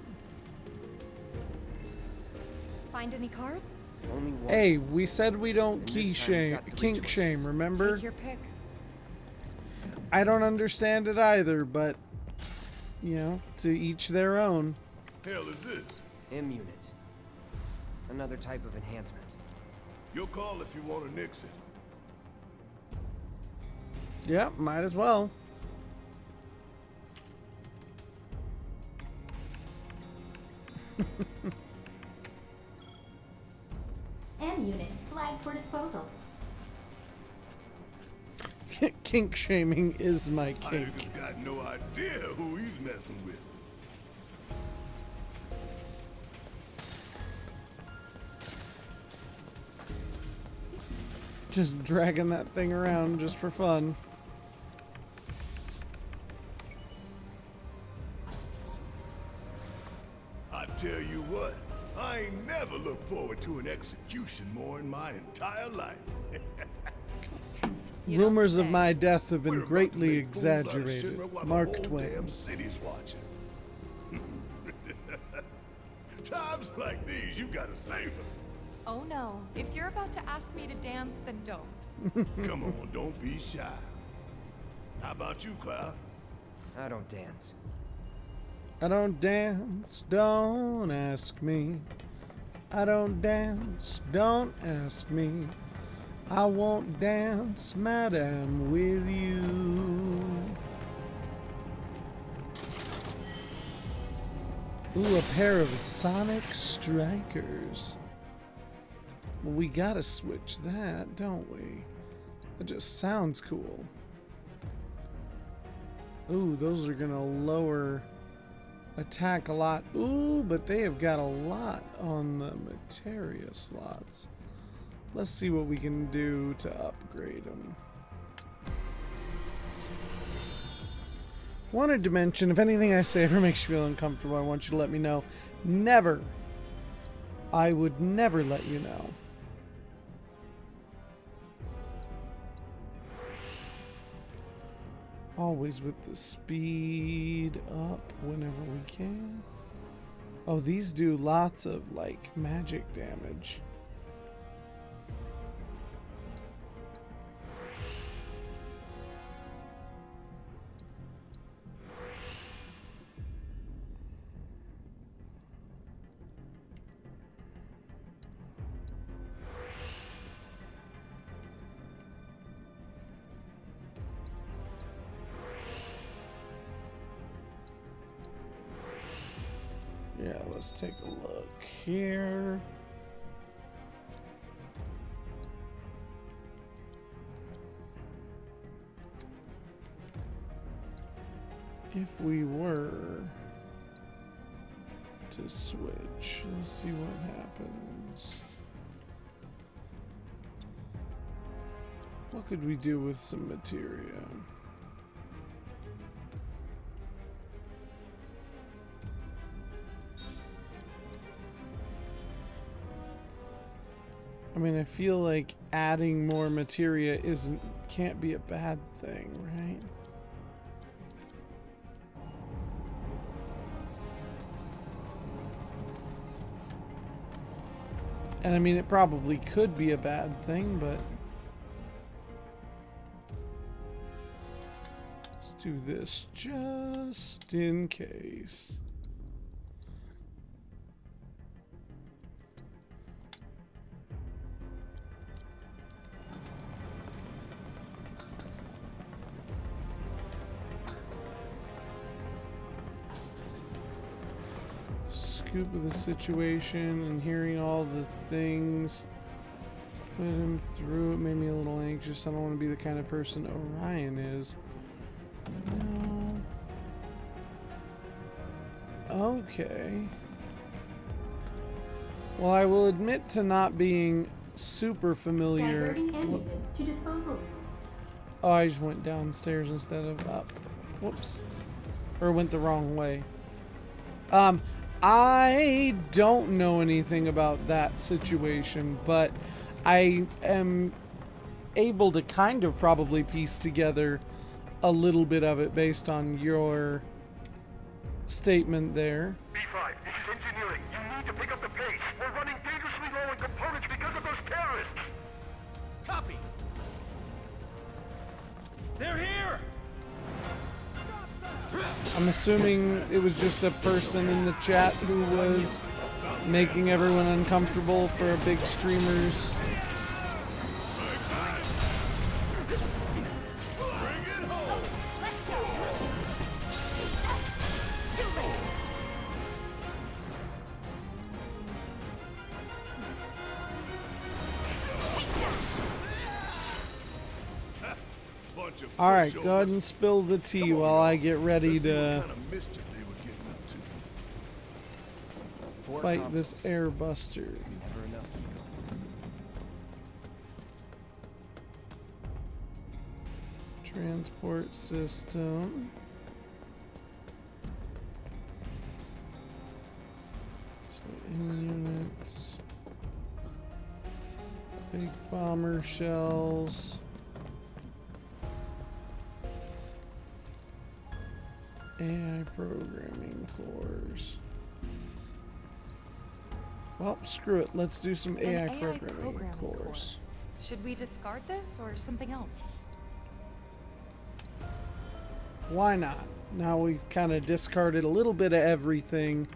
Find any cards? Only one. Hey, we said we don't And key this time shame, we've got 3 kink choices. shame, remember? Take your pick. I don't understand it either, but, you know, to each their own. Hell is this? M unit. Another type of enhancement. Your call if you want to nix it. Yeah, might as well. M unit flagged for disposal. Kink shaming is my kink. I just got no idea who he's messing with. Just dragging that thing around just for fun. I tell you what, I ain't never looked forward to an execution more in my entire life. Rumors of my death have been We're about to greatly make fools out of exaggerated. Shinra while the Mark whole Twain. Damn city's watching. Times like these, you gotta save them. Oh no. If you're about to ask me to dance, then don't. Come on, don't be shy. How about you, Cloud? I don't dance. I don't dance, don't ask me. I don't dance, don't ask me. I won't dance, madam, with you. Ooh, a pair of Sonic Strikers. Well, we gotta switch that, don't we? That just sounds cool. Ooh, those are gonna lower attack a lot. Ooh, but they have got a lot on the materia slots. Let's see what we can do to upgrade them. Wanted to mention, if anything I say ever makes you feel uncomfortable, I want you to let me know. Never. I would never let you know. Always with the speed up whenever we can. Oh, these do lots of, like, magic damage. Yeah, let's take a look here. If we were to switch, let's see what happens. What What could we do with some materia? I mean, I feel like adding more materia can't be a bad thing, right? And I mean, it probably could be a bad thing, but let's do this just in case. Scoop of the situation and hearing all the things put him through it made me a little anxious. I don't want to be the kind of person Orion is. No. Okay. Well, I will admit to not being super familiar. Diverting engine to disposal. Oh, I just went downstairs instead of up. Whoops. Or went the wrong way. I don't know anything about that situation, but I am able to kind of probably piece together a little bit of it based on your statement there. B5, this is engineering. You need to pick up the pace. We're running dangerously low on components because of those terrorists. Copy. They're here. I'm assuming it was just a person in the chat who was making everyone uncomfortable for a big streamer's. Alright, go ahead and spill the tea while I get ready to fight this air buster. Transport system. So in units. Big bomber shells. AI programming cores. Well, screw it. Let's do some AI programming cores. Should we discard this or something else? Why not? Now we've kind of discarded a little bit of everything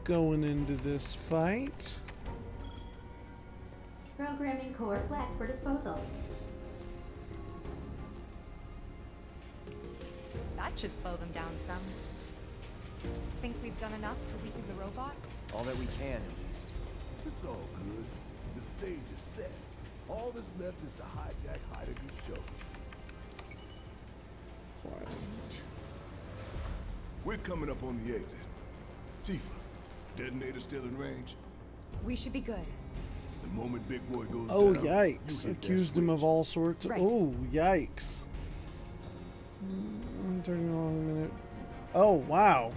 going into this fight. Programming core flagged for disposal. That should slow them down some. Think we've done enough to weaken the robot? All that we can, at least. It's all good. The stage is set. All that's left is to hijack Heidegger's show. We're coming up on the exit. Tifa, detonator still in range? We should be good. The moment Big Boy goes oh, down, yikes. Accused him of all sorts of... Right. Oh, yikes. 31 minute. Oh, wow.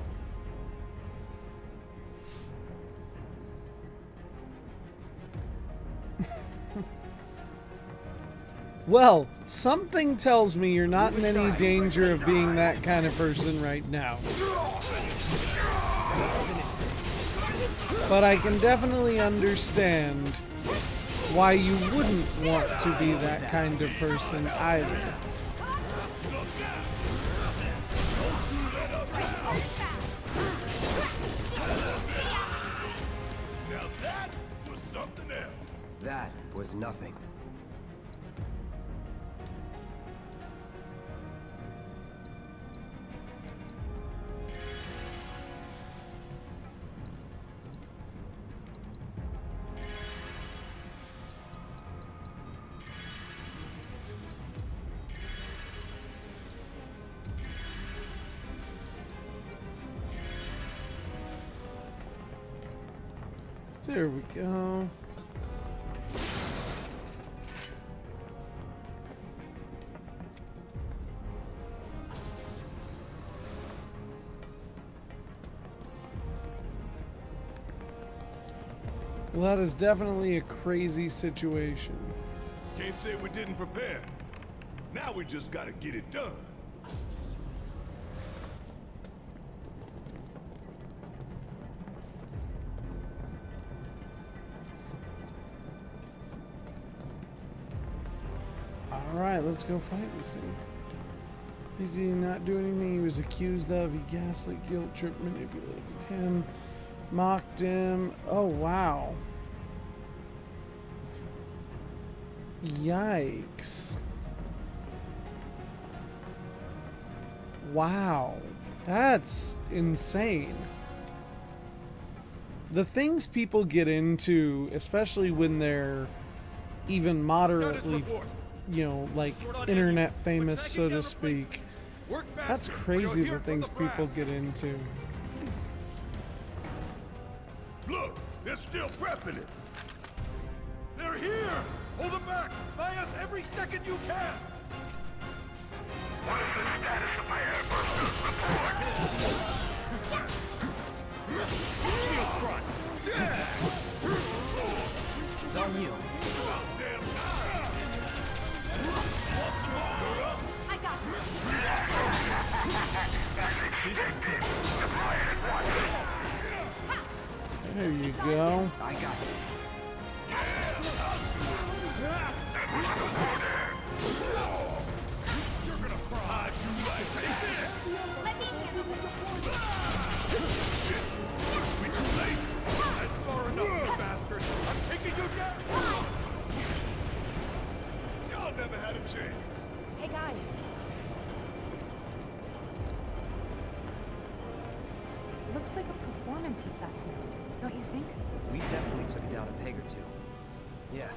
Well, something tells me you're not in any danger of being that kind of person right now. But I can definitely understand why you wouldn't want to be that kind of person either. Now that was something else. That was nothing. There we go. Well, that is definitely a crazy situation. Can't say we didn't prepare. Now we just gotta get it done. Alright, let's go fight this thing. He did not do anything he was accused of. He gaslit, guilt tripped, manipulated him, mocked him. Oh, wow. Yikes. Wow. That's insane. The things people get into, especially when they're even moderately, you know, like internet famous, so to speak. That's crazy, the things people get into. Look, they're still prepping it. They're here! Hold them back! Buy us every second you can! What is the status of my airbursters? Report! Shield front! It's on you. I got this. This is good. Deploy it at once. There you go. I got this. You're gonna cry, you like this! Let me handle this. Shit! We too late? That's far enough, you bastard! I'm taking you down! Y'all never had a chance. Hey guys. Looks like a performance assessment, don't you think? We definitely took it down a peg or two. Yeah,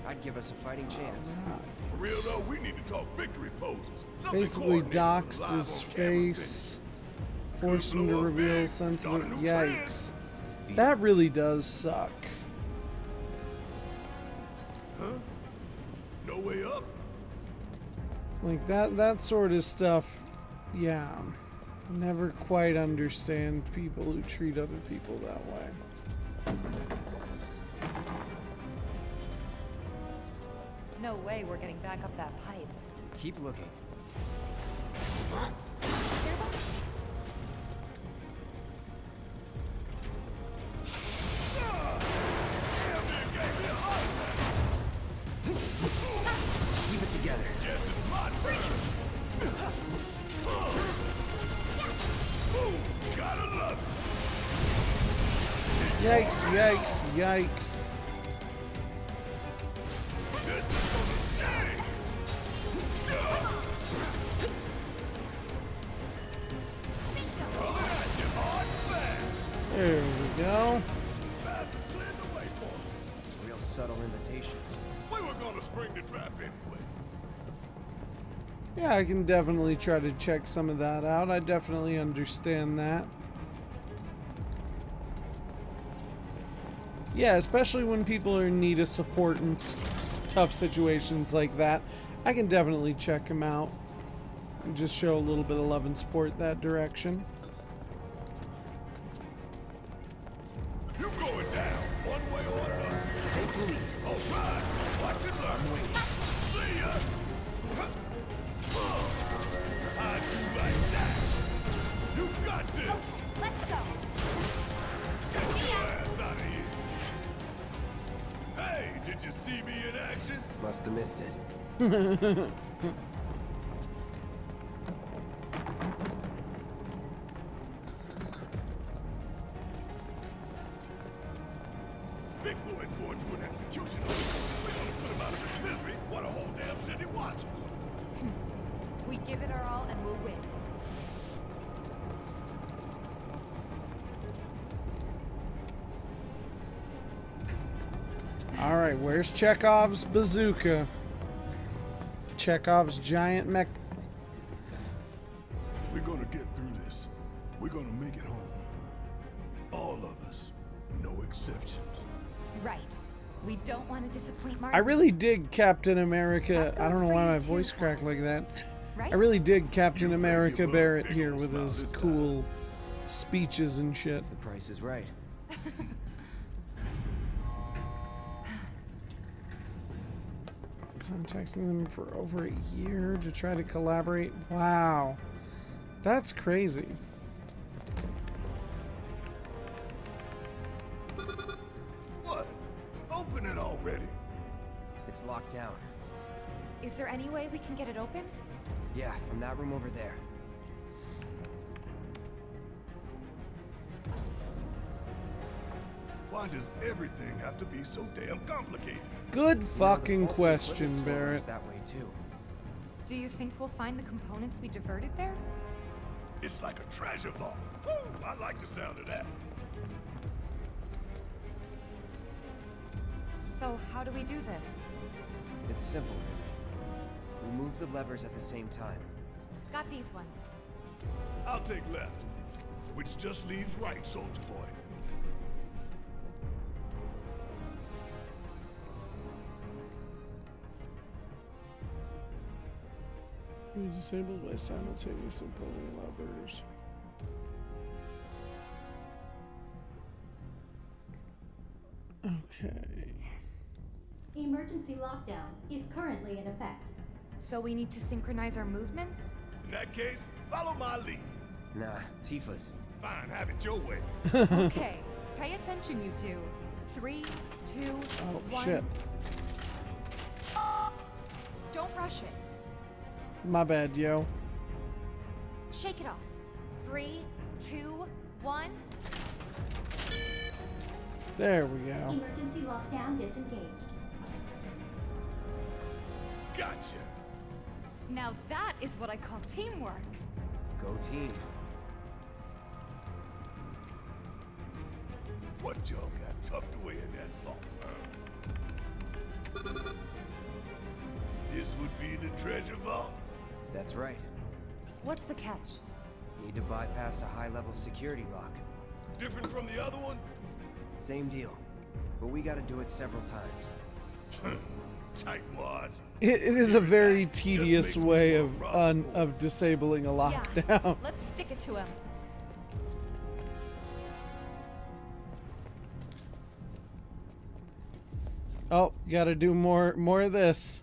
I'd give us a fighting chance. For real though, we need to talk victory poses. Something Basically coordinated doxed live his on camera face, forced him to Blew up reveal big, sensitive. start a new Yikes. That really does suck. Huh? No way up? Like that sort of stuff, yeah. Never quite understand people who treat other people that way. No way we're getting back up that pipe. Keep looking. Keep it together. Gotta love Yikes, yikes, yikes. There we go. Real subtle invitation. We were gonna spring the trap anyway. Yeah, I can definitely try to check some of that out. I definitely understand that. Yeah, especially when people are in need of support in tough situations like that. I can definitely check them out and just show a little bit of love and support that direction. You going down, one way or another. Take the lead. All right, watch it learn. See ya. How'd you like that? You got this. Let's go. Get your ass out of here. Hey, did you see me in action? Must have missed it. Big boy's going to an execution. We're gonna put him out of his misery while the whole damn city watches. We give it our all and we'll win. All right, where's Chekhov's bazooka? Chekhov's giant mech. We're gonna get through this. We're gonna make it home. All of us. No exceptions. Right. We don't want to disappoint Martin. I really dig Captain America. That I don't goes know for why you my too, voice cracked like that. Right? I really dig Captain You better America give her a Barrett big here old with smile his this time. cool speeches and shit. The price is right. Contacting them for over a year to try to collaborate. Wow. That's crazy. What? Open it already. It's locked down. Is there any way we can get it open? Yeah, from that room over there. Why does everything have to be so damn complicated? Good You know, the fucking faulty question, equipment store Barrett. works that way too. Do you think we'll find the components we diverted there? It's like a treasure vault. Woo! I like the sound of that. So how do we do this? It's simple. We move the levers at the same time. Got these ones. I'll take left, which just leaves right, soldier boy. We disabled by simultaneously pulling levers. Okay. Emergency lockdown is currently in effect. So we need to synchronize our movements? In that case, follow my lead. Nah, Tifa's. Fine, have it your way. Okay, pay attention, you two. 3, 2, Oh 1. shit. Don't rush it. My bad, yo. Shake it off. 3, 2, 1. There we go. Emergency lockdown disengaged. Gotcha. Now that is what I call teamwork. Go team. What y'all got tucked away in that vault, huh? This would be the treasure vault? That's right. What's the catch? Need to bypass a high-level security lock. Different from the other one? Same deal. But we gotta do it several times. Tightwads. It is a very tedious way of disabling a Yeah, lockdown. let's stick it to him. Oh, gotta do more of this.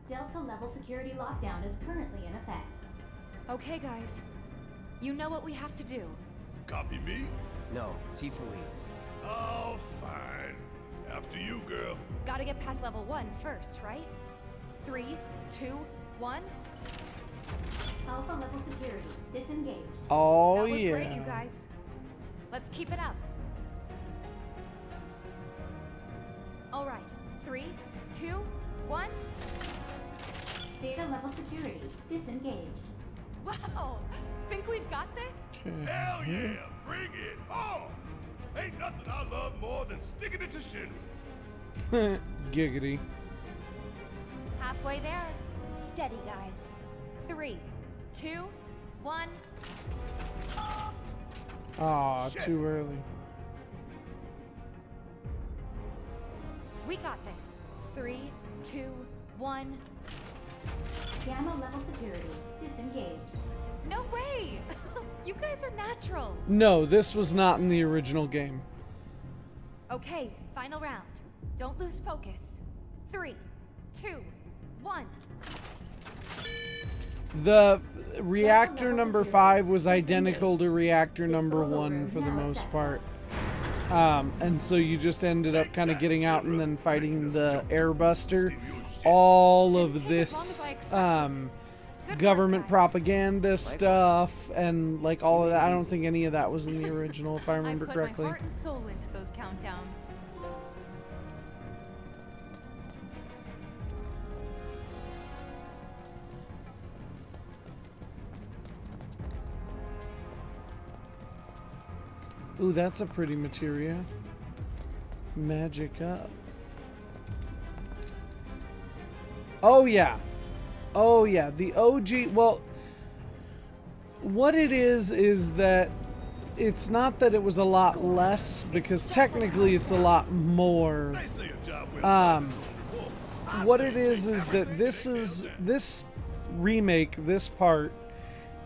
Delta level security lockdown is currently in effect. Okay, guys. You know what we have to do. Copy me? No, Tifa leads. Oh, fine. After you, girl. Gotta get past level 1 first, right? 3, 2, 1. Alpha level security disengaged. Oh That was yeah. great, you guys. Let's keep it up. All right. 3, 2, 1. Beta level security disengaged. Wow! Think we've got this? Hell yeah! Bring it on! Ain't nothing I love more than sticking it to Shinra. Giggity. Halfway there. Steady, guys. 3, 2, 1. Aw, too early. We got this. 3, 2, 1. Gamma level security disengaged. No way! You guys are naturals. No, this was not in the original game. Okay, final round. Don't lose focus. 3, 2, 1. The reactor number 5 was identical to reactor number 1 for the most part. And so you just ended up kind of getting out and then fighting the airbuster. All of this government propaganda stuff and like all of that. I don't think any of that was in the original, if I remember correctly. I put my heart and soul into those countdowns. Ooh, that's a pretty materia. Magic up. Oh yeah. Oh yeah, the OG, well, what it is that it's not that it was a lot less, because technically it's a lot more. What it is that this remake, this part,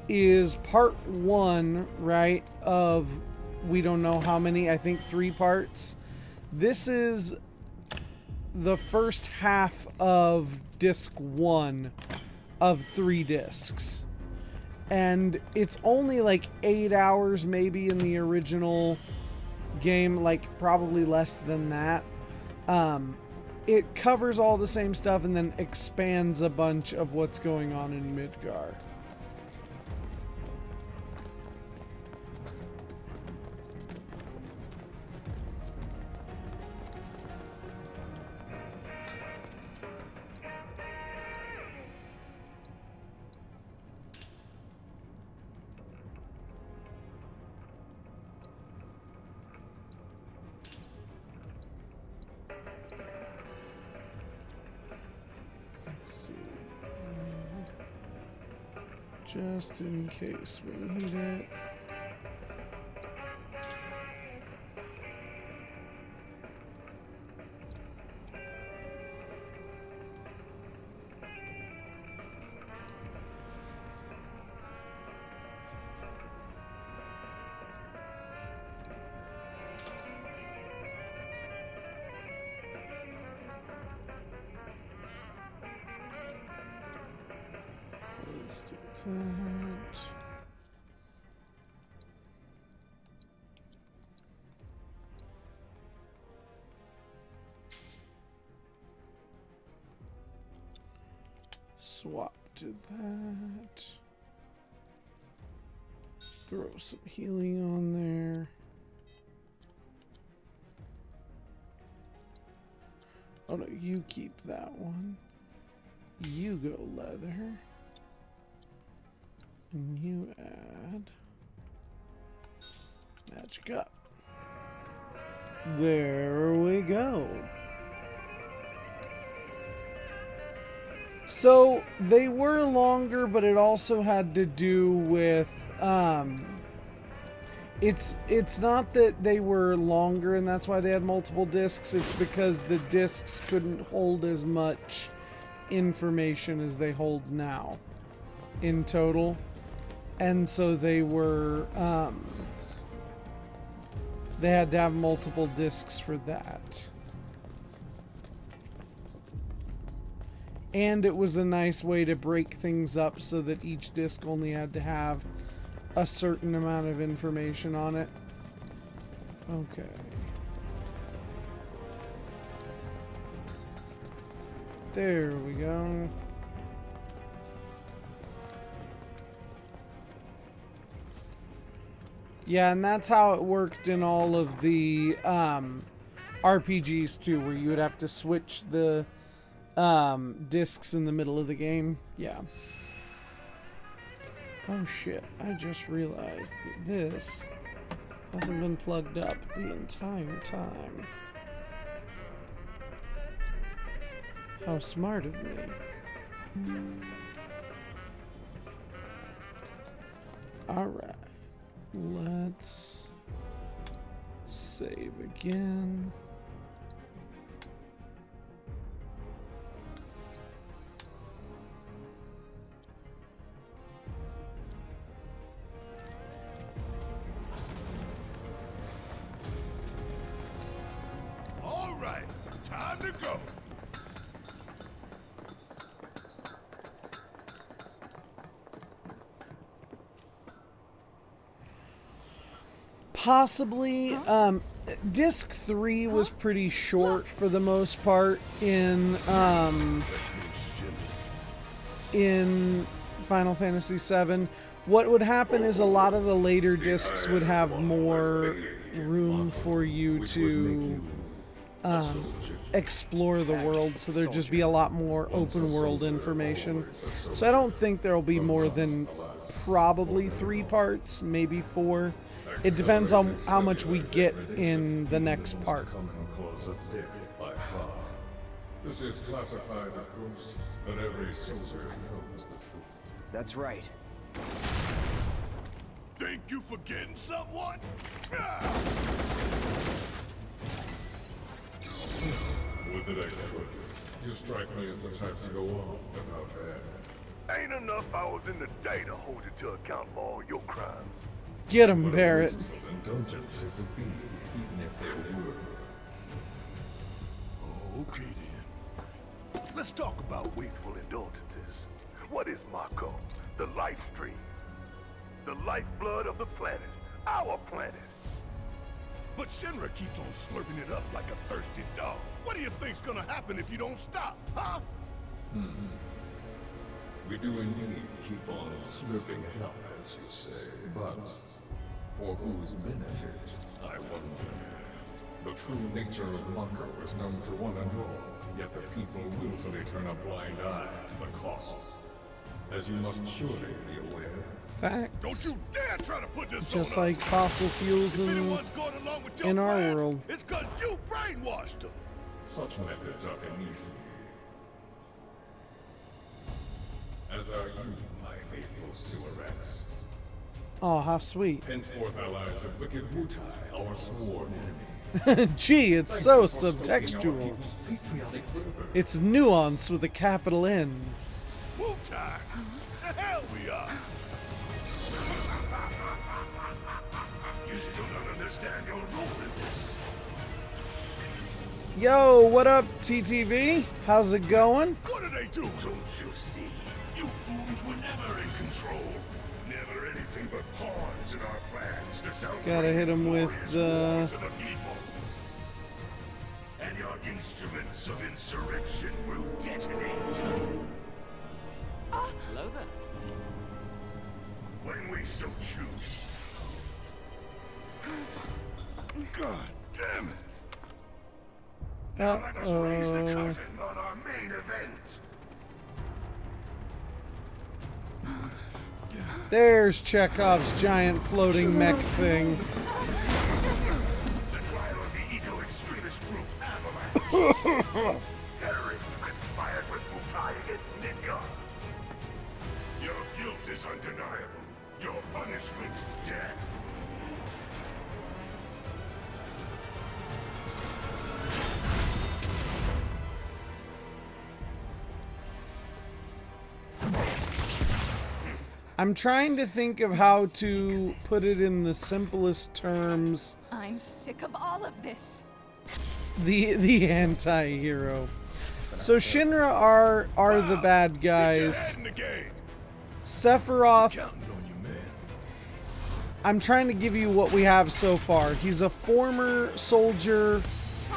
is part 1, right, of we don't know how many, I think 3 parts. This is the first half of disc 1 of 3 discs. And it's only like 8 hours maybe in the original game, like probably less than that. It covers all the same stuff and then expands a bunch of what's going on in Midgar. Just in case we need it. Let's do that. Swap to that. Throw some healing on there. Oh no, you keep that one. You go leather. And you add magic up. There we go. So they were longer, but it also had to do with it's not that they were longer and that's why they had multiple discs. It's because the discs couldn't hold as much information as they hold now in total. And so they were, they had to have multiple discs for that. And it was a nice way to break things up so that each disc only had to have a certain amount of information on it. Okay. There we go. Yeah, and that's how it worked in all of the RPGs too, where you would have to switch the discs in the middle of the game. Yeah. Oh shit, I just realized that this hasn't been plugged up the entire time. How smart of me. Alright. Let's save again. All right, time to go. Possibly. Disc 3 was pretty short for the most part in Final Fantasy VII. What would happen is a lot of the later discs would have more room for you to explore the world, so there'd just be a lot more open world information. So I don't think there'll be more than probably 3 parts, maybe 4. It depends on how much we get in the next part. This is classified, of course, but every soldier knows the truth. That's right. Think you forgetting someone? What did I tell you? You strike me as the type to go on without air. Ain't enough hours in the day to hold you to account for all your crimes. Get him, Barrett. Indulgence it would be, even if there were. Okay then. Let's talk about wasteful indulgences. What is Mako? The life stream. The lifeblood of the planet. Our planet. But Shinra keeps on slurping it up like a thirsty dog. What do you think's gonna happen if you don't stop, huh? We do indeed keep on slurping it up, as you say. But for whose benefit, I wonder. The true nature of Mako is known to one and all, yet the people willfully turn a blind eye to the costs. As you must surely be aware. Facts. Don't you dare try to put this Just on like us. fossil fuels If anyone's going along with your in our plans, world. it's 'cause you brainwashed them. Such methods are beneath me. As are you, my faithful Sewer-Rex. Oh, how sweet. Henceforth allies of wicked Wutai, our sworn enemy. Gee, it's Thank so you for stoking our subtextual. people's patriotic fervor. It's nuance with a capital N. Wutai! The hell we are! You still don't understand your role in this. Yo, what up, TTV? How's it going? What do they do? Don't you see? You fools were never in control. Never anything but pawns in our plans to celebrate Gotta hit him with glorious the... war to the people. And your instruments of insurrection will detonate. Hello there. When we so choose. God damn it! Now let us raise the curtain on our main event. There's Chekhov's giant floating mech thing. The trial of the eco-extremist group Avalanche. Terrorists conspired with Wutai against Ninja. Your guilt is undeniable. Your punishment, death. I'm trying to think of how to put it in the simplest terms. I'm sick of all of this. The anti-hero. So Shinra are the bad guys. Sephiroth. I'm trying to give you what we have so far. He's a former soldier,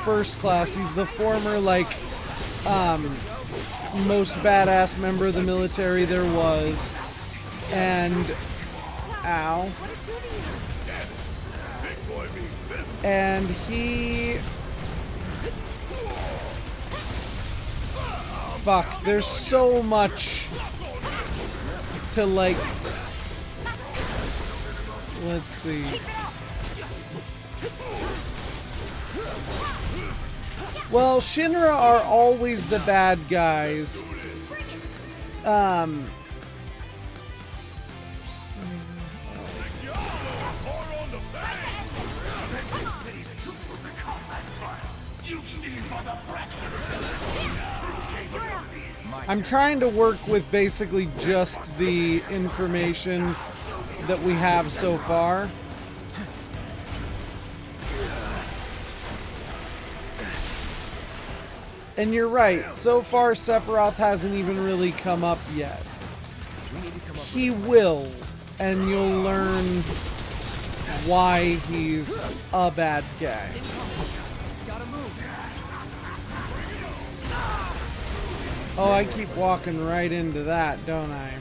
first class. He's the former most badass member of the military there was. And ow. And he fuck, there's so much to like. Let's see. Well, Shinra are always the bad guys. I'm trying to work with basically just the information that we have so far. And you're right, so far Sephiroth hasn't even really come up yet. He will, and you'll learn why he's a bad guy. Oh, I keep walking right into that, don't I?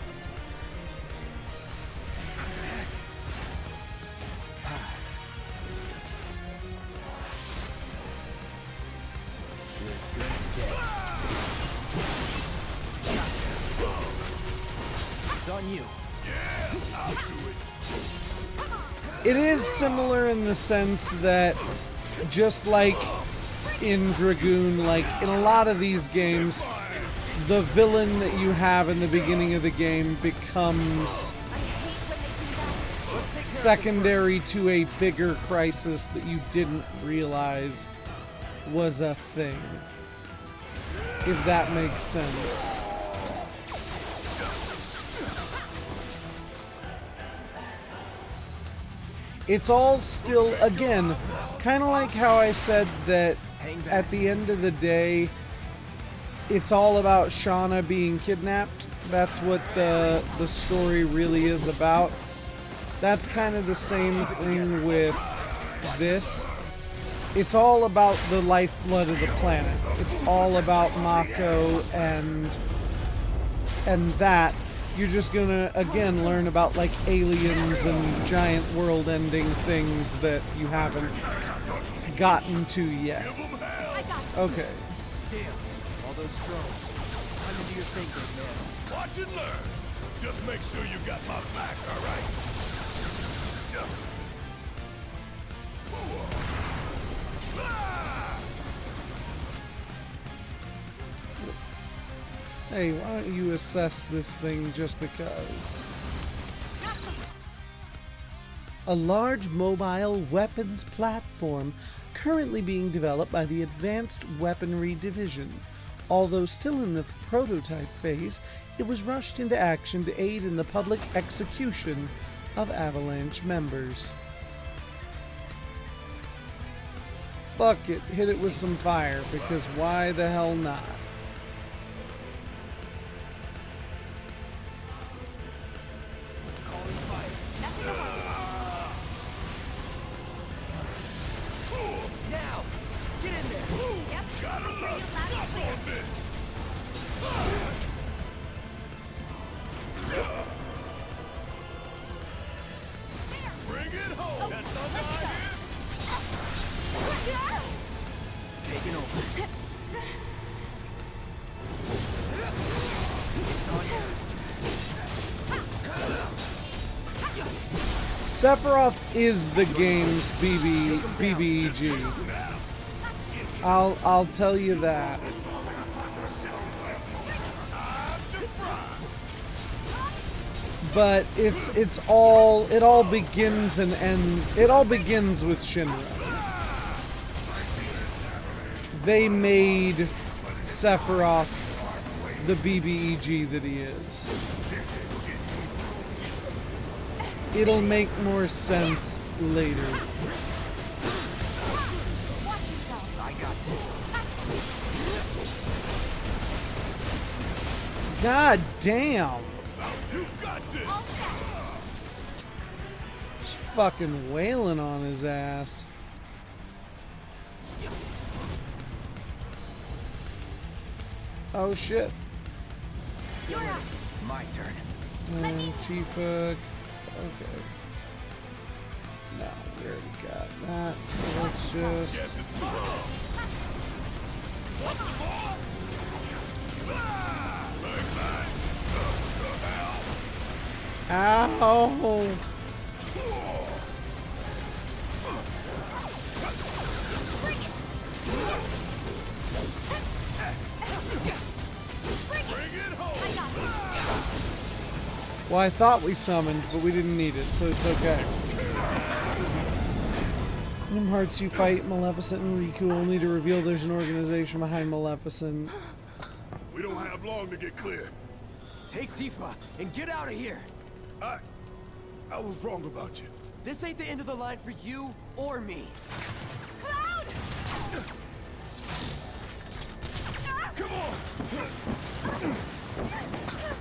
It's on you. It is similar in the sense that, just like in Dragoon, like in a lot of these games, the villain that you have in the beginning of the game becomes secondary to a bigger crisis that you didn't realize was a thing. If that makes sense. It's all still, again, kind of like how I said that at the end of the day, it's all about Shauna being kidnapped. That's what the story really is about. That's kind of the same thing with this. It's all about the lifeblood of the planet. It's all about Mako and that. You're just gonna again learn about like aliens and giant world-ending things that you haven't gotten to yet. Okay. Damn, all those drones. I'm into your thinking, man. Watch and learn. Just make sure you got my back, all right? Hey, why don't you assess this thing just because? A large mobile weapons platform currently being developed by the Advanced Weaponry Division. Although still in the prototype phase, it was rushed into action to aid in the public execution of Avalanche members. Fuck it, hit it with some fire, because why the hell not? Now! Get in there! Yep. Gotta Hear you love loud and clear. Bring it home! That's the Taking over. Sephiroth is the game's BBEG. I'll tell you that. But it all begins and ends. It all begins with Shinra. They made Sephiroth the BBEG that he is. It'll make more sense later. God damn! Just fucking wailing on his ass. Oh shit. My turn. And Tifa. Okay. No, we already got that, so let's just... Ow! Well, I thought we summoned, but we didn't need it, so it's okay. Kingdom Hearts, you fight Maleficent and Riku only to reveal there's an organization behind Maleficent. We don't have long to get clear. Take Tifa and get out of here. I was wrong about you. This ain't the end of the line for you or me. Cloud! Come on!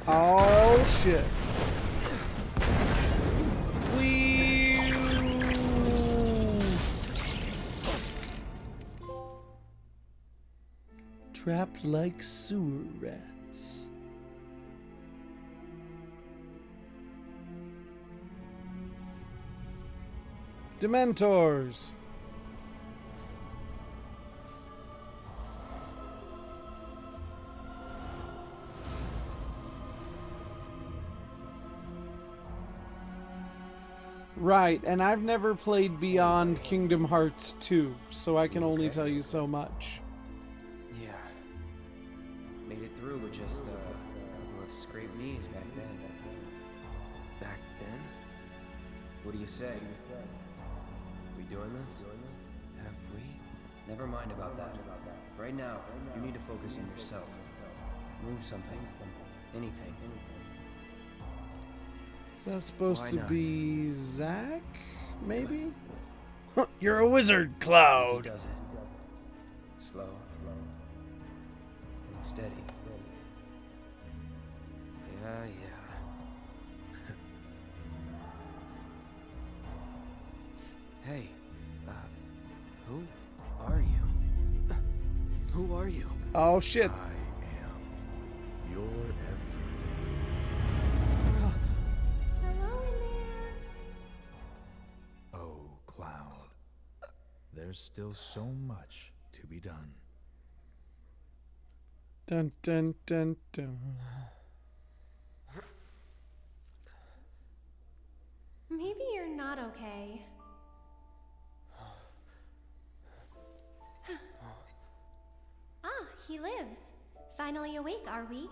Oh shit. Trapped like sewer rats. Dementors. Right, and I've never played beyond Kingdom Hearts 2, so I can only tell you so much. Yeah. Made it through with just a couple of scraped knees back then. Back then? What do you say? We doing this? Have we? Never mind about that. Right now, you need to focus on yourself. Move something. Anything. Is that supposed to be Zack? Maybe? You're a wizard, Cloud! Slow. And steady. Yeah. Hey, who are you? Who are you? Oh shit. I am your everything. Hello in there. Oh, Cloud. There's still so much to be done. Dun dun dun dun. Maybe you're not okay. Ah, he lives. Finally awake, are we?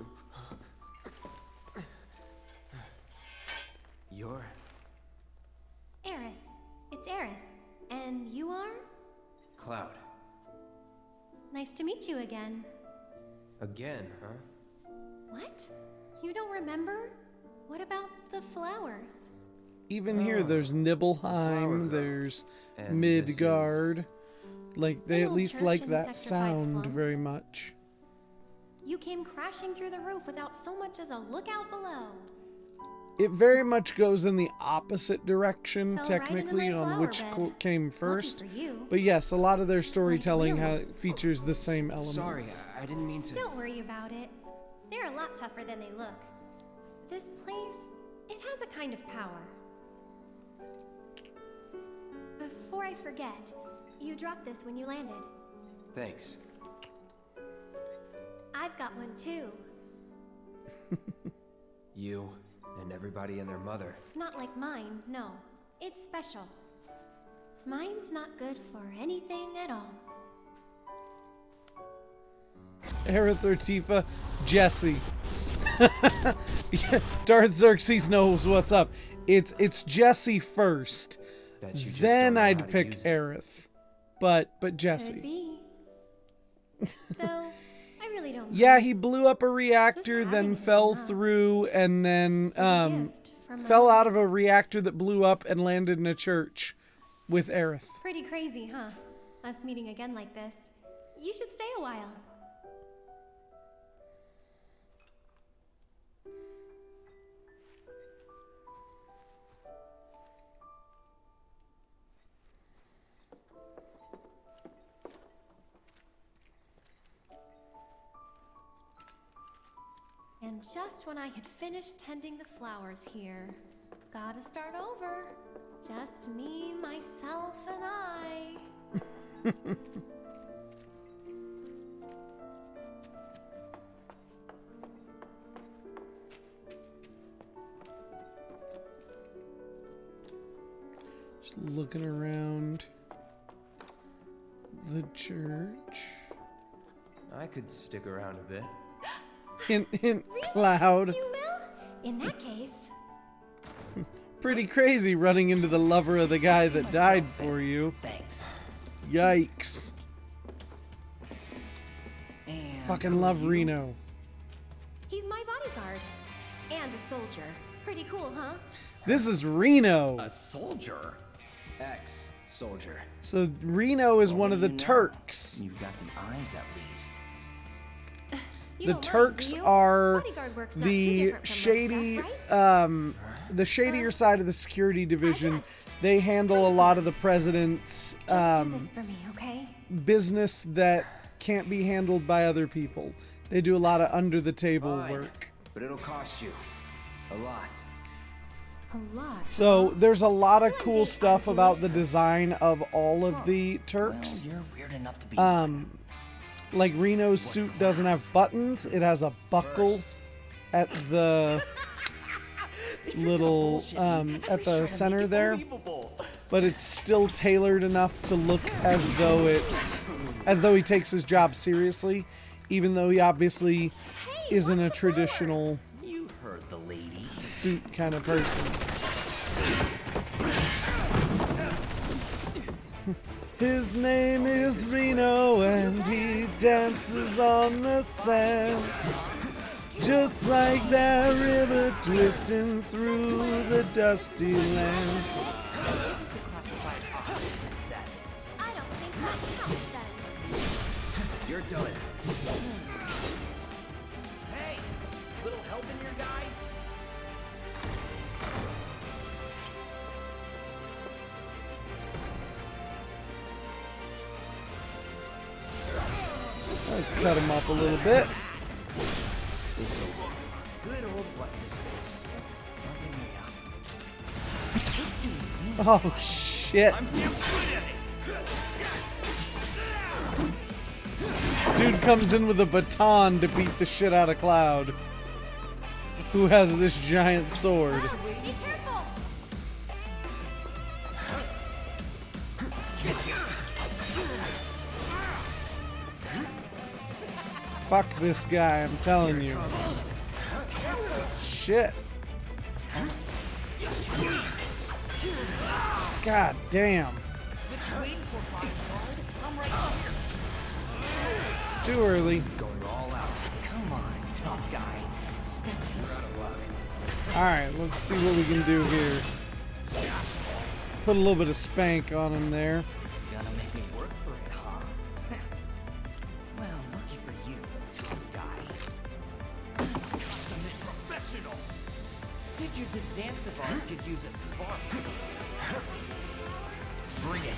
You're... Aerith. It's Aerith. And you are? Cloud. Nice to meet you again. Again, huh? What? You don't remember? What about the flowers? Even here, there's Nibelheim, there's And Midgard. Like, they An at old least church like in the that Sector 5 sound slums. very much. You came crashing through the roof without so much as a lookout below. It very much goes in the opposite direction, Fell right into technically, my on flower which bed. came first. for you. But yes, a lot of their storytelling really? features the same elements. Sorry, I didn't mean to... Don't worry about it. They're a lot tougher than they look. This place, it has a kind of power. Before I forget, you dropped this when you landed. Thanks. I've got one too. You and everybody and their mother. Not like mine, no. It's special. Mine's not good for anything at all. Aerith or Tifa, Jesse. Yeah, Darth Xerxes knows what's up. It's Jesse first. Bet you just Then don't know how I'd to pick use it. Aerith. But Could Jesse. be. Though, I really don't Yeah, mind. he blew up a reactor, then fell through, and then from my fell mother. out of a reactor that blew up and landed in a church with Aerith. Pretty crazy, huh? Us meeting again like this. You should stay a while. And just when I had finished tending the flowers here, gotta start over. Just me, myself, and I. Just looking around the church. I could stick around a bit. Hint, hint, Cloud. You will? In that case, Pretty crazy running into the lover of the guy that died for you. Thanks. Yikes. And Fucking love Reno. he's my bodyguard. And a soldier. Pretty cool, huh? This is Reno. a soldier. Ex-soldier. So Reno is one of the You know. Turks. You've got the eyes at least. You The don't mind, Turks do you? are Bodyguard work's not too the different from most shady, stuff, the shadier side of the security division. They handle a lot of the president's Just do this for me, okay? business that can't be handled by other people. They do a lot of under the table Fine. work. But it'll cost you. A lot. A lot. So there's a lot of cool stuff about the design of all of the Turks. Well, you're weird enough to be Like Reno's suit doesn't have buttons. It has a buckle at the little at the center there. But it's still tailored enough to look as though he takes his job seriously, even though he obviously isn't a traditional You heard the lady. suit kind of person. His name is Reno and he dances on the sand, just like that river twisting through the dusty land. It's a classified object, princess. I don't think that's how it's said. You're done. Hey, little help in here, guys? Let's cut him up a little bit. Good old what's his face. Oh shit. I'm damn good at it. Dude comes in with a baton to beat the shit out of Cloud, who has this giant sword. Be careful! Fuck this guy, I'm telling you. Shit. God damn. Too early. Going all out. Come on, tough guy. Step you're out of luck. Alright, let's see what we can do here. Put a little bit of spank on him there. Gonna make me work for it, huh? Well, lucky for you, tough guy. Consummate professional. Figured this dance of ours could use a spark. Bring it.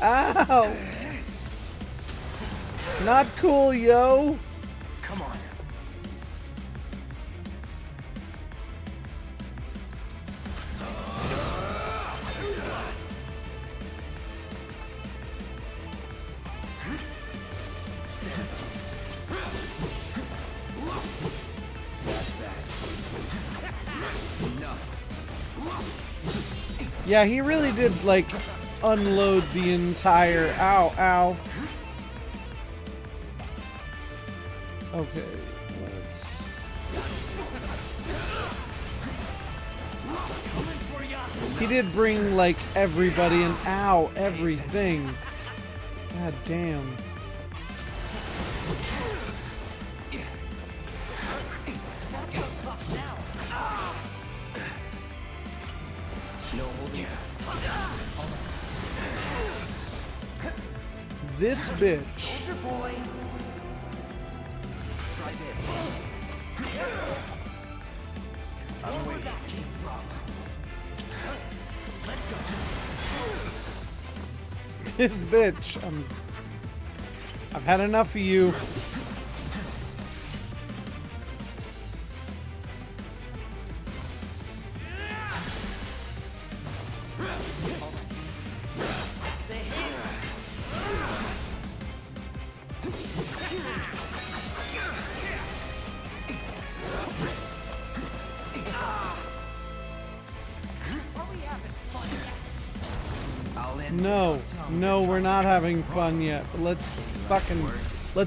Ow! Not cool, yo! Come on. Yeah, he really did, like, unload the entire... Ow, ow. Okay, let's... He did bring, like, everybody in. Ow, everything. God damn. This bitch. Soldier boy. Try this. Where that came from. Let's go. This bitch. I've had enough of you. No, no, we're not having fun yet. But let's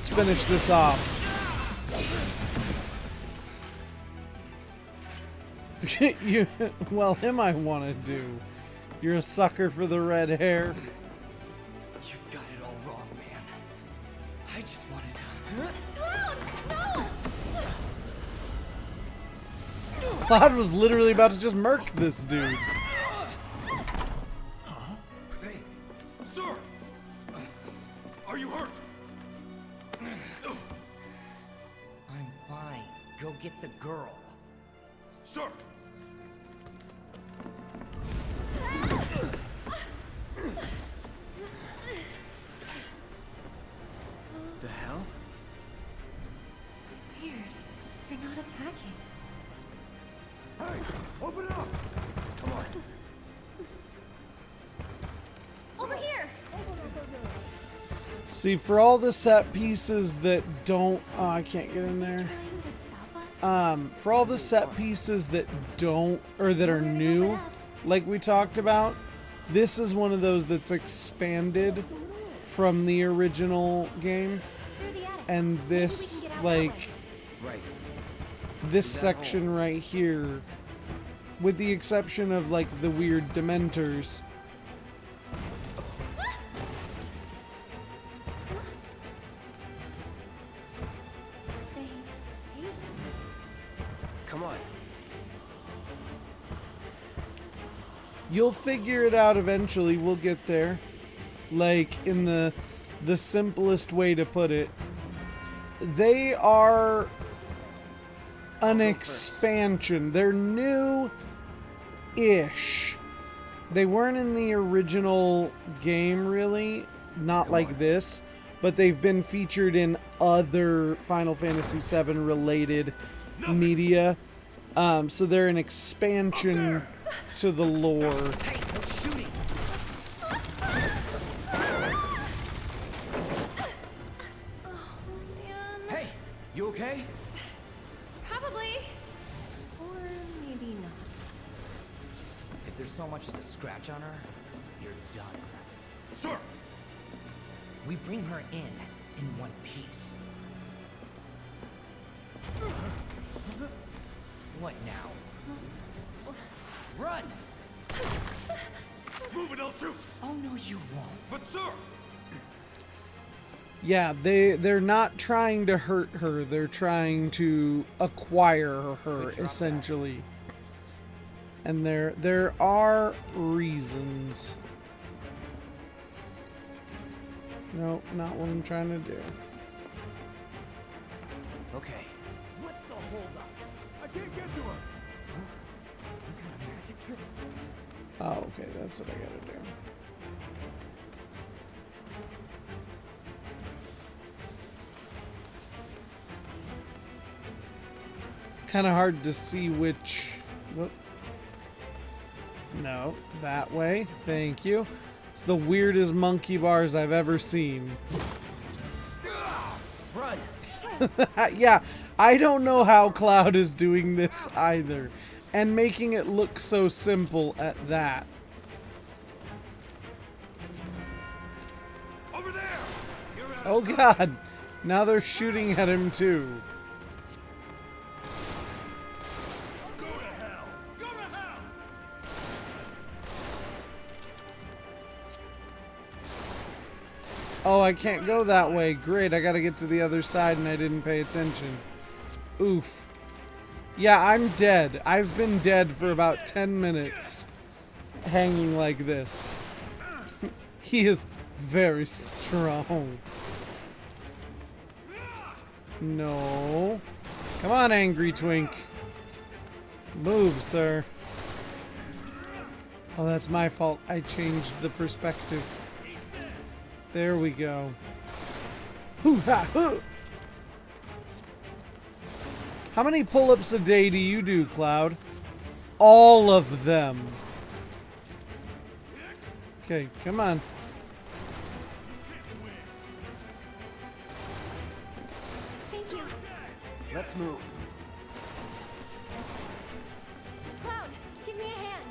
finish this off. Well, him I want to do. You're a sucker for the red hair. You've got it all wrong, man. I just wanted to... Cloud was literally about to just murk this dude. Sir! Are you hurt? I'm fine. Go get the girl. Sir! The hell? Weird. You're not attacking. Hey! Open it up! Come on. Over here! See, for all the set pieces that don't... Oh, I can't get in there. For all the set pieces that don't... Or that are new, like we talked about, this is one of those that's expanded from the original game. And this, like... This section right here, with the exception of, like, the weird Dementors... Come on. You'll figure it out eventually. We'll get there. Like, in the simplest way to put it. They are an expansion. They're new-ish. They weren't in the original game, really. Not like this. But they've been featured in other Final Fantasy VII related media. So they're an expansion to the lore. Hey, you okay? Probably. Or maybe not. If there's so much as a scratch on her, you're done. Sir! We bring her in one piece. What now? Run! Move and I'll shoot! Oh no, you won't. But sir! Yeah, they're not trying to hurt her. They're trying to acquire her, essentially. And there are reasons. Nope, not what I'm trying to do. Okay. What's the holdup? I can't get to her! Oh, okay, that's what I gotta do. Kind of hard to see which... Whoop. No, that way. Thank you. It's the weirdest monkey bars I've ever seen. Run! Yeah, I don't know how Cloud is doing this either. And making it look so simple at that. Over there! Oh god, now they're shooting at him too. Go to hell! Go to hell! Oh, I can't go that way. Great, I gotta get to the other side and I didn't pay attention. Oof. Yeah, I'm dead. I've been dead for about 10 minutes. Hanging like this. He is very strong. No. Come on, Angry Twink. Move, sir. Oh, that's my fault. I changed the perspective. There we go. Hoo-ha-hoo! How many pull-ups a day do you do, Cloud? All of them. Okay, come on. Thank you. Let's move. Cloud, give me a hand.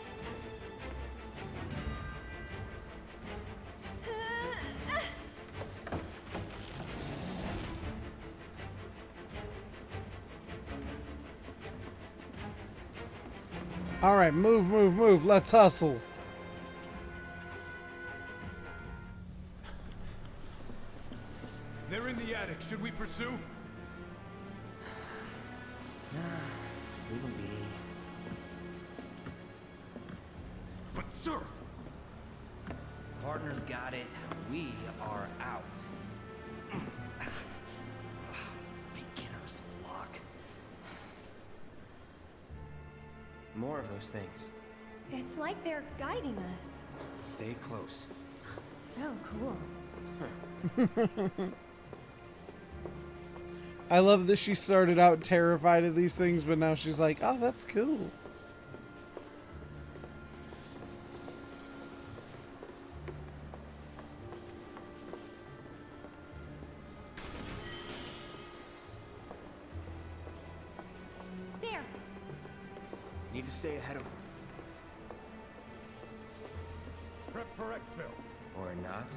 Alright, move, move, move. Let's hustle. They're in the attic. Should we pursue? Leave him be. But sir! Partner's got it. We are out. Beginner's luck. More of those things. It's like they're guiding us. Stay close. So cool. I love that she started out terrified of these things, but now she's like, oh, that's cool. There. Need to stay ahead of them. Prep for exfil. Or not.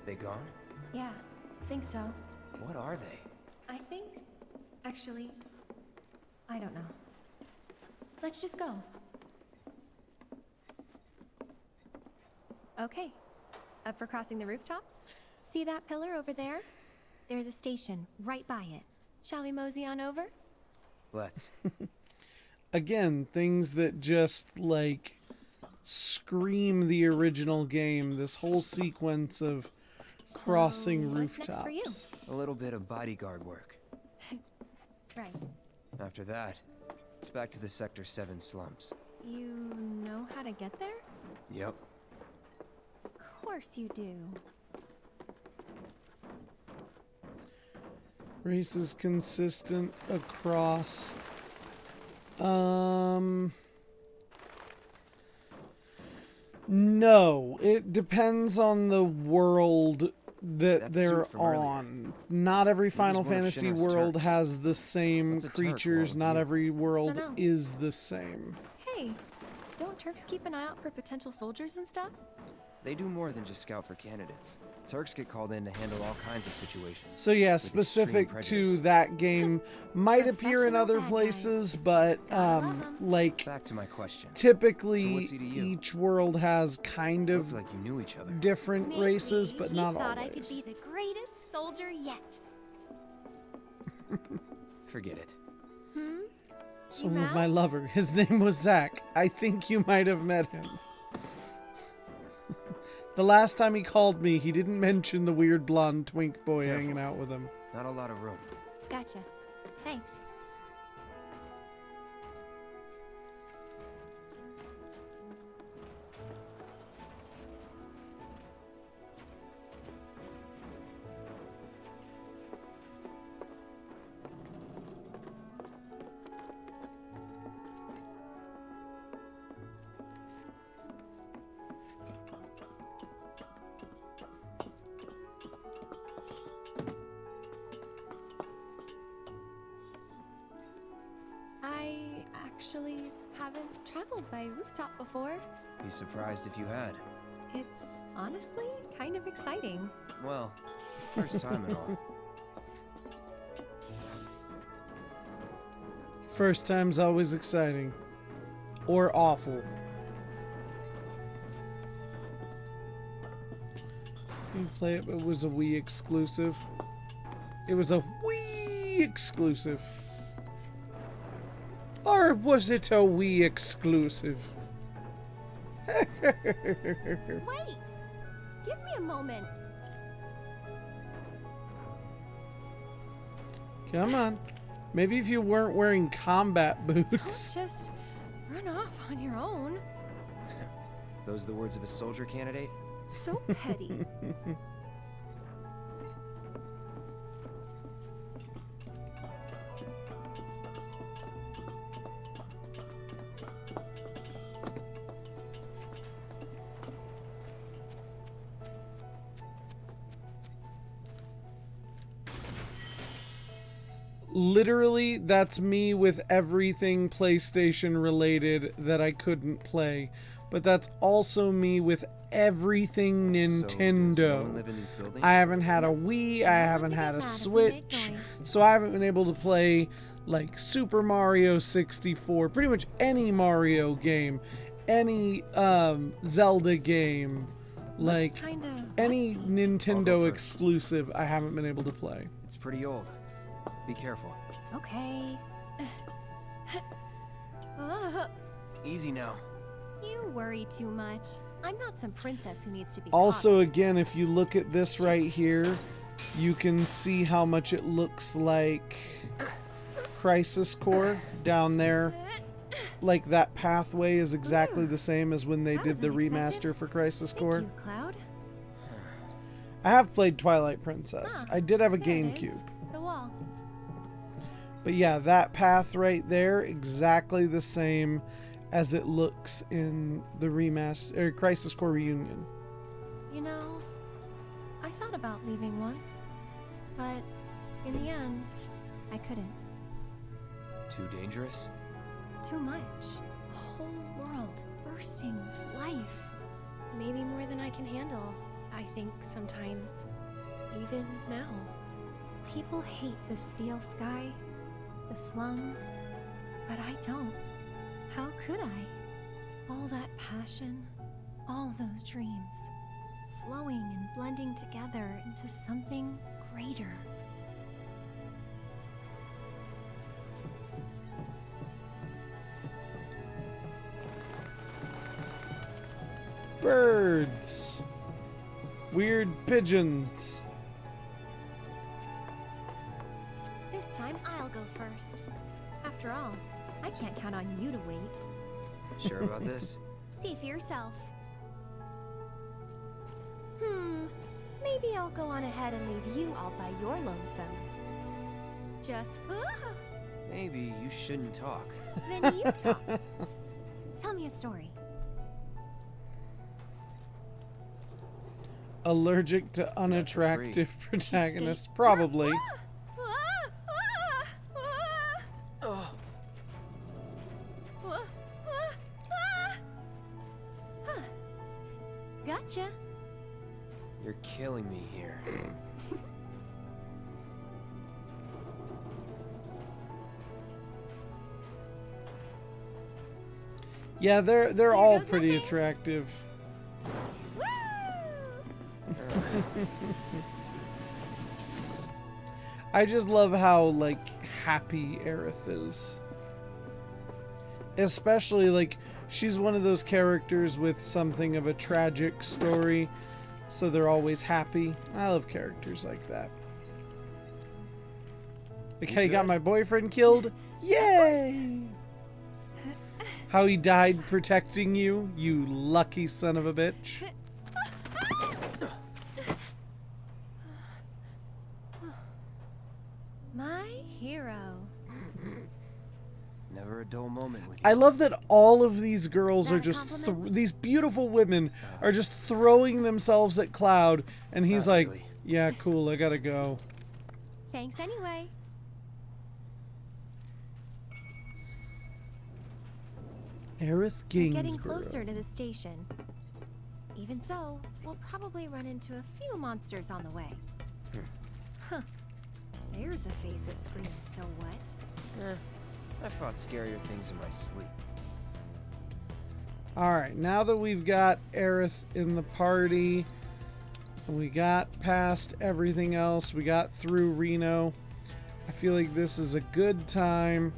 They gone? Yeah, think so. What are they? I think... Actually, I don't know. Let's just go. Okay. Up for crossing the rooftops? See that pillar over there? There's a station right by it. Shall we mosey on over? Let's. Again, things that just, like, scream the original game. This whole sequence of crossing what's next for you? rooftops. A little bit of bodyguard work. Right. After that, it's back to the Sector 7 slums. You know how to get there? Yep. Of course you do. Race is consistent across. No, it depends on the world that they're on. Not every Final Fantasy world has the same creatures. Not every world Dunno. is the same. Hey, don't Turks keep an eye out for potential soldiers and stuff? They do more than just scout for candidates. Turks get called in to handle all kinds of situations. So yeah, with specific extreme to prejudice. that game, might appear in other places, but like Back to my question. So typically what's he to you? each world has kind of Looked like you knew each other. different Maybe races, but he not thought I could always. be the greatest soldier yet. Forget it. So with my lover, his name was Zach. I think you might have met him. The last time he called me, he didn't mention the weird blonde twink boy Careful. hanging out with him. Not a lot of room. Gotcha. Thanks. I actually haven't traveled by rooftop before. Be surprised if you had. It's honestly kind of exciting. Well, first time and all. First time's always exciting. Or awful. You play it, but it was a Wii exclusive. It was a Wii exclusive. Or was it a Wii exclusive? Wait! Give me a moment. Come on. Maybe if you weren't wearing combat boots. Don't just run off on your own. Those the words of a soldier candidate? So petty. Literally, that's me with everything PlayStation related that I couldn't play. But that's also me with everything Nintendo. So, does no one live in these buildings? I haven't had a Wii, I haven't had a Switch, so I haven't been able to play like Super Mario 64, pretty much any Mario game, any Zelda game, like any Nintendo exclusive I haven't been able to play. It's pretty old. Be careful. Okay. Easy now. You worry too much. I'm not some princess who needs to be Also, again, if you look at this right here, you can see how much it looks like Crisis Core down there. Like that pathway is exactly the same as when they did the remaster for Crisis Core. Thank you, Cloud. I have played Twilight Princess. I did have a There it is, GameCube. the wall. But yeah, that path right there, exactly the same as it looks in the remaster or Crisis Core Reunion. You know, I thought about leaving once, but in the end, I couldn't. Too dangerous? Too much. A whole world bursting with life. Maybe more than I can handle, I think sometimes. Even now. People hate the steel sky, the slums, but I don't. How could I? All that passion, all those dreams, flowing and blending together into something greater. Birds. Weird pigeons. This time I'll go first. After all, I can't count on you to wait. Sure about this? See for yourself. Maybe I'll go on ahead and leave you all by your lonesome. Just... Maybe you shouldn't talk. Then you talk. Tell me a story. Allergic to unattractive protagonists? Probably. Gotcha. You're killing me here. Yeah, they're all pretty attractive. I just love how, like, happy Aerith is. Especially, like, she's one of those characters with something of a tragic story, so they're always happy. I love characters like that. Like how you got my boyfriend killed? Yay! How he died protecting you, you lucky son of a bitch. My hero. Never a dull moment with you. I love that all of these girls are just these beautiful women are just throwing themselves at Cloud, and he's like, really. "Yeah, cool, I gotta go." Thanks anyway. Aerith We're getting Gainsborough. closer to the station. Even so, we'll probably run into a few monsters on the way. Huh. There's a face that screams, so what? I fought scarier things in my sleep. Alright, now that we've got Aerith in the party, we got past everything else, we got through Reno, I feel like this is a good time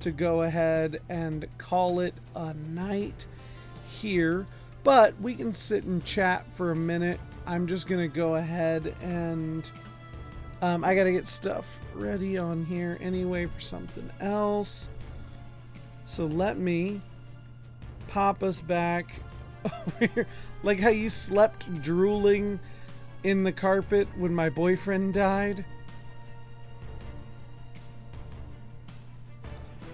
to go ahead and call it a night here. But we can sit and chat for a minute. I'm just going to go ahead and... I gotta get stuff ready on here anyway for something else. So let me pop us back over here. Like how you slept drooling in the carpet when my boyfriend died.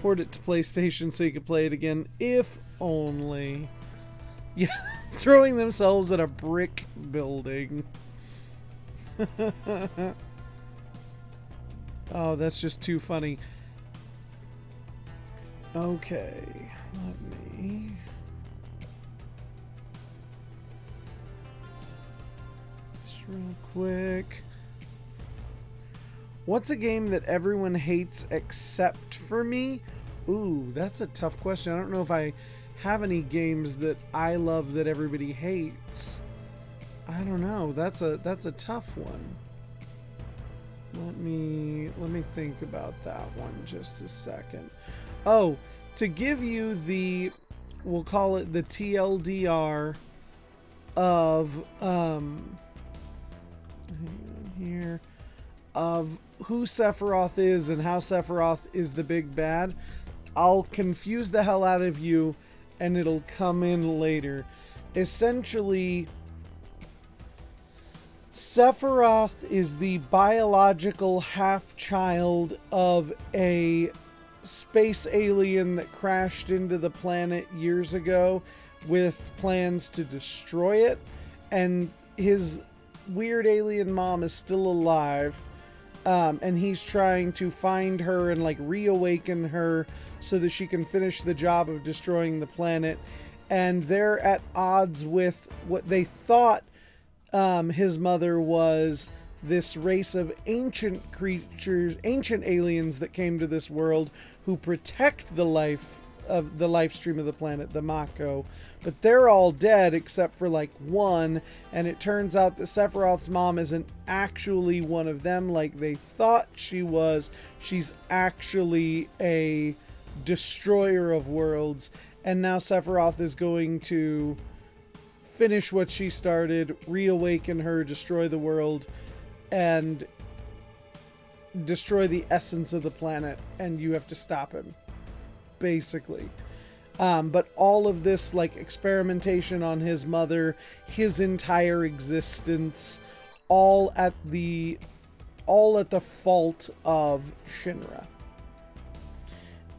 Port it to PlayStation so you can play it again, if only. Yeah, throwing themselves at a brick building. Oh, that's just too funny. Okay, let me... Just real quick. What's a game that everyone hates except for me? Ooh, that's a tough question. I don't know if I have any games that I love that everybody hates. I don't know. That's a tough one. Let me think about that one just a second. Oh, to give you the, we'll call it the TLDR of here of who Sephiroth is and how Sephiroth is the big bad. I'll confuse the hell out of you and it'll come in later. Essentially, Sephiroth is the biological half-child of a space alien that crashed into the planet years ago with plans to destroy it, and his weird alien mom is still alive, and he's trying to find her and like reawaken her so that she can finish the job of destroying the planet, and they're at odds with what they thought his mother was, this race of ancient creatures, ancient aliens that came to this world who protect the life of the life stream of the planet, the Mako. But they're all dead except for like one, and it turns out that Sephiroth's mom isn't actually one of them like they thought she was. She's actually a destroyer of worlds, and now Sephiroth is going to finish what she started, reawaken her, destroy the world, and destroy the essence of the planet, and you have to stop him, basically. But all of this, like, experimentation on his mother, his entire existence, all at the fault of Shinra.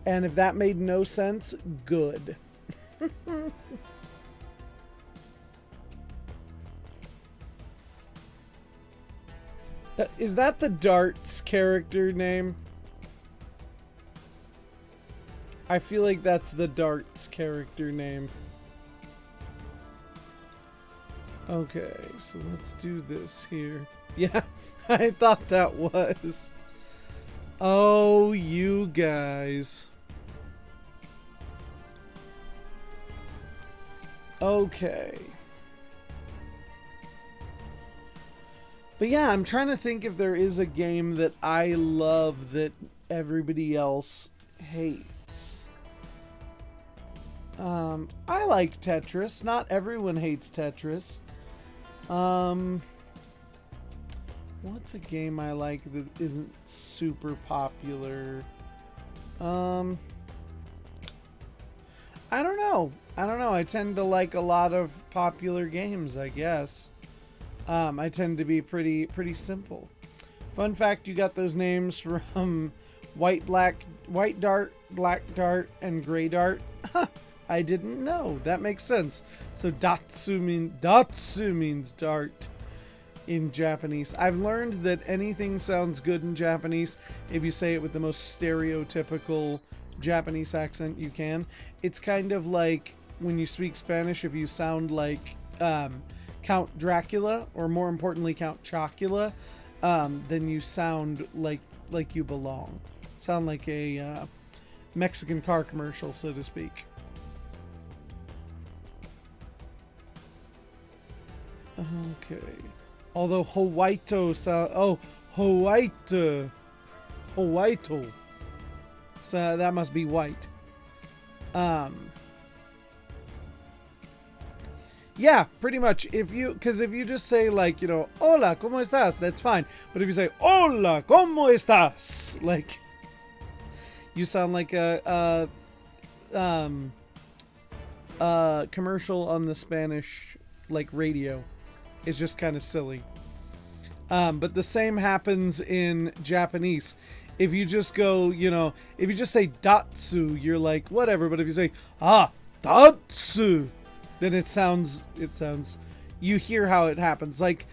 And if that made no sense, good. Is that the Darts character name? I feel like that's the Darts character name. Okay, so let's do this here. Yeah, I thought that was. Oh, you guys. Okay. But yeah, I'm trying to think if there is a game that I love that everybody else hates. I like Tetris. Not everyone hates Tetris. What's a game I like that isn't super popular? I don't know. I tend to like a lot of popular games, I guess. I tend to be pretty simple. Fun fact, you got those names from White Dart, Black Dart, and Gray Dart. Huh, I didn't know. That makes sense. So Datsu means dart in Japanese. I've learned that anything sounds good in Japanese if you say it with the most stereotypical Japanese accent you can. It's kind of like when you speak Spanish, if you sound like Count Dracula, or more importantly Count Chocula, then you sound like you belong. Sound like a Mexican car commercial, so to speak. Okay. Although Hawaito sound... Oh, Hawaito. So that must be white. Yeah, pretty much. Because if you just say, like, you know, hola, ¿cómo estás? That's fine. But if you say, hola, ¿cómo estás? Like, you sound like a commercial on the Spanish, like, radio. It's just kind of silly. But the same happens in Japanese. If you just go, you know, if you just say datsu, you're like, whatever. But if you say, datsu, then it sounds, you hear how it happens. Like,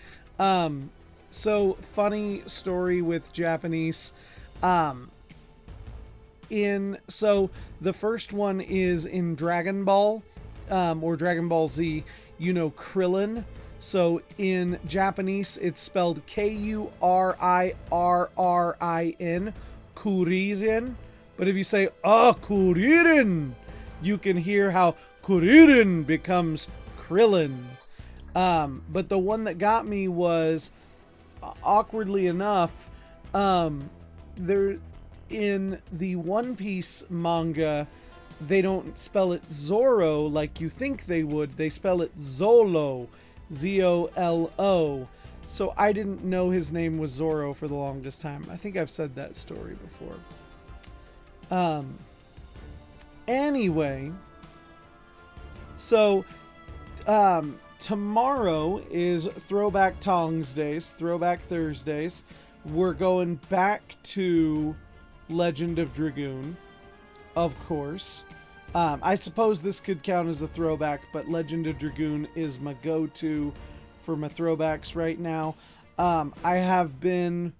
so funny story with Japanese. So the first one is in Dragon Ball, or Dragon Ball Z, you know, Krillin. So in Japanese, it's spelled Kurirrin, Kuririn. But if you say, Kuririn, you can hear how Kuririn becomes Krillin. But the one that got me was, awkwardly enough, there in the One Piece manga, they don't spell it Zoro like you think they would. They spell it Zolo. Z-O-L-O. So I didn't know his name was Zoro for the longest time. I think I've said that story before. Anyway, so tomorrow is Throwback Tongs Days, Throwback Thursdays. We're going back to Legend of Dragoon, of course. I suppose this could count as a throwback, but Legend of Dragoon is my go-to for my throwbacks right now. I have been,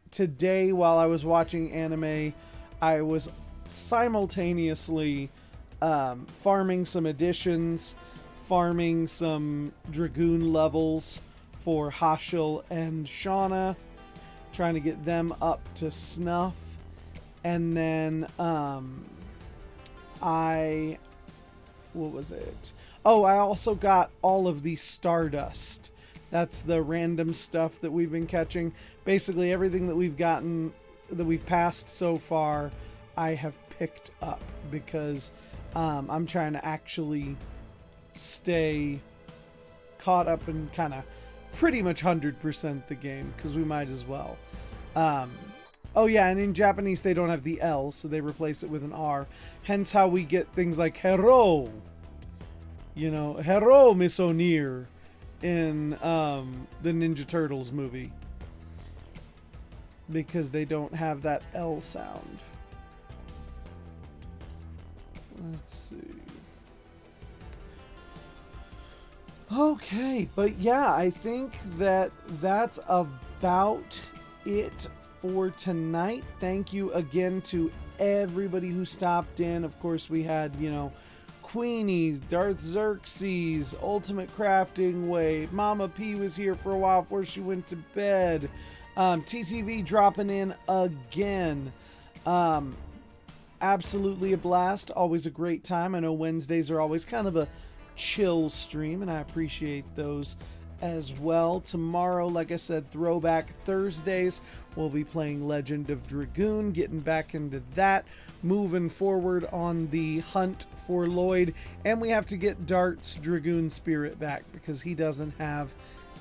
today while I was watching anime, I was simultaneously farming some additions, farming some Dragoon levels for Hashil and Shauna, trying to get them up to snuff, and then what was it? Oh, I also got all of the Stardust. That's the random stuff that we've been catching. Basically, everything that we've gotten, that we've passed so far, I have picked up because I'm trying to actually stay caught up and kind of pretty much 100% the game, because we might as well. Oh yeah, and in Japanese they don't have the L, so they replace it with an R. Hence how we get things like hero. You know, hero Misonir in the Ninja Turtles movie. Because they don't have that L sound. Let's see. Okay, but yeah, I think that that's about it for tonight. Thank you again to everybody who stopped in. Of course, we had, you know, Queenie, Darth Xerxes, Ultimate Crafting Way, Mama P was here for a while before she went to bed. TTV dropping in again. Absolutely a blast. Always a great time. I know Wednesdays are always kind of a chill stream, and I appreciate those as well. Tomorrow, like I said, Throwback Thursdays, we'll be playing Legend of Dragoon, getting back into that, moving forward on the hunt for Lloyd, and we have to get Dart's Dragoon Spirit back because he doesn't have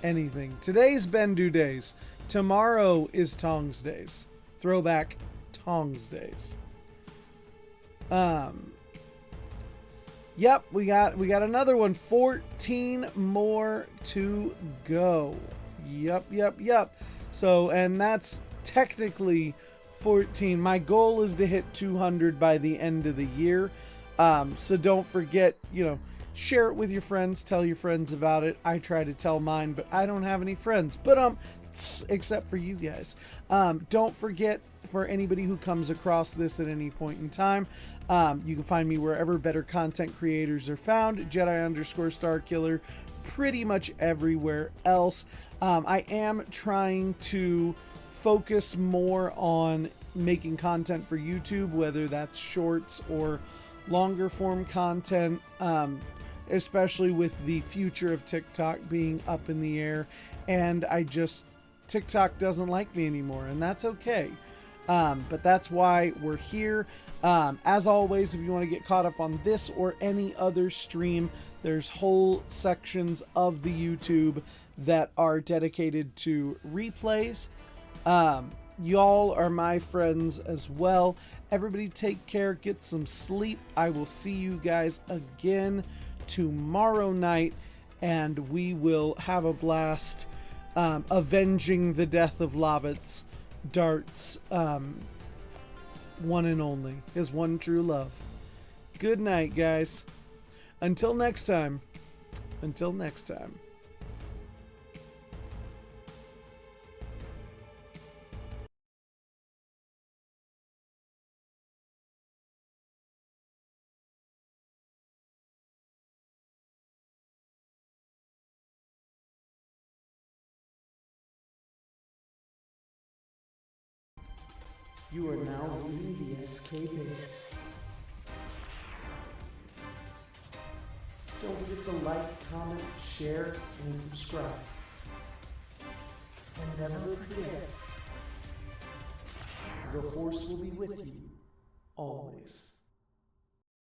anything. Today's Bendudays. Tomorrow is Tongs Days. Throwback Tongs Days. Yep, we got another one. 14 more to go. Yep. So, and that's technically 14. My goal is to hit 200 by the end of the year. So don't forget, you know, share it with your friends, tell your friends about it. I try to tell mine, but I don't have any friends. But except for you guys. Don't forget, for anybody who comes across this at any point in time, you can find me wherever better content creators are found. Jedi_Starkiller, pretty much everywhere else. I am trying to focus more on making content for YouTube, whether that's shorts or longer form content, especially with the future of TikTok being up in the air, and TikTok doesn't like me anymore, and that's okay. But that's why we're here. As always, if you want to get caught up on this or any other stream, there's whole sections of the YouTube that are dedicated to replays. Y'all are my friends as well. Everybody take care, get some sleep. I will see you guys again tomorrow night, and we will have a blast avenging the death of Lovitz, Dart's one and only, his one true love. Good night, guys. Until next time. You are now leaving the SK base. Don't forget to like, comment, share, and subscribe. And never forget, the Force will be with you, always.